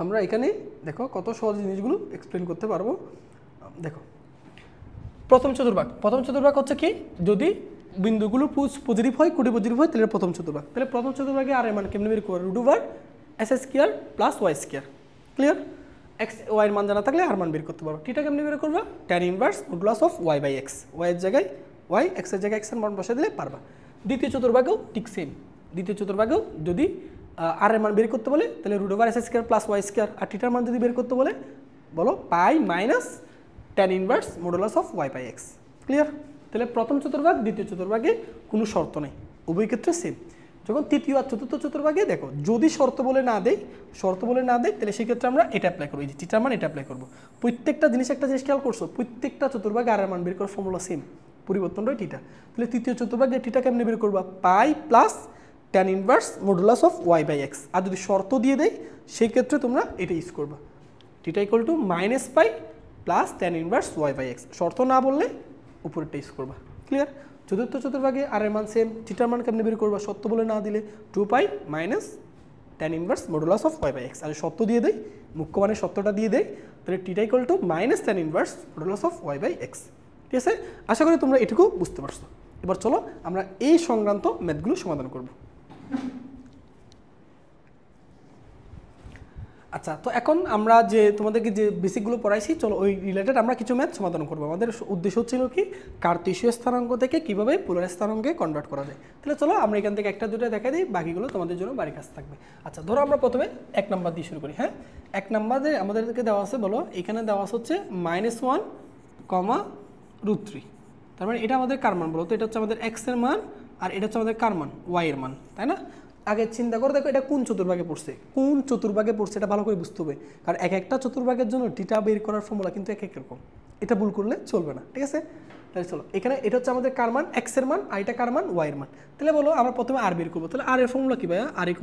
আমরা এখানে দেখো কত সহজ জিনিসগুলো এক্সপ্লেন করতে পারবো। দেখো প্রথম চতুর্ভাগ হচ্ছে কি, যদি বিন্দুগুলো পজিটিভ হয়, কোটি পজিটিভ হয়, তাহলে প্রথম চতুর্ভাগ। তাহলে প্রথম চতুর্ভাগে আর এর মান কেমনে বের করবো, √s² + y²। Clear? x y এর মান জানা থাকলে আর মান বের করতে পারবো। থিটা কেমনে বের করবা, tan inverse modulus of y/x, y এর জায়গায় y, x এর জায়গায় x এর মান বসিয়ে দিলে পারবা। দ্বিতীয় চতুর্ভাগেও ঠিক সেম, দ্বিতীয় চতুর্ভাগেও যদি আর এর মান বের করতে বলে তাহলে √s² + y², আর থিটার মান যদি বের করতে বলে বলো pi minus tan inverse modulus of y/x। Clear? তাহলে প্রথম চতুর্ভাগ দ্বিতীয় চতুর্ভাগে কোনো শর্ত নেই, উভয় ক্ষেত্রে সেম। যখন তৃতীয় আর চতুর্থ চতুর্ভাগে দেখো যদি শর্ত বলে না দেয় তাহলে সেক্ষেত্রে আমরা এটা অ্যাপ্লাই করবো, এই যে থিটার মান এটা অ্যাপ্লাই করবো। প্রত্যেকটা জিনিস একটা জিনিস খেয়াল করছো, প্রত্যেকটা চতুর্ভাগে আর এর মান বের করার ফর্মুলা সেম, পরিবর্তন রয় থিটা। তাহলে তৃতীয় চতুর্ভাগে থিটা কেমনে বের করবা, পাই plus tan inverse modulus of y/x। আর যদি শর্ত দিয়ে দেয় সেই ক্ষেত্রে তোমরা এটা ইউজ করবা, theta equal to -π + plus tan inverse y by x. শর্ত না বললে উপরেরটা ইউজ করবা। ক্লিয়ার? চতুর্থ চতুর্ভাগে আর এর মান সেম, থিটার মান কেমনে বের করবা? সত্য বলে না দিলে 2 pi minus tan inverse modulus of y by x. আর সত্য দিয়ে দেয়, মুখ্য মানে সত্যটা দিয়ে দেয়, তাহলে theta equal to minus tan inverse modulus of y by x. ঠিক আছে? আশা করি তোমরা এটুকু বুঝতে পারছো। এবার চলো আমরা এই সংক্রান্ত ম্যাথগুলো সমাধান করব। আচ্ছা, তো এখন আমরা যে তোমাদেরকে যে বেসিকগুলো পড়াইছি, চলো ওই রিলেটেড আমরা কিছু ম্যাথ সমাধান করবো। আমাদের উদ্দেশ্য ছিল কি, কার্তেশীয় স্থানাঙ্ক থেকে কীভাবে পোলার স্থানাঙ্কে কনভার্ট করা যায়। তাহলে চলো আমরা এখান থেকে একটা দুটো দেখা দিই, বাকিগুলো তোমাদের জন্য বাড়ির কাজ থাকবে। আচ্ছা, ধরো আমরা প্রথমে 1 নাম্বার দিয়ে শুরু করি। হ্যাঁ, 1 নাম্বারে আমাদেরকে দেওয়া আছে, বলো এখানে দেওয়া আছে হচ্ছে -1, √3। তার মানে এটা আমাদের কার মান বলো তো? এটা হচ্ছে আমাদের x এর মান, আর এটা হচ্ছে আমাদের কার মান? y এর মান, তাই না? আগে চিন্তা করে দেখো এটা কোন চতুর্ভাগে পড়ছে, কোন চতুর্ভাগে পড়ছে এটা ভালো করে বুঝতে হবে। কারণ এক একটা চতুর্ভাগের জন্য টিটা বের করার ফর্মুলা কিন্তু এক এক রকম, এটা ভুল করলে চলবে না। ঠিক আছে? তাহলে চলো এখানে এটা হচ্ছে আমাদের কার মান? x এর মান, আর এটা কার মান? y এর মান। তাহলে বলো আমরা প্রথমে r বের করবো। তাহলে r এর ফর্মুলা কি ভাইয়া? r =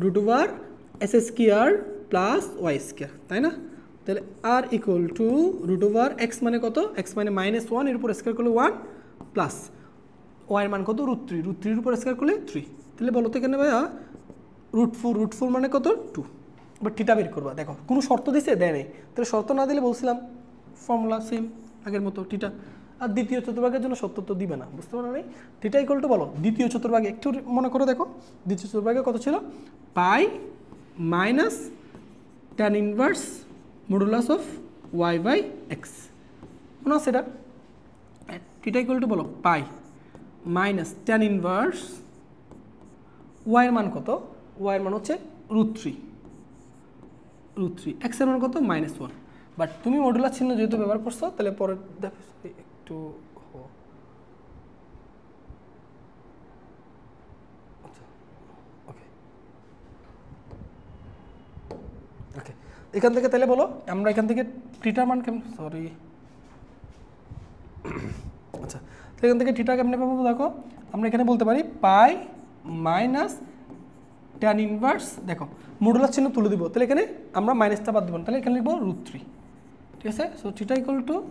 √s² প্লাস y², তাই না? তাহলে r = x মানে কত? x মানে -1, এর উপর স্কয়ার করলে 1 প্লাস y এর মান কত? √3, √3 এর উপর স্কয়ার করলে 3। তাহলে বলো তো এখানে ভাইয়া √4 মানে কত? 2। এবার থিটা বের করবা। দেখো কোনো শর্ত দিছে? দেয় নেই। তাহলে শর্ত না দিলে বলছিলাম ফর্মুলা সেম আগের মতো থিটা। আর দ্বিতীয় চতুর্ভাগের জন্য শর্ত তো দিবে না, বুঝতে পারো নাই? থিটা = বলো দ্বিতীয় চতুর্ভাগে, একটু মনে করে দেখো দ্বিতীয় চতুর্ভাগে কত ছিল? Pi minus tan inverse modulus of y by x. মনে আছে এটা? থিটা = বলো pi minus tan inverse y এর মান কত? ওয়াই এর মান হচ্ছে √3, এক্স এর মান কত? -1। বাট তুমি মডুলাস চিহ্ন যেহেতু ব্যবহার করছো, তাহলে পরে একটু ওকে, এখান থেকে তাহলে বলো আমরা এখান থেকে থিটার মান কেমন, সরি আচ্ছা, তো এখান থেকে থিটা কেমনে পাবো? দেখো আমরা এখানে বলতে পারি পাই মাইনাস ট্যান ইনভার্স, দেখো মডুলাস চিহ্ন তুলে দিব, তাহলে এখানে আমরা মাইনাসটা বাদ দেবো, তাহলে এখানে লিখবো √3। ঠিক আছে? সো থিটা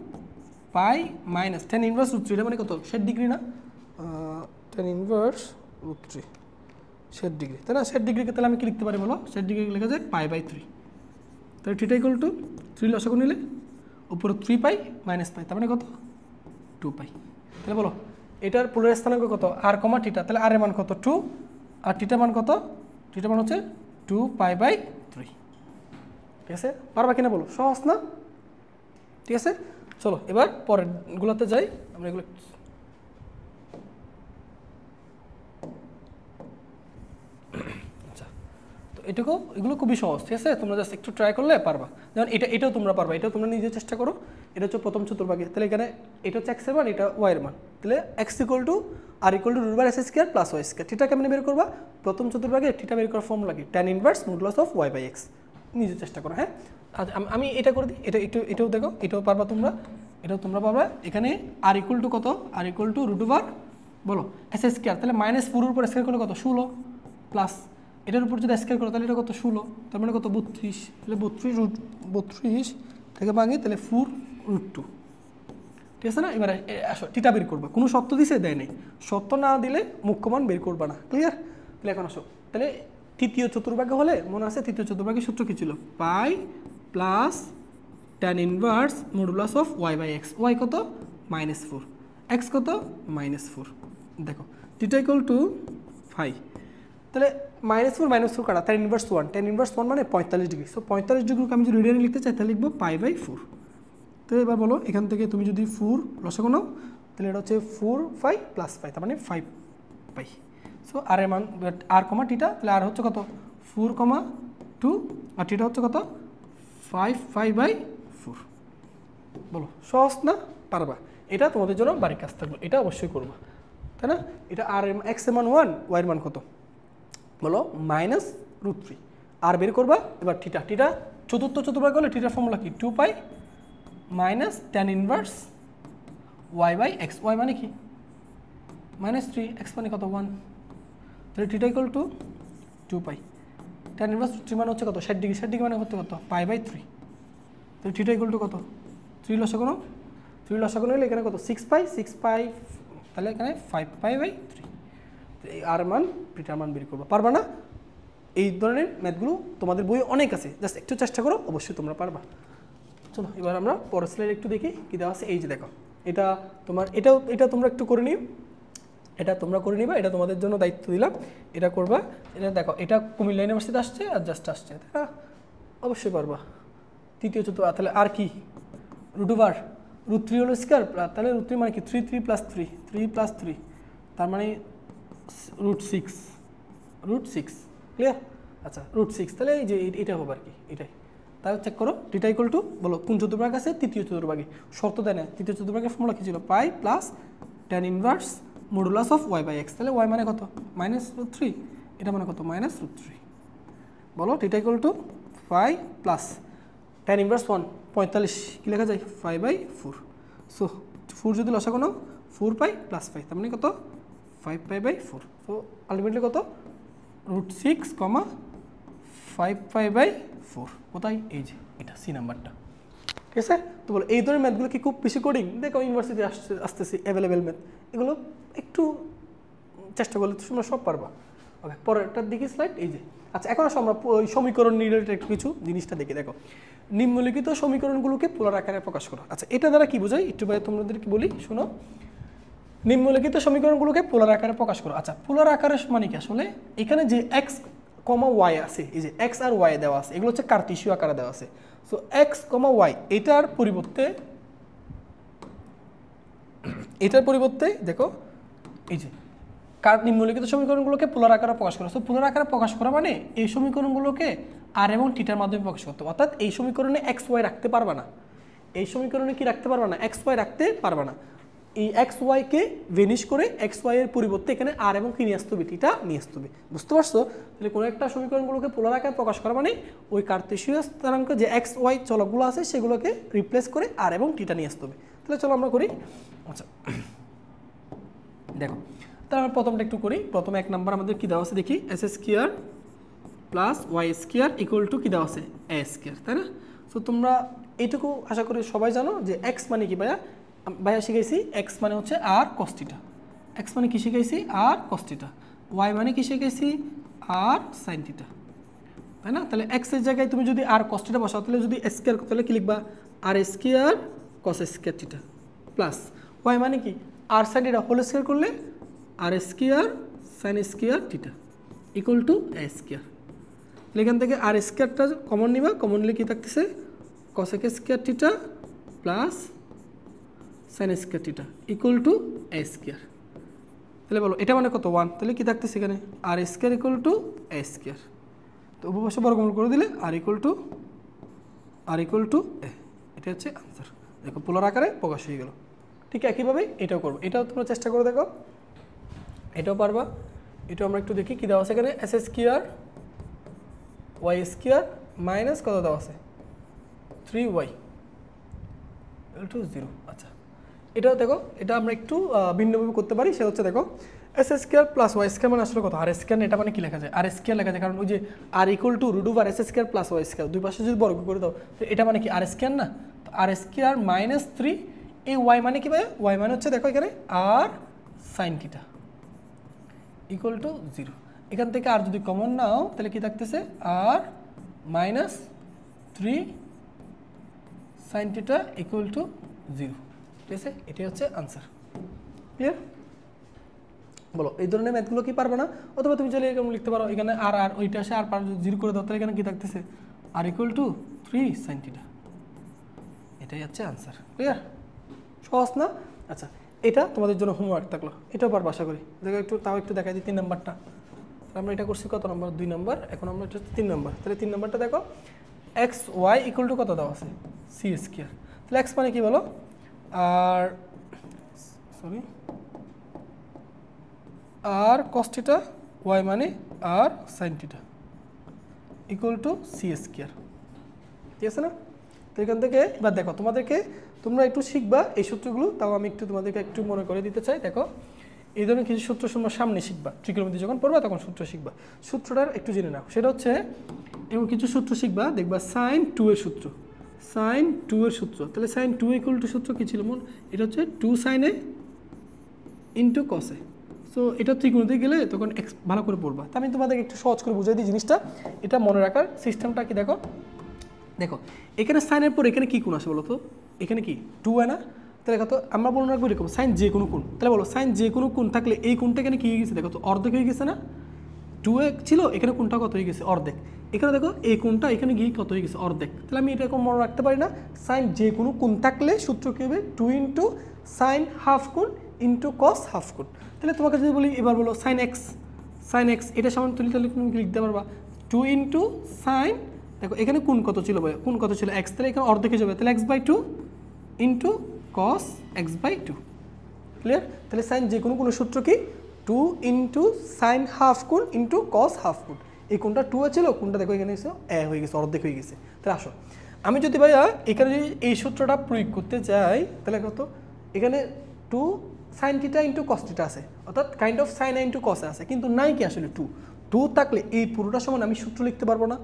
= পাই মাইনাস ট্যান ইনভার্স √3, এটা মানে কত? 60 ডিগ্রি না? ট্যান ইনভার্স √3 60 ডিগ্রি, তাই না? 60 ডিগ্রিকে তাহলে আমি কি লিখতে পারি বলো? 60 ডিগ্রি লেখা যায় π/3। তাহলে থিটা = 3 লসাগু নিলে উপরে 3 পাই মাইনাস পাই, তার মানে কত? 2 পাই। তাহলে বলো এটার পোলার স্থানাঙ্ক কত? r, theta. তাহলে r এর মান কত? 2, আর থিটার মান কত? থিটার মান হচ্ছে 2π/3। ঠিক আছে? পারবা কিনা বলো? সহজ না? ঠিক আছে, চলো এবার পরেরগুলোতে যাই আমরা। এগুলো আচ্ছা, তো এগুলো খুবই সহজ। ঠিক আছে, তোমরা জাস্ট একটু ট্রাই করলে পারবা। যেমন এটাও তোমরা পারবা, এটাও তোমরা নিজে চেষ্টা করো। এটা হচ্ছে প্রথম চতুর্ভাগে, তাহলে এখানে এটা হচ্ছে x এর মান, এটা y এর মান। তাহলে x = r √s² plus y²। Theta কেমনে বের করবা? প্রথম চতুর্ভাগে থিটা বের করার ফর্মুলা কি? Tan inverse modulus of y by x. নিজে চেষ্টা করো। হ্যাঁ, আমি এটা করে দিই, এটাও দেখো, এটাও পারবা তোমরা, এটাও তোমরা পারবা। এখানে r = কত? r √, বলো s², তাহলে -4 এর উপর স্কয়ার করলে কত? 16 প্লাস এটার উপর যদি স্কয়ার করো তাহলে এটা কত? 16, তার মানে কত? 32। তাহলে 32 থেকে ভাঙি, তাহলে 4√2। ঠিক আছে না? এবারে আসো থিটা বের করবা। কোনো শর্ত দিছে? দেয় নেই। শর্ত না দিলে মুখ্যমান বের করবা না। ক্লিয়ার? তাহলে এখন আসো, তাহলে তৃতীয় চতুর্ভাগে হলে মনে আছে তৃতীয় চতুর্ভাগের সূত্র কি ছিল? Pi plus tan inverse modulus of y by x. Y কত? -4, এক্স কত? -4। দেখো থিটা = 5, তাহলে -4 কাটা, ট্যান ইনভার্স 1, ট্যান ইনভার্স 1 মানে 45 ডিগ্রি। সো 45 ডিগ্রিকে আমি যদি রেডিয়ানে লিখতে চাই তাহলে লিখবো π/4। তো এবার বলো এখান থেকে তুমি যদি 4 লসাগু নাও, তাহলে এটা হচ্ছে 4π প্লাস পাই, তার মানে 5 পাই। সো আর এর মান r, থিটা, তাহলে আর হচ্ছে কত? 4,2, আর থিটা হচ্ছে কত? 5π/4। বলো সহজ না? পারবা। এটা তোমাদের জন্য বাড়ির কাজ থাকবে, এটা অবশ্যই করবা, তাই না? এটা আর x এর মান 1, y এর মান কত? বলো -√3। আর বের করবা। এবার থিটা চতুর্থ চতুর্ভাগ হলে থিটার ফর্মুলা কি? 2π minus tan inverse y by x. Y মানে কি? -3, এক্স মানে কত? 1। তাহলে থিটা = 2π। ট্যান ইনভার্স 3 মানে হচ্ছে কত? 60 ডিগ্রি। 60 ডিগ্রি মানে হচ্ছে কত? π/3। তাহলে থিটা = কত? 3 লসাগু নাও, 3 লসাগু নিলে এখানে কত 6 পাই, 6 পাই তাহলে এখানে 5 পাই বাই 3। এই আর মান পিটার মান বের করবা, পারবা না? এই ধরনের ম্যাথগুলো তোমাদের বই অনেক আছে, জাস্ট একটু চেষ্টা করো, অবশ্যই তোমরা পারবা। চলো এবার আমরা পরের স্লাইড একটু দেখি কী দেওয়া আছে। এই যে দেখো এটা তোমার, এটা তোমরা একটু করে নিও, এটা তোমরা করে নিবা, এটা তোমাদের জন্য দায়িত্ব দিলাম, এটা করবা। এটা দেখো এটা কুমিল্লা ইউনিভার্সিটি আসছে আর জাস্ট আসছে, তাই না? অবশ্যই পারবা। তৃতীয় চতুর্থ তাহলে আর কি √3 হোল স্কয়ার, তাহলে √3 মানে কি 3 3 + 3 3 + 3 তার মানে √6 ক্লিয়ার? আচ্ছা √6 তাহলে এই যে এটা হবে আর কি, এটাই। তাহলে চেক করো থিটা ইকুয়াল টু, বলো কোন চতুর্ভাগ আছে? তৃতীয় চতুর্ভাগে। শর্ত দেয় না, তৃতীয় চতুর্ভাগের ফর্মুলা কি ছিল? Pi plus tan inverse modulus of y/x। তাহলে y মানে কত? -√3, এটা মানে কত? -√3। বলো theta equal two 5 plus tan inverse 1 45, কি লেখা যায়? 5/4। সো 4 যদি লসাগু নাও 4 পাই প্লাস 5, তার মানে কত? 5 পাই/4। সো আলটিমেটলি কত? √6, 5 পাই/4। কোথায়? এই যে এটা সি নাম্বারটা, ঠিক আছে? তো বলো এই ধরনের ম্যাথগুলো কি খুব বেশি কোডিং? দেখো ইউনিভার্সিটি আসতেছি অ্যাভেলেবেল ম্যাথ, এগুলো একটু চেষ্টা করলে তোমরা সব পারবা। ওকে, পরেরটার দিকে স্লাইড। এই যে আচ্ছা এখন আসো আমরা ওই সমীকরণ রিলেটেড একটু কিছু জিনিসটা দেখে। দেখো নিম্নলিখিত সমীকরণগুলোকে পোলার আকারে প্রকাশ করো। আচ্ছা এটা দ্বারা কি বোঝায় একটু ভাই তোমাদেরকে বলি, শোনো। নিম্নলিখিত সমীকরণগুলোকে পোলার আকারে প্রকাশ করো। আচ্ছা পোলার আকারে মানে কি? আসলে এখানে যে x, y আছে, এই যে x আর y দেওয়া আছে, এগুলো হচ্ছে কার্টেসীয় আকারে দেওয়া আছে। সো x, y এটার পরিবর্তে দেখো এই যে নিম্নলিখিত সমীকরণগুলোকে পোলার আকারে প্রকাশ করা। সো পোলার আকারে প্রকাশ করা মানে এই সমীকরণগুলোকে আর এবং থিটার মাধ্যমে প্রকাশ করতে, অর্থাৎ এই সমীকরণে এক্স ওয়াই রাখতে পারবা না। এই সমীকরণে কি রাখতে পারবা না? এক্স ওয়াই রাখতে পারবা না। এই এক্স ওয়াইকে ভেনিশ করে এক্স ওয়াই এর পরিবর্তে এখানে আর এবং কি নিয়ে আসতে হবে? থিটা নিয়ে আসতে হবে। বুঝতে পারছো? তাহলে কোনো একটা সমীকরণগুলোকে পোলার আকারে প্রকাশ করা মানে ওই কার্টেসীয় স্থানাঙ্ক যে এক্স ওয়াই চলকগুলো আছে সেগুলোকে রিপ্লেস করে আর এবং থিটা নিয়ে আসতে হবে। তাহলে চলো আমরা করি। আচ্ছা দেখো তাহলে আমরা প্রথমটা একটু করি। প্রথমে 1 নাম্বার আমাদের কী দেওয়া আছে দেখি, s² plus y² equal to কী দেওয়া আছে? a², তাই না? সো তোমরা এইটুকু আশা করি সবাই জানো যে x মানে কি? ভাইয়া শিখাইছি x মানে হচ্ছে আর cos θ। x মানে কি শিখাইছি? আর cos θ। y মানে কি শিখাইছি? আর sin θ, তাই না? তাহলে x এর জায়গায় তুমি যদি আর cos θ বসাও তাহলে যদি স্কয়ার, তাহলে কি লিখবা? r² cos² θ প্লাস y মানে কি? আর sin θ হোল স্কয়ার করলে r² sin² θ equal to a²। এখান থেকে আর স্কয়ারটা কমন নিবা, কমন নিলে কি থাকতেছে? cosec² θ plus sin² θ equal to a²। তাহলে বলো এটা মানে কত? 1। তাহলে কি থাকতেছে এখানে? r² equal to a²। তো উপপাশে বর্গমূল করে দিলে r ইকুয়াল টু a। এটা হচ্ছে আনসার। দেখো পোলার আকারে প্রকাশ হয়ে গেল। ঠিক একইভাবে এটাও করবো, এটাও তোমরা চেষ্টা করে দেখো, এটাও পারবা। এটাও আমরা একটু দেখি কী দেওয়া আছে এখানে, s² y² মাইনাস কত দেওয়া আছে? 3y = 0। আচ্ছা এটাও দেখো, এটা আমরা একটু ভিন্নভাবে করতে পারি। সেটা হচ্ছে দেখো s² প্লাস y² মানে আসলে কত? r², এটা মানে কি লেখা যায়? r² লেখা যায়, কারণ ওই যে r equal to √s² plus y², দুই পাশে যদি বর্গ করে দাও তো এটা মানে কি? r² না? তো r² মাইনাস 3, এই y মানে কি ভাই? y মানে হচ্ছে দেখো এখানে আর sin θ ইকুয়াল টু 0। এখান থেকে আর যদি কমন নাও তাহলে কি থাকতেছে? আর মাইনাস 3 sin θ ইকুয়াল টু 0। ঠিক আছে, এটাই হচ্ছে আনসার। ক্লিয়ার? বলো এই ধরনের ম্যাথগুলো কি পারবে না? অথবা তুমি চাইলে এরকম লিখতে পারো, এখানে আর ওইটা আসে আর পার 0 করে দাও, তাহলে এখানে কি থাকতেছে? R equal two 3 sin θ। এটাই হচ্ছে আনসার। ক্লিয়ার? সহজ না? আচ্ছা এটা তোমাদের জন্য হোমওয়ার্ক থাকলো, এটাও পারবো আশা করি। দেখো তাও একটু দেখাই দিই 3 নাম্বারটা। আমরা এটা করছি কত নম্বর? 2 নম্বর। এখন আমরা এটা 3 নম্বর। তাহলে 3 নম্বরটা দেখো, এক্স ওয়াই ইকুয়াল টু কত দেওয়া আছে? c²। তাহলে এক্স মানে কি বলো? আর cos θ, ওয়াই মানে আর sin θ ইকুয়াল টু c²। ঠিক আছে না? তো এখান থেকে এবার দেখো তোমরা একটু শিখবা এই সূত্রগুলো, তাও আমি একটু তোমাদেরকে একটু মনে করে দিতে চাই। দেখো এই ধরনের কিছু সূত্র তোমরা সামনে শিখবা, ত্রিকোণমিতি যখন পড়বা তখন সূত্র শিখবা। সূত্রটার একটু জেনে নাও, সেটা হচ্ছে এমন কিছু সূত্র শিখবা, দেখবা sin 2 এর সূত্র। সাইন 2 এর সূত্র, তাহলে সাইন 2 ইকুয়াল টু সূত্র কী ছিল মন? এটা হচ্ছে 2 সাইন এ ইন্টু কস এ। সো এটা ত্রিকোণতে গেলে তখন এক্স ভালো করে পড়বা। তা আমি তোমাদেরকে একটু সহজ করে বুঝাই দিই জিনিসটা। এটা মনে রাখার সিস্টেমটা কি দেখো, দেখো এখানে সাইনের পর এখানে কী কোণ আসে বলো তো? এখানে কি 2 না? তাহলে দেখো তো আমরা বলে রাখবো এরকম সাইন যে কোনো কোণ। তাহলে বলো সাইন যে কোনো কোণ থাকলে এই কোণটা এখানে কী হয়ে গেছে? দেখো তো অর্ধেক হয়ে গেছে না? 2 ছিল, এখানে কোণটা কত হয়ে গেছে? অর্ধেক। এখানে দেখো এই কোণটা এখানে গিয়ে কত হয়ে গেছে? অর্ধেক। তাহলে আমি এটা এরকম মনে রাখতে পারি না, সাইন যে কোনো কোণ থাকলে সূত্র কী হবে? 2 ইন্টু সাইন হাফ কোণ ইন্টু কস হাফ কোণ। তাহলে তোমাকে যদি বলি এবার বলো সাইন এক্স এটা সমান তুলি, তাহলে তুমি লিখতে পারবা 2 ইন্টু সাইন, দেখো এখানে কোণ কত ছিল ভাই? কোণ কত ছিল? এক্স, তাহলে এখানে অর্ধেক হয়ে যাবে, তাহলে x/2 into cos x/2। Clear? তাহলে সাইন যে কোনো সূত্র কি? 2 ইন্টু সাইন হাফ কোণ ইন্টু কস হাফ কোণ। এই কোণটা 2 ছিল, কোণটা দেখো এখানে এসে হয়ে গেছে, অর্ধেক হয়ে গেছে। তাহলে আসো আমি যদি ভাইয়া এখানে যদি এই সূত্রটা প্রয়োগ করতে চাই, তাহলে কত? এখানে 2 sign theta into cos theta আছে, অর্থাৎ কাইন্ড অফ সাইন ইন্টু কসে আছে, কিন্তু নাই কি আসলে 2 থাকলে এই পুরোটা সমান আমি সূত্র লিখতে পারবো না।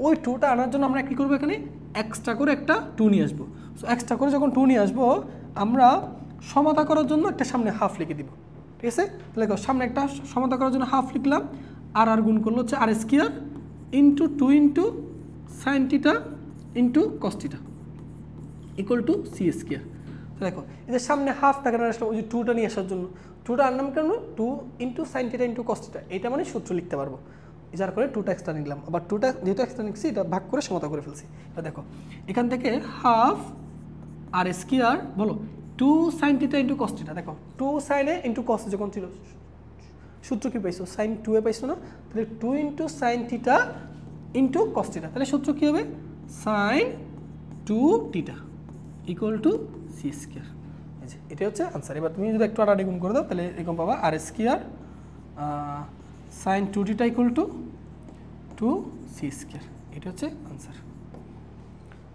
ওই 2টা আনার জন্য আমরা কী করবো? এখানে এক্সট্রা করে একটা 2 নিয়ে আসবো। সো এক্সট্রা করে যখন 2 নিয়ে আসবো, আমরা সমতা করার জন্য একটা সামনে হাফ লিখে দিব। ঠিক আছে? তাহলে সামনে একটা সমতা করার জন্য হাফ লিখলাম, আর গুণ করলো হচ্ছে r square into 2 into sine theta into cos theta equal to c square. দেখো এদের সামনে হাফ থাকে না, ওই যে 2টা নিয়ে আসার জন্য 2টা আনলাম কেন? 2 into sine theta into cos theta, এটা মানে সূত্র লিখতে পারবো। যার করে 2টা এক্সট্রা নিলাম, আবার 2টা যেহেতু এক্সট্রা নিচ্ছি এটা ভাগ করে সমতা করে ফেলছি। এবার দেখো এখান থেকে হাফ আর স্কোয়ার বলো 2 sign theta into cos theta. দেখো 2 সাইনে ইন্টু কস যখন ছিল সূত্র কি পাইছো? সাইন 2 এ পাইছো না? তাহলে 2 into sine theta into cos theta, তাহলে সূত্র কী হবে? Sine 2 theta equal to c square. এটা হচ্ছে আনসার। এবার তুমি যদি একটু আড়াআড়ি গুণ করে দাও, তাহলে এরকম পাবা r square sine 2 theta equal to 2 c square. এটা হচ্ছে আনসার।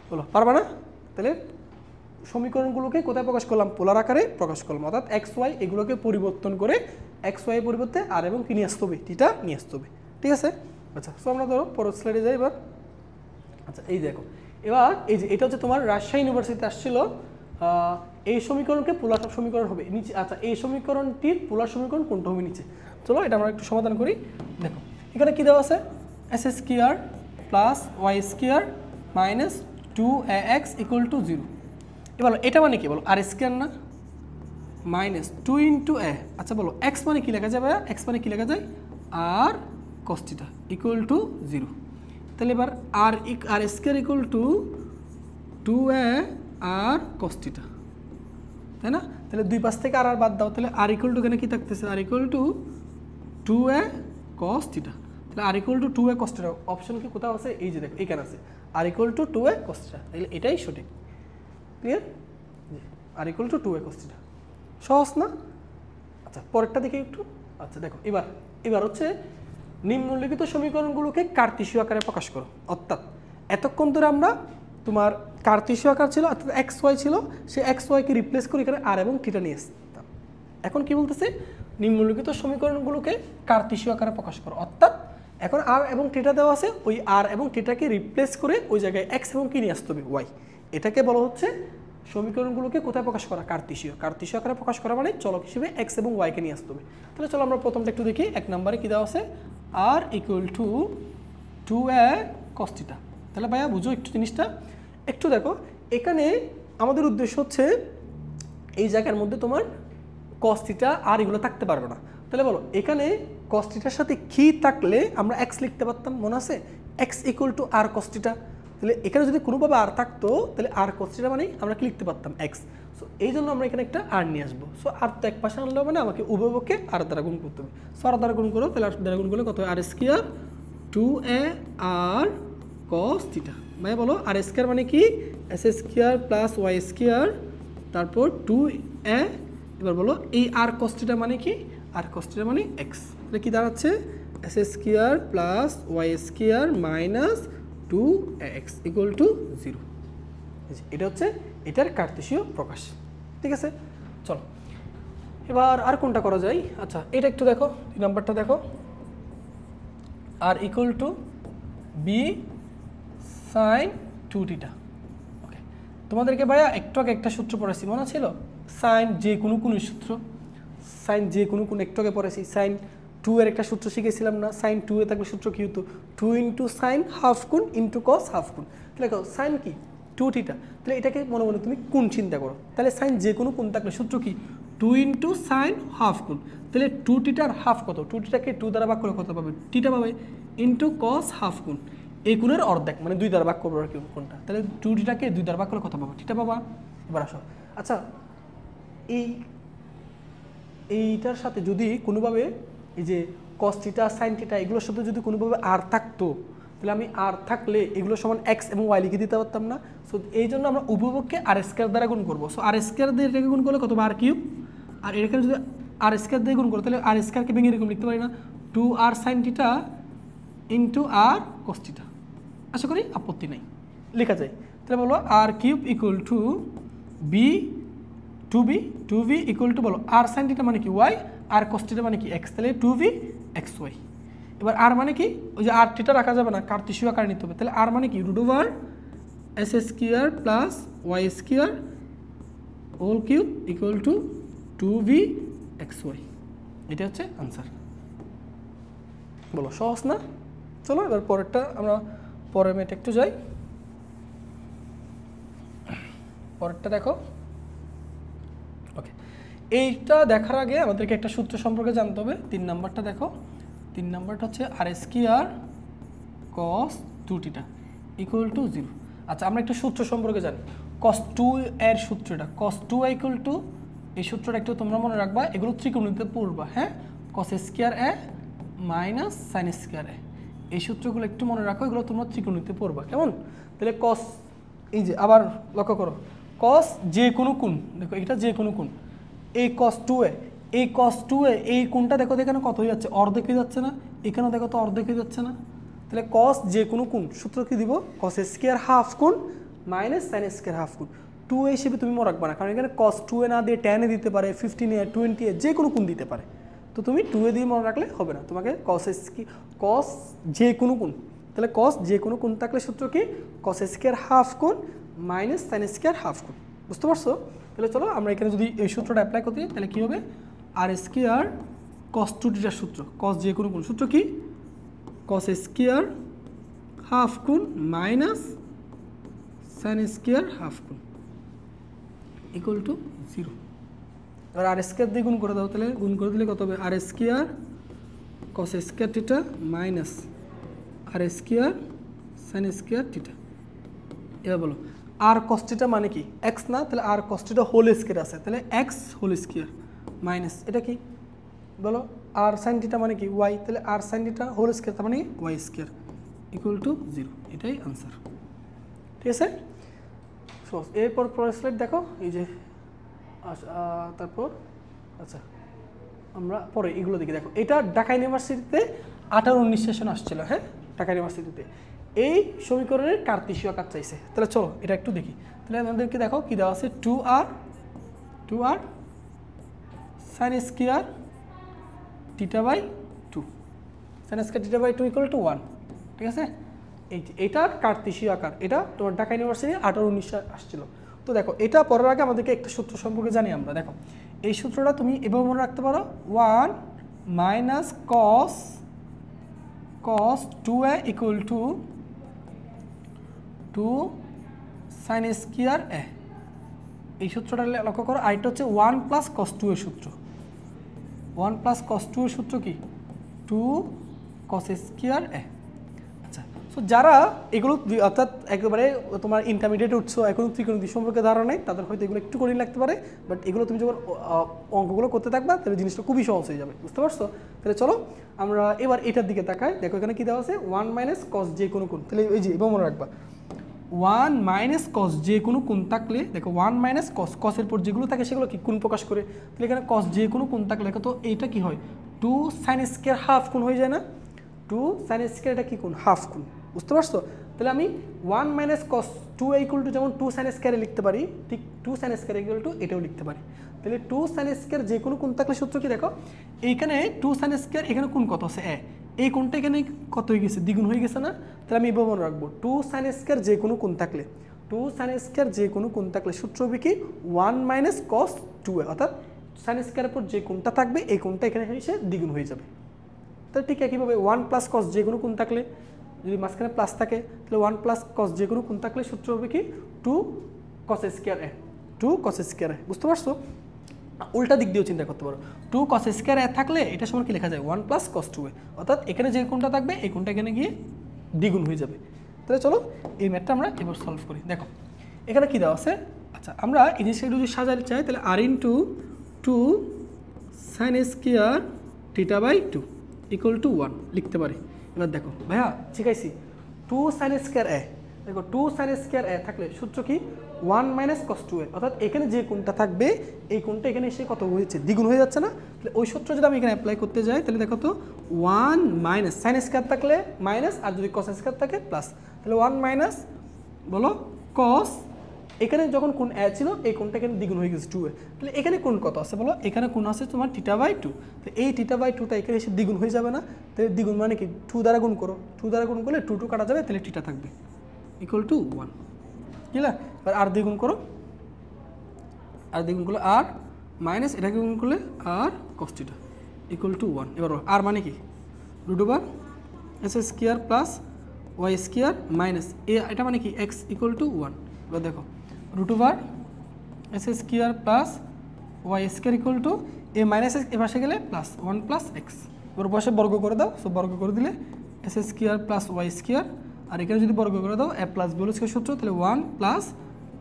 বলো পারবা না? তাহলে সমীকরণগুলোকে কোথায় প্রকাশ করলাম? পোলার আকারে প্রকাশ করলাম, অর্থাৎ এক্স ওয়াই এগুলোকে পরিবর্তন করে এক্স ওয়াই পরিবর্তে আর এবং কি নিয়ে আসতে হবে? থিটা নিয়ে আসতে হবে। ঠিক আছে? আচ্ছা, সো আমরা ধরো পরের স্লাইডে যাই এবার। আচ্ছা এই দেখো এবার এই যে এটা হচ্ছে তোমার রাজশাহী ইউনিভার্সিটিতে আসছিল, এই সমীকরণকে পোলার সমীকরণ হবে নিচে। আচ্ছা এই সমীকরণটির পোলার সমীকরণ কোনটা হবে নিচে? চলো এটা আমরা একটু সমাধান করি। দেখো এখানে কী দেওয়া আছে? X square plus y square minus 2ax equal to 0। এবার এটা মানে কি বলো? আর স্কোয়ার না? Minus 2 into a. আচ্ছা বলো এক্স মানে কী লেখা যাবে? এক্স মানে কী লেখা যায়? R cos theta equal to 0। তাহলে এবার r square equal to 2a r cos theta, তাই না? তাহলে দুই পাশ থেকে আর বাদ দাও, তাহলে আর ইকুয়াল টু এখানে কী থাকতেছে? R equal to 2a cos theta. তাহলে r equal to 2a cos theta option কি কোথাও আছে? এই যে দেখো এখানে আছে r equal to 2a cos theta, তাহলে এটাই সঠিক। ক্লিয়ার? R equal to 2a cos theta, সহজ না? আচ্ছা পরেরটা দেখি একটু। আচ্ছা দেখো এবার হচ্ছে নিম্নলিখিত সমীকরণগুলোকে কার্তেশীয় আকারে প্রকাশ করো। অর্থাৎ এতক্ষণ ধরে আমরা তোমার কার্তেশীয় আকার ছিল, অর্থাৎ এক্স ওয়াই ছিল, সে এক্স ওয়াইকে রিপ্লেস করে এখানে আর এবং থিটা নিয়ে আসতাম। এখন কি বলতেছে? নিম্নলিখিত সমীকরণগুলোকে কার্তেশীয় আকারে প্রকাশ করো। অর্থাৎ এখন আর এবং থিটা দেওয়া আছে, ওই আর এবং থিটাকে রিপ্লেস করে ওই জায়গায় এক্স এবং কি নিয়ে আসতে হবে? ওয়াই। এটাকে বলা হচ্ছে সমীকরণগুলোকে কোথায় প্রকাশ করা? কার্তেশীয় আকারে প্রকাশ করা মানে চলক হিসেবে এক্স এবং ওয়াইকে নিয়ে আসতে হবে। তাহলে চলো আমরা প্রথমটা একটু দেখি। 1 নম্বরে কী দেওয়া আছে? R equal to 2a cos theta. তাহলে ভাইয়া বুঝো একটু জিনিসটা, একটু দেখো এখানে আমাদের উদ্দেশ্য হচ্ছে এই জায়গার মধ্যে তোমার cos থিটা আর এগুলো থাকতে পারবে না। তাহলে বলো এখানে cos থিটার সাথে কি থাকলে আমরা x লিখতে পারতাম? মনে আছে? x equal to r cos theta. তাহলে এখানে যদি কোনোভাবে আর থাকতো তাহলে আর cos থিটা মানে আমরা কি লিখতে পারতাম? x। সো এই জন্য আমরা এখানে একটা আর নিয়ে আসবো। সো আর তো এক পাশে আনলেও মানে আমাকে উভয় পক্ষে আর দ্বারা গুণ করতে হবে। সো আর দ্বারা গুণ করো, তাহলে আর দ্বারা গুণ করলে কত হয়? R square 2a r cos theta. ভাই বলো আর স্কোয়ার মানে কি? X square plus y square তারপর 2a। এবার বলো এই আর cos থিটা মানে কি? আর cos থিটা মানে x। তাহলে কি দাঁড়াচ্ছে? X square plus y square minus 2ax equal to 0। এটা হচ্ছে এটার কার্তেশীয় প্রকাশ। ঠিক আছে, চলো এবার আর কোনটা করা যায়? আচ্ছা এটা একটু দেখো, 2 নাম্বারটা দেখো। R equal to b sine 2 theta. Okay তোমাদেরকে ভাইয়া একটু আগে একটা সূত্র পড়েছি, মনে ছিল? সাইন যে কোনো কোণের সূত্র, সাইন যে কোনো কোণ একটু আগে পড়েছি। সাইন 2 এর একটা সূত্র শিখেছিলাম না? সাইন 2 এ থাকলে সূত্র কী হতো? 2 ইন্টু সাইন হাফ কোণ ইন্টু কস হাফ কোণ। তাহলে দেখো সাইন কি 2 থিটা, তাহলে এটাকে মনে মনে তুমি কোণ চিন্তা করো। তাহলে সাইন যে কোনো কোণ থাকলে সূত্র কি? 2 ইন্টু সাইন হাফ কোণ। তাহলে 2 থিটার হাফ কত? 2 থিটাকে 2 দ্বারা ভাগ করে কত পাবে? থিটা পাবে ইন্টু কস হাফ কোণ। এই কোণের অর্ধেক মানে 2 দ্বারা ভাগ করবো আর কি কোণটা। তাহলে 2 থিটাকে 2 দ্বারা ভাগ করে কত পাবো? থিটা পাবা। এবার আসো, আচ্ছা এইটার সাথে যদি কোনোভাবে এই যে কস থিটা সাইন থিটা এগুলোর সাথে যদি কোনোভাবে আর থাকতো, তাহলে আমি আর থাকলে এগুলো সমান এক্স এবং ওয়াই লিখে দিতে পারতাম না? সো এই জন্য আমরা উভয়পক্ষে আর স্কয়ার দ্বারা গুণ করবো। সো আর স্কয়ার দিয়ে এটাকে গুণ করলে কত হবে? আর কিউব। আর এখানে যদি আর স্কয়ার দিয়ে গুণ করো তাহলে আর স্কয়ারকে ভেঙে এরকম লিখতে পারি না? 2 r sine theta into r cos theta. আশা করি আপত্তি নেই, লেখা যায়। তাহলে বলো r cube equal to b 2b equal to বলো আর সাইন থিটা মানে কি ওয়াই, আর কস থিটা মানে কি এক্স। তাহলে 2v এক্স ওয়াই। এবার আর মানে কি? ওই যে আর থিটা রাখা যাবে না, কার্তেশীয় আকারে নিতে হবে। তাহলে আর মানে কি? Root over x square plus y square whole cube equal to 2v x y. এটা হচ্ছে আনসার। বলো সহজ না? চলো এবার পরেরটা আমরা পরের মেয়েটা একটু যাই। পরেরটা দেখো। ওকে, এইটা দেখার আগে আমাদেরকে একটা সূত্র সম্পর্কে জানতে হবে। 3 নাম্বারটা দেখো। 3 নাম্বারটা হচ্ছে r square cos 2 theta equal to 0। আচ্ছা, আমরা একটা সূত্র সম্পর্কে জানি, কস 2 এর সূত্রটা। কস 2 ইকুয়াল টু, এই সূত্রটা একটু তোমরা মনে রাখবা, এগুলো ত্রিকোণমিতিতে পড়বা। হ্যাঁ, কস square A minus sine square a, এই সূত্রগুলো একটু মনে রাখো, এগুলো তোমরা ত্রিকোণমিতিতে পড়বা। কেমন? তাহলে কস, এই যে আবার লক্ষ্য করো, কস যে কোনো কোণ, দেখো এটা যে কোনো কোণ, এই কস 2 এ, এই কস 2 এ এই কোণটা দেখো এখানে কত হয়ে যাচ্ছে? অর্ধেক হয়ে যাচ্ছে না? এখানেও দেখো তো অর্ধেক হয়ে যাচ্ছে না? তাহলে কস যে কোনো কোণ সূত্র কি দিব? কস স্কয়ার হাফ কোণ মাইনাস সাইন স্কয়ার হাফ কোণ। 2 এ হিসেবে তুমি মনে রাখবা না, কারণ এখানে কস 2 এ না দিয়ে 10 এ দিতে পারে, 15 এ, 20 এ, যে কোনো কোণ দিতে পারে। তো তুমি 2 এ দিয়ে মনে রাখলে হবে না, তোমাকে কস যে কোনো কোণ। তাহলে কস যে কোনো কোণ থাকলে সূত্র কি? কস স্কয়ার হাফ কোণ মাইনাস সাইন স্কয়ার হাফ কোণ। বুঝতে পারছো? তাহলে চলো আমরা এখানে যদি এই সূত্রটা অ্যাপ্লাই করতে যাই তাহলে কী হবে? আর স্কয়ার কস 2 থিটার সূত্র, কস যে কোনো কোণ সূত্র কি? কস স্কয়ার হাফ কোণ মাইনাস সাইন স্কয়ার হাফ কোণ ইকুয়াল টু 0। এবার আর স্কয়ার দিয়ে গুণ করে দাও, তাহলে গুণ করে দিলে কত হবে? R square cos square theta minus r square sine square theta. এবার বলো আর কস থিটা মানে কি? এক্স না? তাহলে আর কস থিটা হোল স্কয়ার আছে, তাহলে এক্স হোল স্কয়ার মাইনাস এটা কি বলো? আর সাইন থিটা মানে কি? ওয়াই, তাহলে আর সাইন থিটা হোল স্কয়ার তার মানে ওয়াই স্কয়ার ইকুয়াল টু 0। এটাই আনসার। ঠিক আছে? এরপর পরের স্লাইড দেখো। এই যে তারপর আচ্ছা আমরা পরে এগুলো দেখি। দেখো এটা ঢাকা ইউনিভার্সিটিতে 18-19 সেশন আসছিল। হ্যাঁ, ঢাকা ইউনিভার্সিটিতে এই সমীকরণের কার্তেশীয় আকার চাইছে। তাহলে চলো এটা একটু দেখি। তাহলে আমাদেরকে দেখো কি দেওয়া আছে? 2r sine square theta by 2, sine square theta by 2 equal to 1। ঠিক আছে? এইটার কার্তেশীয় আকার, এটা তোমার ঢাকা ইউনিভার্সিটি 18-19 আসছিল। তো দেখো এটা পড়ার আগে আমাদেরকে একটা সূত্র সম্পর্কে জানি আমরা। দেখো এই সূত্রটা তুমি এভাবে মনে রাখতে পারো, 1 minus cos 2a equal to 2 sine square a. এই সূত্রটা লক্ষ্য করো। আরেকটা হচ্ছে 1 প্লাস কস 2 এর সূত্র। 1 প্লাস কস 2 এর সূত্র কি? 2 কস স্কয়ার এ। আচ্ছা, সো যারা এগুলো অর্থাৎ একেবারে তোমার ইন্টারমিডিয়েট উঠছো, এখন ত্রিকোণমিতি সম্পর্কে ধারণা নেই, তাদের হয়তো এগুলো একটু কঠিন লাগতে পারে, বাট এগুলো তুমি যখন অঙ্কগুলো করতে থাকবা তাহলে জিনিসটা খুবই সহজ হয়ে যাবে। বুঝতে পারছো? তাহলে চলো আমরা এবার এটার দিকে তাকাই। দেখো এখানে কি দেওয়া আছে? 1 মাইনাস কস যে কোনো কোণ। তাহলে এই যে এবার মনে রাখবা 1 মাইনাস কস যে কোনো কোণ থাকলে, দেখো 1 মাইনাস কসের পর যেগুলো থাকে সেগুলো কি কোণ প্রকাশ করে। তাহলে এখানে কস যে কোনো কোণ থাকলে দেখো তো এইটা কি হয়? 2 সাইন স্কয়ার হাফ কোণ হয়ে যায় না? 2 সাইন স্কয়ার এটা কি কোণ? হাফ কোণ। বুঝতে পারছো? তাহলে আমি 1 মাইনাস কস 2 ইকুয়াল টু যেমন 2 সাইন স্কয়ারে লিখতে পারি, ঠিক 2 সাইন স্কয়ার ইকুয়াল টু এটাও লিখতে পারি। তাহলে 2 সাইন স্কয়ার যে কোনো কোণ থাকলে সূত্র কি? দেখো এইখানে 2 সাইন স্কয়ার, এখানে কোণ কত আছে? এই কোণটা এখানে কত হয়ে গেছে? দ্বিগুণ হয়ে গেছে না? তাহলে আমি এভাবে মনে রাখবো 2 সাইন স্কয়ার যে কোনো কোণ থাকলে টু সাইন স্কোয়ার যে কোনো কোণ থাকলে সূত্র হবে কি 1 মাইনাস কস 2a, অর্থাৎ সাইন স্কোয়ারের পর যে কোণটা থাকবে এই কোণটা এখানে এসে দ্বিগুণ হয়ে যাবে। তাহলে ঠিক একইভাবে 1 প্লাস কস যে কোনো কোণ থাকলে, যদি মাঝখানে প্লাস থাকে তাহলে 1 প্লাস কস যে কোনো কোণ থাকলে সূত্র হবে কি 2 কস স্কোয়ার এ, 2 কস স্কোয়ার এ। বুঝতে পারছো? উল্টা দিক দিয়েও চিন্তা করতে পারো, 2 কস স্কোয়ার এ থাকলে এটা সমান কি লেখা যায় 1 প্লাস কস 2a, অর্থাৎ এখানে যে কোণটা থাকবে এই কোণটা এখানে গিয়ে দ্বিগুণ হয়ে যাবে। তাহলে চলো এই ম্যাথটা আমরা এবার সলভ করি। দেখো এখানে কি দেওয়া আছে, আচ্ছা আমরা এই জিনিসটা যদি সাজাতে চাই তাহলে r into 2 sine square theta by 2 equal to 1 লিখতে পারি। এবার দেখো ভাইয়া শিখাইছি 2 সাইন স্কোয়ার এ, দেখো 2 সাইন স্কোয়ার এ থাকলে সূত্র কি 1 মাইনাস কস 2a, অর্থাৎ এখানে যে কোণটা থাকবে এই কোণটা এখানে এসে কত হয়েছে দ্বিগুণ হয়ে যাচ্ছে না। তাহলে ওই সূত্র যদি আমি এখানে অ্যাপ্লাই করতে যাই তাহলে দেখো তো 1 মাইনাস সাইন স্কোয়ার থাকলে মাইনাস, আর যদি কস স্কোয়ার থাকে প্লাস, তাহলে 1 মাইনাস বলো কস, এখানে যখন কোণ এ ছিল এই কোণটা এখানে দ্বিগুণ হয়ে গেছে 2a, তাহলে এখানে কোণ কত আছে বলো, এখানে কোণ আছে তোমার থিটা বাই 2, তো এই থিটা বাই 2টা এখানে এসে দ্বিগুণ হয়ে যাবে না, তাহলে দ্বিগুণ মানে কি 2 দ্বারা গুণ করো, 2 দ্বারা গুণ করলে 2 2 কাটা যাবে, তাহলে থিটা থাকবে ইকুয়াল টু 1, বুঝলা? এবার আর দ্বিগুণ করো, আর দ্বিগুণ করলে আর মাইনাস এটাকে গুণ করলে r cos theta equal to 1। এবার আর মানে কি root over x square plus y square minus এটা মানে কি এক্স ইকুয়াল টু 1। এবার দেখো root over x square plus y square equal to a minus x, এ পাশে গেলে প্লাস 1 প্লাস এক্স, এবার পাশে বর্গ করে দাও, সব বর্গ করে দিলে x square plus y square, আর এখানে যদি বর্গ করে দাও a plus b whole square সূত্র, তাহলে 1 plus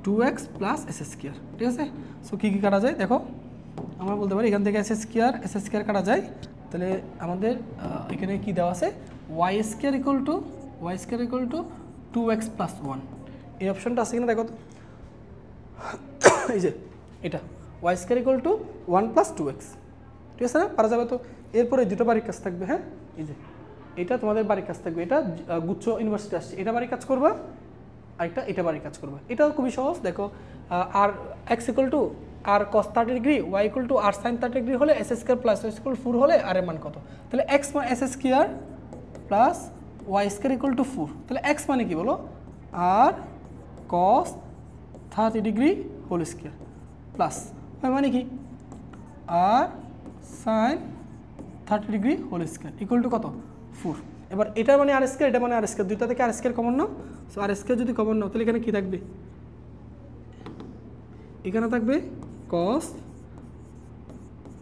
2x plus S square. ঠিক আছে? সো কী কী কাটা যায় দেখো, আমরা বলতে পারি এখান থেকে এস স্কোয়ার কাটা যায়, তাহলে আমাদের এখানে কি দেওয়া আছে y square equal to 2x plus 1, এই অপশনটা আছে কিনা দেখো তো, এই যে এটা y square equal to 1 plus 2x, ঠিক আছে না? পারা যাবে তো। এরপরে দুটো বাড়ির কাজ থাকবে, হ্যাঁ এই যে এটা তোমাদের বাড়ির কাজ থাকবে, এটা গুচ্ছ ইউনিভার্সিটি আসছে, এটা বাড়ির কাজ করবা, আরেকটা এটা বাড়ির কাজ করবা। এটাও খুবই সহজ, দেখো আর x equal to r cos 30 degree, y equal to r sine 30 degree হলে x square plus y square 4 হলে আর এর মান কত, তাহলে এক্স মানে x square plus y square equal to 4, তাহলে এক্স মানে কি বলো r cos 30 degree whole square plus y মানে কি r sine 30 degree whole square equal to কত 4। এবার এটা মানে আর স্কোয়ার, এটা মানে আর স্কোয়ার, দুইটা থেকে আর স্কোয়ার কমন নাও, সো আর স্কোয়ার যদি কমন নাও তাহলে এখানে কী থাকবে, এখানে থাকবে cos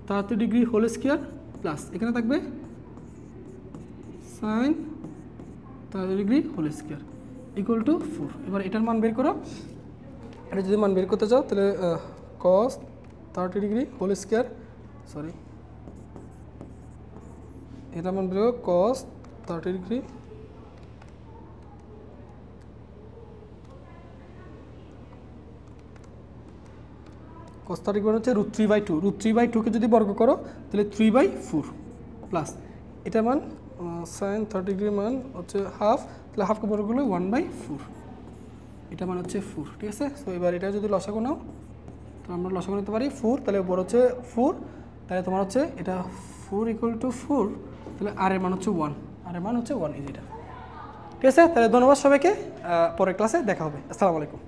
30 degree whole square plus এখানে থাকবে sine 30 degree whole square equal to 4। এবার এটার মান বের করো, এটা যদি মান বের করতে চাও তাহলে কস 30 ডিগ্রি হোল স্কোয়ার, সরি এটা মান বের করো কস 30 ডিগ্রি cos 30 মানে হচ্ছে √3/2, √3/2 কে যদি বর্গ করো তাহলে 3/4 প্লাস এটা মান সাইন 30 ডিগ্রি মান হচ্ছে হাফ, তাহলে হাফকে বর্গ করলে 1/4, এটা মান হচ্ছে 4। ঠিক আছে? সো এবার এটা যদি লসাগু নাও তাহলে আমরা লসাগু নিতে পারি 4, তাহলে বড় হচ্ছে 4, তাহলে তোমার হচ্ছে এটা 4 ইকুয়াল টু 4, তাহলে আর এর মান হচ্ছে 1, আর এর মান হচ্ছে 1 এই যেটা। ঠিক আছে? তাহলে ধন্যবাদ সবাইকে, পরের ক্লাসে দেখা হবে। আসসালামু আলাইকুম।